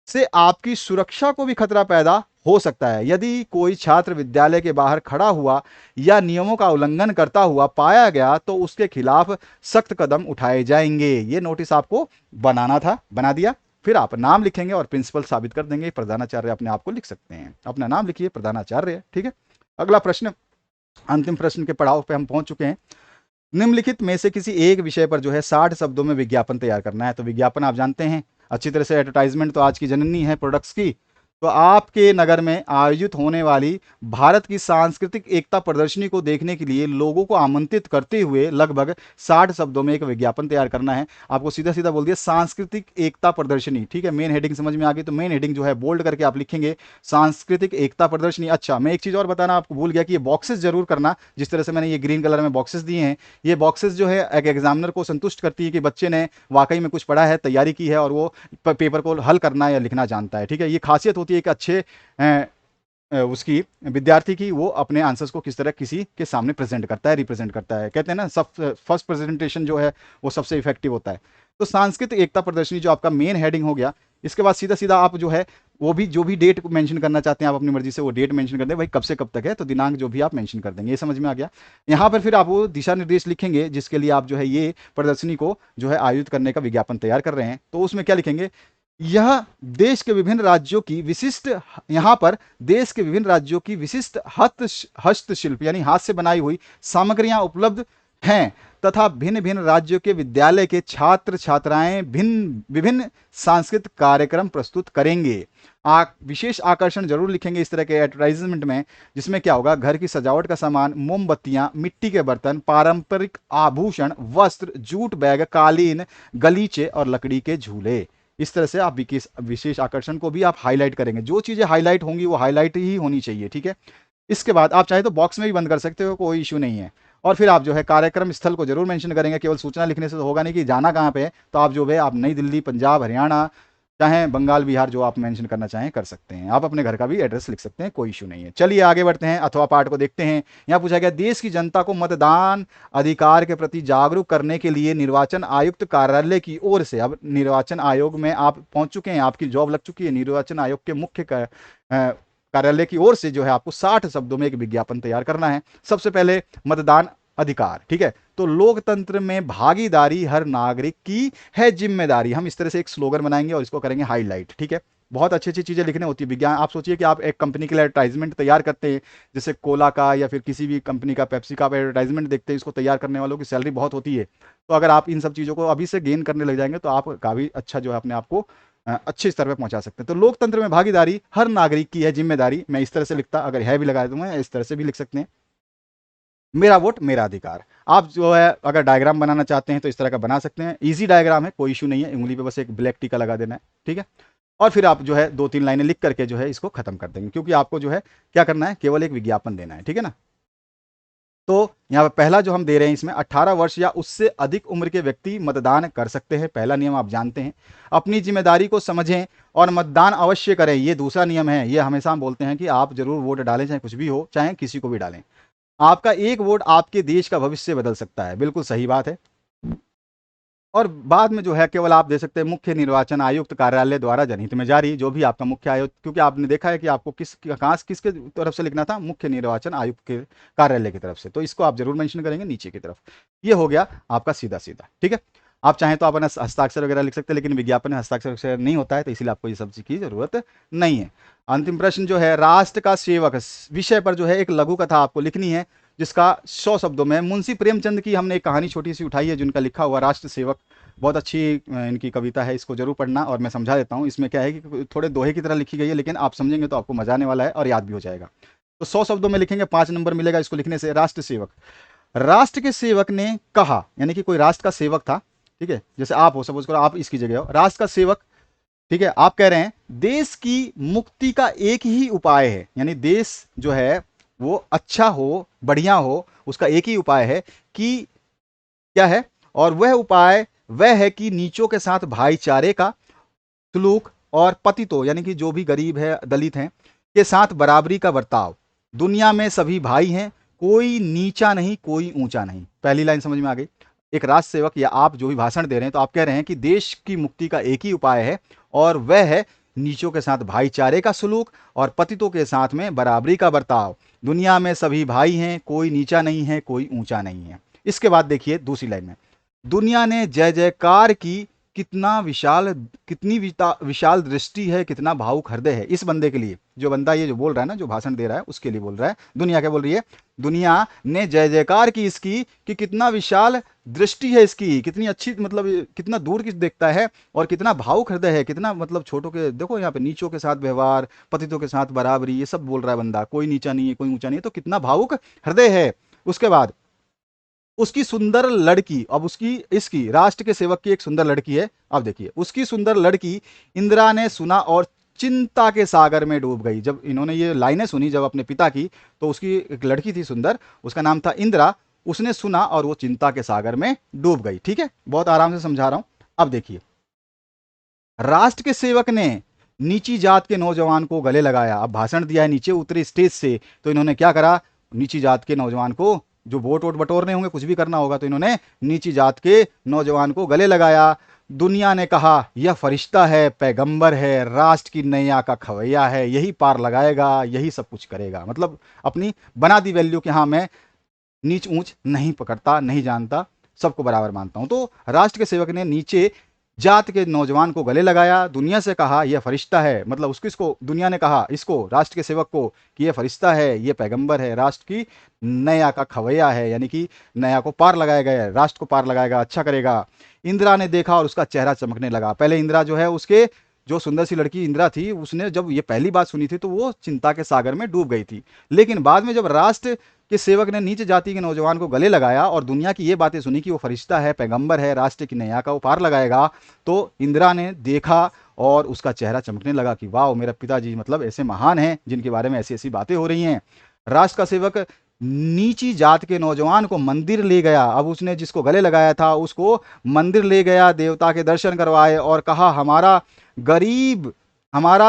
से आपकी सुरक्षा को भी खतरा पैदा हो सकता है। यदि कोई छात्र विद्यालय के बाहर खड़ा हुआ या नियमों का उल्लंघन करता हुआ पाया गया तो उसके खिलाफ सख्त कदम उठाए जाएंगे। ये नोटिस आपको बनाना था, बना दिया। फिर आप नाम लिखेंगे और प्रिंसिपल साबित कर देंगे। प्रधानाचार्य अपने आप को लिख सकते हैं, अपना नाम लिखिए प्रधानाचार्य, ठीक है। अगला प्रश्न, अंतिम प्रश्न के पड़ाव पे हम पहुंच चुके हैं। निम्नलिखित में से किसी एक विषय पर जो है 60 शब्दों में विज्ञापन तैयार करना है। तो विज्ञापन आप जानते हैं अच्छी तरह से, एडवर्टाइजमेंट तो आज की जननी है प्रोडक्ट्स की। तो आपके नगर में आयोजित होने वाली भारत की सांस्कृतिक एकता प्रदर्शनी को देखने के लिए लोगों को आमंत्रित करते हुए लगभग 60 शब्दों में एक विज्ञापन तैयार करना है। आपको सीधा सीधा बोल दिया सांस्कृतिक एकता प्रदर्शनी, ठीक है। मेन हेडिंग समझ में आ गई, तो मेन हेडिंग जो है बोल्ड करके आप लिखेंगे सांस्कृतिक एकता प्रदर्शनी। अच्छा, मैं एक चीज और बताना आपको भूल गया कि ये बॉक्सेस जरूर करना, जिस तरह से मैंने ये ग्रीन कलर में बॉक्सेस दिए हैं, ये बॉक्सेस जो है एक एग्जामिनर को संतुष्ट करती है कि बच्चे ने वाकई में कुछ पढ़ा है, तैयारी की है और वो पेपर को हल करना या लिखना जानता है, ठीक है। ये खासियत होती है एक अच्छे उसकी विद्यार्थी की, वो अपने आंसर्स को किस तरह किसी के सामने प्रेजेंट करता है, रिप्रेजेंट करता है। कहते हैं ना सब फर्स्ट प्रेजेंटेशन जो है वो सबसे इफेक्टिव होता है। तो सांस्कृतिक एकता प्रदर्शनी जो आपका मेन हेडिंग हो गया। इसके बाद सीधा सीधा आप जो है वो भी जो भी डेट मेंशन करना चाहते हैं आप अपनी मर्जी से वो डेट मेंशन कर दें, भाई कब से कब तक है, तो दिनांक जो भी आप मेंशन कर देंगे। ये समझ में आ गया। यहाँ पर फिर आप वो दिशा निर्देश लिखेंगे जिसके लिए आप जो है ये प्रदर्शनी को जो है आयोजित करने का विज्ञापन तैयार कर रहे हैं। तो उसमें क्या लिखेंगे, यह देश के विभिन्न राज्यों की विशिष्ट, यहाँ पर देश के विभिन्न राज्यों की विशिष्ट हस्तशिल्प यानी हाथ से बनाई हुई सामग्रियां उपलब्ध हैं तथा भिन्न भिन्न राज्यों के विद्यालय के छात्र छात्राएं विभिन्न सांस्कृतिक कार्यक्रम प्रस्तुत करेंगे। विशेष आकर्षण जरूर लिखेंगे इस तरह के एडवर्टाइजमेंट में, जिसमें क्या होगा, घर की सजावट का सामान, मोमबत्तियां, मिट्टी के बर्तन, पारंपरिक आभूषण, वस्त्र, जूट बैग, कालीन, गलीचे और लकड़ी के झूले। इस तरह से आप विशेष आकर्षण को भी आप हाईलाइट करेंगे। जो चीजें हाईलाइट होंगी वो हाईलाइट ही होनी चाहिए, ठीक है। इसके बाद आप चाहे तो बॉक्स में भी बंद कर सकते हो, कोई इशू नहीं है। और फिर आप जो है कार्यक्रम स्थल को जरूर मेंशन करेंगे, केवल सूचना लिखने से तो होगा नहीं कि जाना कहाँ पे है। तो आप जो है आप नई दिल्ली, पंजाब, हरियाणा, चाहे बंगाल, बिहार, जो आप मेंशन करना चाहें कर सकते हैं। आप अपने घर का भी एड्रेस लिख सकते हैं, कोई इशू नहीं है। चलिए आगे बढ़ते हैं, अथवा पार्ट को देखते हैं। यहाँ पूछा गया, देश की जनता को मतदान अधिकार के प्रति जागरूक करने के लिए निर्वाचन आयुक्त कार्यालय की ओर से, अब निर्वाचन आयोग में आप पहुंच चुके हैं, आपकी जॉब लग चुकी है, निर्वाचन आयोग के मुख्य कार्यालय की ओर से जो है आपको 60 शब्दों में एक विज्ञापन तैयार करना है। सबसे पहले मतदान अधिकार। ठीक है, तो लोकतंत्र में भागीदारी हर नागरिक की है जिम्मेदारी। हम इस तरह से एक स्लोगन बनाएंगे और इसको करेंगे हाईलाइट। ठीक है, बहुत अच्छी अच्छी चीजें लिखने होती है विज्ञान। आप सोचिए कि आप एक कंपनी के लिए एडवर्टाइजमेंट तैयार करते हैं, जैसे कोला का या फिर किसी भी कंपनी का, पेप्सी का एडवर्टाइजमेंट देखते हैं, इसको तैयार करने वालों की सैलरी बहुत होती है। तो अगर आप इन सब चीज़ों को अभी से गेन करने लग जाएंगे तो आप काफ़ी अच्छा जो है अपने आप को अच्छे स्तर पर पहुंचा सकते हैं। तो लोकतंत्र में भागीदारी हर नागरिक की है जिम्मेदारी। मैं इस तरह से लिखता, अगर है भी लगा दूंगा, इस तरह से भी लिख सकते हैं, मेरा वोट मेरा अधिकार। आप जो है अगर डायग्राम बनाना चाहते हैं तो इस तरह का बना सकते हैं, इजी डायग्राम है, कोई इशू नहीं है, उंगली पे बस एक ब्लैक टीका लगा देना है। ठीक है, और फिर आप जो है 2-3 लाइनें लिख करके जो है इसको खत्म कर देंगे, क्योंकि आपको जो है क्या करना है, केवल एक विज्ञापन देना है। ठीक है ना। तो यहाँ पे पहला जो हम दे रहे हैं इसमें 18 वर्ष या उससे अधिक उम्र के व्यक्ति मतदान कर सकते हैं। पहला नियम आप जानते हैं, अपनी जिम्मेदारी को समझें और मतदान अवश्य करें। ये दूसरा नियम है। ये हमेशा हम बोलते हैं कि आप जरूर वोट डालें, चाहे कुछ भी हो, चाहे किसी को भी डालें। आपका एक वोट आपके देश का भविष्य बदल सकता है। बिल्कुल सही बात है। और बाद में जो है केवल आप दे सकते हैं मुख्य निर्वाचन आयुक्त कार्यालय द्वारा जनहित में जारी, जो भी आपका मुख्य आयुक्त, क्योंकि आपने देखा है कि आपको किसके तरफ से लिखना था, मुख्य निर्वाचन आयुक्त के कार्यालय की तरफ से, तो इसको आप जरूर मेंशन करेंगे नीचे की तरफ। ये हो गया आपका सीधा सीधा। ठीक है, आप चाहें तो अपना हस्ताक्षर वगैरह लिख सकते हैं, लेकिन विज्ञापन में हस्ताक्षर नहीं होता है, तो इसलिए आपको ये सब चीज की जरूरत नहीं है। अंतिम प्रश्न जो है, राष्ट्र का सेवक विषय पर जो है एक लघु कथा आपको लिखनी है, जिसका 100 शब्दों में। मुंशी प्रेमचंद की हमने एक कहानी छोटी सी उठाई है, जिनका लिखा हुआ राष्ट्र सेवक, बहुत अच्छी इनकी कविता है, इसको जरूर पढ़ना। और मैं समझा देता हूँ, इसमें क्या है कि थोड़े दोहे की तरह लिखी गई है, लेकिन आप समझेंगे तो आपको मजा आने वाला है और याद भी हो जाएगा। तो 100 शब्दों में लिखेंगे, 5 नंबर मिलेगा इसको लिखने से। राष्ट्र सेवक, राष्ट्र के सेवक ने कहा, यानी कि कोई राष्ट्र का सेवक था। ठीक है, जैसे आप हो, सपोज करो आप इसकी जगह हो, राष्ट्र का सेवक। ठीक है, आप कह रहे हैं देश की मुक्ति का एक ही उपाय है, यानी देश जो है वो अच्छा हो, बढ़िया हो, उसका एक ही उपाय है कि क्या है, और वह है कि नीचों के साथ भाईचारे का सलूक और पतितों, यानी कि जो भी गरीब है, दलित हैं, के साथ बराबरी का बर्ताव। दुनिया में सभी भाई हैं, कोई नीचा नहीं, कोई ऊंचा नहीं। पहली लाइन समझ में आ गई। एक राष्ट्र सेवक या आप जो भी भाषण दे रहे हैं, तो आप कह रहे हैं कि देश की मुक्ति का एक ही उपाय है, और वह है नीचों के साथ भाईचारे का सलूक और पतितों के साथ में बराबरी का बर्ताव। दुनिया में सभी भाई हैं, कोई नीचा नहीं है, कोई ऊंचा नहीं है। इसके बाद देखिए दूसरी लाइन में, दुनिया ने जय जयकार की, कितनी विशाल दृष्टि है, कितना भावुक हृदय है। इस बंदे के लिए, जो बंदा ये जो बोल रहा है ना, जो भाषण दे रहा है, उसके लिए बोल रहा है। दुनिया क्या बोल रही है, दुनिया ने जय जयकार की इसकी, कि कितना विशाल दृष्टि है इसकी, कितनी अच्छी, मतलब कितना दूर की देखता है, और कितना भावुक हृदय है, कितना मतलब छोटों के, देखो यहाँ पे नीचों के साथ व्यवहार, पतितों के साथ बराबरी, ये सब बोल रहा है बंदा। कोई नीचा नहीं है, कोई ऊंचा नहीं है, तो कितना भावुक हृदय है। उसके बाद उसकी सुंदर लड़की, अब उसकी, इसकी राष्ट्र के सेवक की एक सुंदर लड़की है। अब देखिए, उसकी सुंदर लड़की इंदिरा ने सुना और चिंता के सागर में डूब गई। जब इन्होंने ये लाइनें सुनी जब अपने पिता की, तो उसकी एक लड़की थी सुंदर, उसका नाम था इंदिरा। उसने सुना और वो चिंता के सागर में डूब गई। ठीक है, बहुत आराम से समझा रहा हूं। अब देखिए, राष्ट्र के सेवक ने नीची जात के नौजवान को गले लगाया। अब भाषण दिया है, नीचे उतरे स्टेज से, तो इन्होंने क्या करा, नीची जात के नौजवान को, जो वोट वोट बटोरने होंगे, कुछ भी करना होगा, तो इन्होंने नीची जात के नौजवान को गले लगाया। दुनिया ने कहा यह फरिश्ता है, पैगंबर है, राष्ट्र की नैया का खवैया है, यही पार लगाएगा, यही सब कुछ करेगा। मतलब अपनी बना दी वैल्यू कि हाँ, मैं नीच ऊंच नहीं पकड़ता, नहीं जानता, सबको बराबर मानता हूं। तो राष्ट्र के सेवक ने नीचे जात के नौजवान को गले लगाया, दुनिया से कहा यह फरिश्ता है, मतलब उसको, इसको दुनिया ने कहा, इसको राष्ट्र के सेवक को, कि यह फरिश्ता है, यह पैगंबर है, राष्ट्र की नया का खवैया है, यानी कि नया को पार लगाएगा, राष्ट्र को पार लगाएगा, अच्छा करेगा। इंदिरा ने देखा और उसका चेहरा चमकने लगा। पहले इंदिरा जो है, उसके जो सुंदर सी लड़की इंदिरा थी, उसने जब ये पहली बात सुनी थी तो वो चिंता के सागर में डूब गई थी। लेकिन बाद में जब राष्ट्र के सेवक ने नीच जाति के नौजवान को गले लगाया और दुनिया की ये बातें सुनी कि वो फरिश्ता है, पैगंबर है, राष्ट्र की नैया का वो पार लगाएगा, तो इंदिरा ने देखा और उसका चेहरा चमकने लगा कि वाह, मेरा पिताजी मतलब ऐसे महान हैं, जिनके बारे में ऐसी ऐसी बातें हो रही हैं। राष्ट्र का सेवक नीची जात के नौजवान को मंदिर ले गया। अब उसने जिसको गले लगाया था उसको मंदिर ले गया, देवता के दर्शन करवाए और कहा हमारा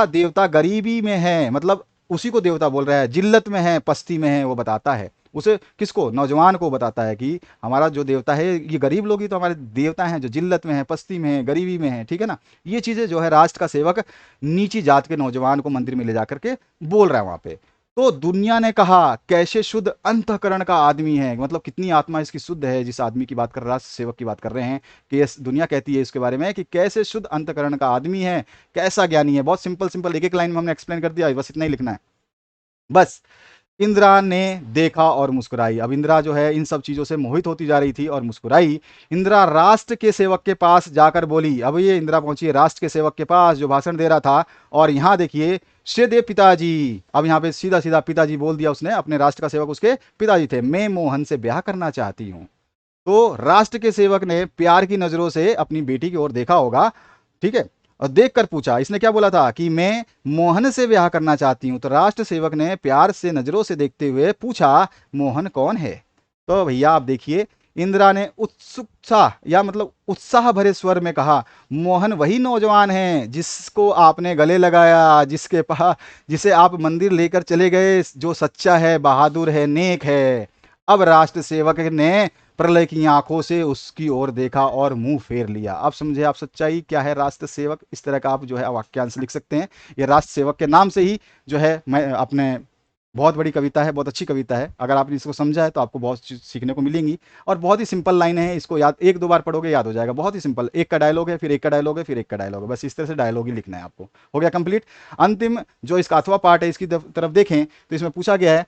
देवता गरीबी में है, मतलब उसी को देवता बोल रहा है, जिल्लत में है, पस्ती में है, वो बताता है उसे, किसको, नौजवान को बताता है कि हमारा जो देवता है, ये गरीब लोग ही तो हमारे देवता हैं, जो जिल्लत में है, पस्ती में है, गरीबी में है। ठीक है ना, ये चीजें जो है राष्ट्र का सेवक नीची जात के नौजवान को मंदिर में ले जाकर के बोल रहा है वहां पे। तो दुनिया ने कहा कैसे शुद्ध अंतःकरण का आदमी है, मतलब कितनी आत्मा इसकी शुद्ध है, जिस आदमी की बात कर रहा है, सेवक की बात कर रहे हैं कि ये दुनिया कहती है इसके बारे में कि कैसे शुद्ध अंतःकरण का आदमी है, कैसा ज्ञानी है। बहुत सिंपल सिंपल एक एक लाइन में हमने एक्सप्लेन कर दिया, बस इतना ही लिखना है। बस इंदिरा ने देखा और मुस्कुराई। अब इंदिरा जो है इन सब चीजों से मोहित होती जा रही थी और मुस्कुराई। इंदिरा राष्ट्र के सेवक के पास जाकर बोली, अब ये इंदिरा पहुंची है राष्ट्र के सेवक के पास जो भाषण दे रहा था, और यहां देखिए श्रीदेव पिताजी, अब यहां पे सीधा सीधा पिताजी बोल दिया उसने, अपने राष्ट्र का सेवक उसके पिताजी थे। मैं मोहन से ब्याह करना चाहती हूं। तो राष्ट्र के सेवक ने प्यार की नजरों से अपनी बेटी की ओर देखा होगा, ठीक है, और देखकर पूछा, इसने क्या बोला था कि मैं मोहन से ब्याह करना चाहती हूं। तो राष्ट्र सेवक ने प्यार से नजरों से देखते हुए पूछा, मोहन कौन है? तो भैया आप देखिए, इंदिरा ने उत्सुकता या मतलब उत्साह भरे स्वर में कहा, मोहन वही नौजवान है जिसको आपने गले लगाया, जिसके पास, जिसे आप मंदिर लेकर चले गए, जो सच्चा है, बहादुर है, नेक है। अब राष्ट्र सेवक ने प्रलय की आंखों से उसकी ओर देखा और मुंह फेर लिया। अब समझे आप सच्चाई क्या है राष्ट्र सेवक। इस तरह का आप जो है वाक्यांश लिख सकते हैं। ये राष्ट्र सेवक के नाम से ही जो है मैं अपने, बहुत बड़ी कविता है, बहुत अच्छी कविता है। अगर आपने इसको समझा है तो आपको बहुत चीज सीखने को मिलेंगी। और बहुत ही सिंपल लाइन है, इसको याद एक दो बार पढ़ोगे याद हो जाएगा। बहुत ही सिंपल, एक का डायलॉग है, फिर एक का डायलॉग है, फिर एक का डायलॉग है, बस इस तरह से डायलॉग ही लिखना है आपको। हो गया कंप्लीट। अंतिम जो इसका अथवा पार्ट है, इसकी तरफ देखें तो इसमें पूछा गया है,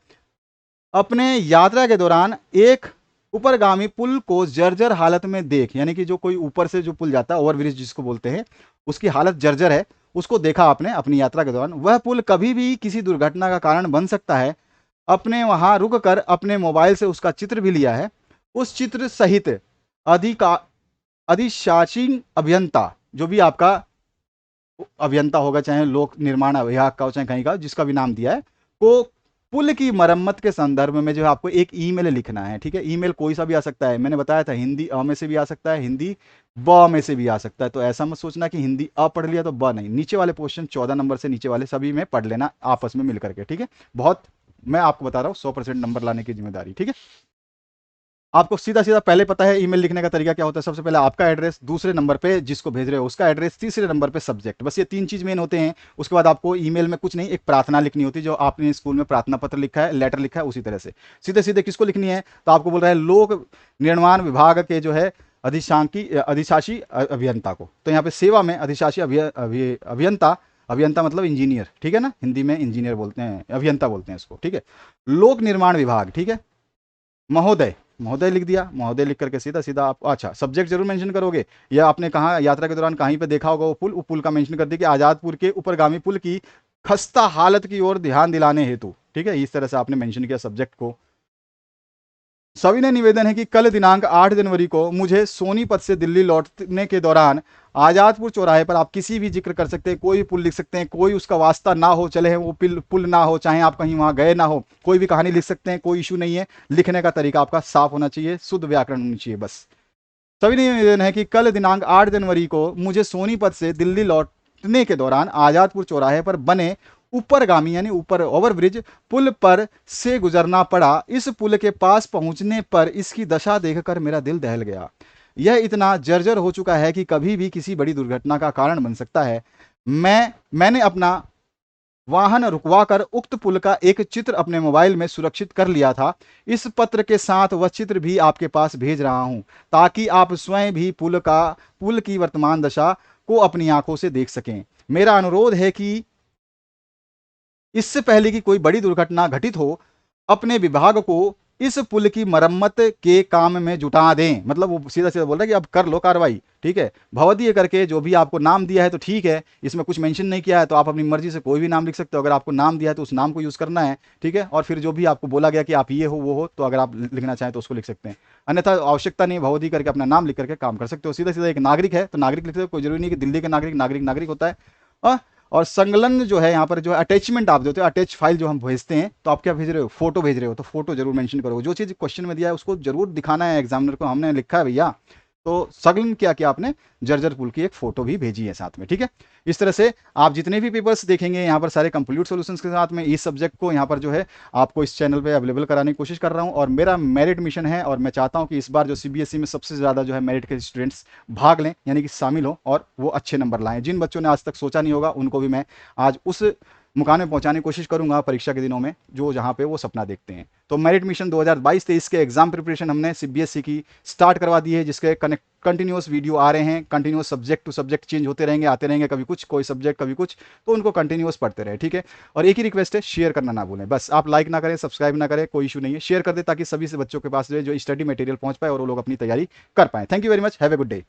अपने यात्रा के दौरान एक ऊपरगामी पुल को जर्जर हालत में देख, यानी कि जो कोई ऊपर से जो पुल जाता है, ओवरब्रिज जिसको बोलते हैं, उसकी हालत जर्जर है, उसको देखा आपने अपनी यात्रा के दौरान। वह पुल कभी भी किसी दुर्घटना का कारण बन सकता है। अपने वहां रुक कर अपने मोबाइल से उसका चित्र भी लिया है। उस चित्र सहित अधिका अधिशासी अभियंता, जो भी आपका अभियंता होगा, चाहे लोक निर्माण विभाग का हो, चाहे कहीं का, जिसका भी नाम दिया है, को पुल की मरम्मत के संदर्भ में जो है आपको एक ईमेल लिखना है। ठीक है, ईमेल कोई सा भी आ सकता है, मैंने बताया था हिंदी अ में से भी आ सकता है, हिंदी ब में से भी आ सकता है। तो ऐसा मत सोचना कि हिंदी अ पढ़ लिया तो ब नहीं। नीचे वाले क्वेश्चन 14 नंबर से नीचे वाले सभी में पढ़ लेना आपस में मिलकर के। ठीक है, बहुत, मैं आपको बता रहा हूँ 100% नंबर लाने की जिम्मेदारी। ठीक है, आपको सीधा सीधा पहले पता है ईमेल लिखने का तरीका क्या होता है। सबसे पहले आपका एड्रेस, दूसरे नंबर पे जिसको भेज रहे हो उसका एड्रेस, तीसरे नंबर पे सब्जेक्ट। बस ये तीन चीज मेन होते हैं। उसके बाद आपको ईमेल में कुछ नहीं, एक प्रार्थना लिखनी होती है, जो आपने स्कूल में प्रार्थना पत्र लिखा है, लेटर लिखा है, उसी तरह से सीधे सीधे किसको लिखनी है। तो आपको बोल रहा है लोक निर्माण विभाग के जो है अधिशासी अभियंता को। तो यहाँ पे सेवा में अधिशासी अभियंता, अभियंता मतलब इंजीनियर, ठीक है ना, हिंदी में इंजीनियर बोलते हैं, अभियंता बोलते हैं इसको। ठीक है, लोक निर्माण विभाग, ठीक है, महोदय, महोदय लिख दिया। महोदय लिख करके सीधा सीधा आप, अच्छा सब्जेक्ट जरूर मेंशन करोगे, या आपने कहा यात्रा के दौरान कहीं पे देखा होगा वो पुल का मेंशन कर दिया कि आजादपुर के ऊपरगामी पुल की खस्ता हालत की ओर ध्यान दिलाने हेतु। ठीक है, इस तरह से आपने मेंशन किया सब्जेक्ट को। सविनय निवेदन है कि कल दिनांक 8 जनवरी को मुझे सोनीपत से दिल्ली लौटने के दौरान आजादपुर चौराहे पर, आप किसी भी जिक्र कर सकते हैं, कोई भी पुल लिख सकते हैं, कोई उसका वास्ता ना हो, चले वो पुल ना हो, चाहे आप कहीं वहां गए ना हो, कोई भी कहानी लिख सकते हैं, कोई इशू नहीं है। लिखने का तरीका आपका साफ होना चाहिए, शुद्ध व्याकरण होनी चाहिए बस। सविनय निवेदन है कि कल दिनांक 8 जनवरी को मुझे सोनीपत से दिल्ली लौटने के दौरान आजादपुर चौराहे पर बने ऊपरगामी यानी ऊपर ओवरब्रिज पुल पर से गुजरना पड़ा। इस पुल के पास पहुंचने पर इसकी दशा देखकर मेरा दिल दहल गया। यह इतना जर्जर हो चुका है कि कभी भी किसी बड़ी दुर्घटना का कारण बन सकता है। मैंने अपना वाहन रुकवाकर उक्त पुल का एक चित्र अपने मोबाइल में सुरक्षित कर लिया था। इस पत्र के साथ वह चित्र भी आपके पास भेज रहा हूं, ताकि आप स्वयं भी पुल की वर्तमान दशा को अपनी आंखों से देख सकें। मेरा अनुरोध है कि इससे पहले कि कोई बड़ी दुर्घटना घटित हो, अपने विभाग को इस पुल की मरम्मत के काम में जुटा दें। मतलब वो सीधा सीधा बोल रहा है कि अब कर लो कार्रवाई। ठीक है, भवदीय करके जो भी आपको नाम दिया है तो ठीक है, इसमें कुछ मेंशन नहीं किया है तो आप अपनी मर्जी से कोई भी नाम लिख सकते हो। अगर आपको नाम दिया है तो उस नाम को यूज करना है। ठीक है, और फिर जो भी आपको बोला गया कि आप ये हो वो हो, तो अगर आप लिखना चाहें तो उसको लिख सकते हैं, अन्यथा आवश्यकता नहीं, भवदीय करके अपना नाम लिख करके काम कर सकते हो। सीधा सीधा एक नागरिक है तो नागरिक लिखते हो, कोई जरूरी नहीं कि दिल्ली के नागरिक होता है। और संलग्न जो है यहाँ पर जो है अटैचमेंट आप देते हो, अटैच फाइल जो हम भेजते हैं, तो आप क्या भेज रहे हो, फोटो भेज रहे हो, तो फोटो जरूर मेंशन करो। जो चीज़ क्वेश्चन में दिया है उसको जरूर दिखाना है एग्जामिनर को, हमने लिखा है भैया। तो संलग्न क्या किया आपने, जर्जर पुल की एक फोटो भी भेजी है साथ में। ठीक है, इस तरह से आप जितने भी पेपर्स देखेंगे यहाँ पर सारे कंप्लीट सॉल्यूशंस के साथ में इस सब्जेक्ट को यहाँ पर जो है आपको इस चैनल पे अवेलेबल कराने की कोशिश कर रहा हूँ। और मेरा मेरिट मिशन है, और मैं चाहता हूँ कि इस बार जो सीबीएसई में सबसे ज़्यादा जो है मेरिट के स्टूडेंट्स भाग लें, यानी कि शामिल हो और वो अच्छे नंबर लाएं। जिन बच्चों ने आज तक सोचा नहीं होगा उनको भी मैं आज उस मुकाम में पहुंचाने की कोशिश करूंगा परीक्षा के दिनों में, जो जहां पे वो सपना देखते हैं। तो मेरिट मिशन 2022-23 के एग्जाम प्रिपरेशन हमने सीबीएसई की स्टार्ट करवा दी है, जिसके कंटिन्यूस वीडियो आ रहे हैं, continuous subject to subject change होते रहेंगे, आते रहेंगे, कभी कुछ कोई सब्जेक्ट कभी कुछ, तो उनको कंटिन्यूस पढ़ते रहे, ठीक है। और एक ही रिक्वेस्ट है, शेयर करना ना भूलें, बस आप लाइक ना करें, सब्सक्राइब ना करें, कोई इशू नहीं है, शेयर कर दे ताकि सभी से बच्चों के पास जो स्टडी मटेरियल पहुंच पाए और वो लोग अपनी तैयारी कर पाए। Thank you very much, have a good day.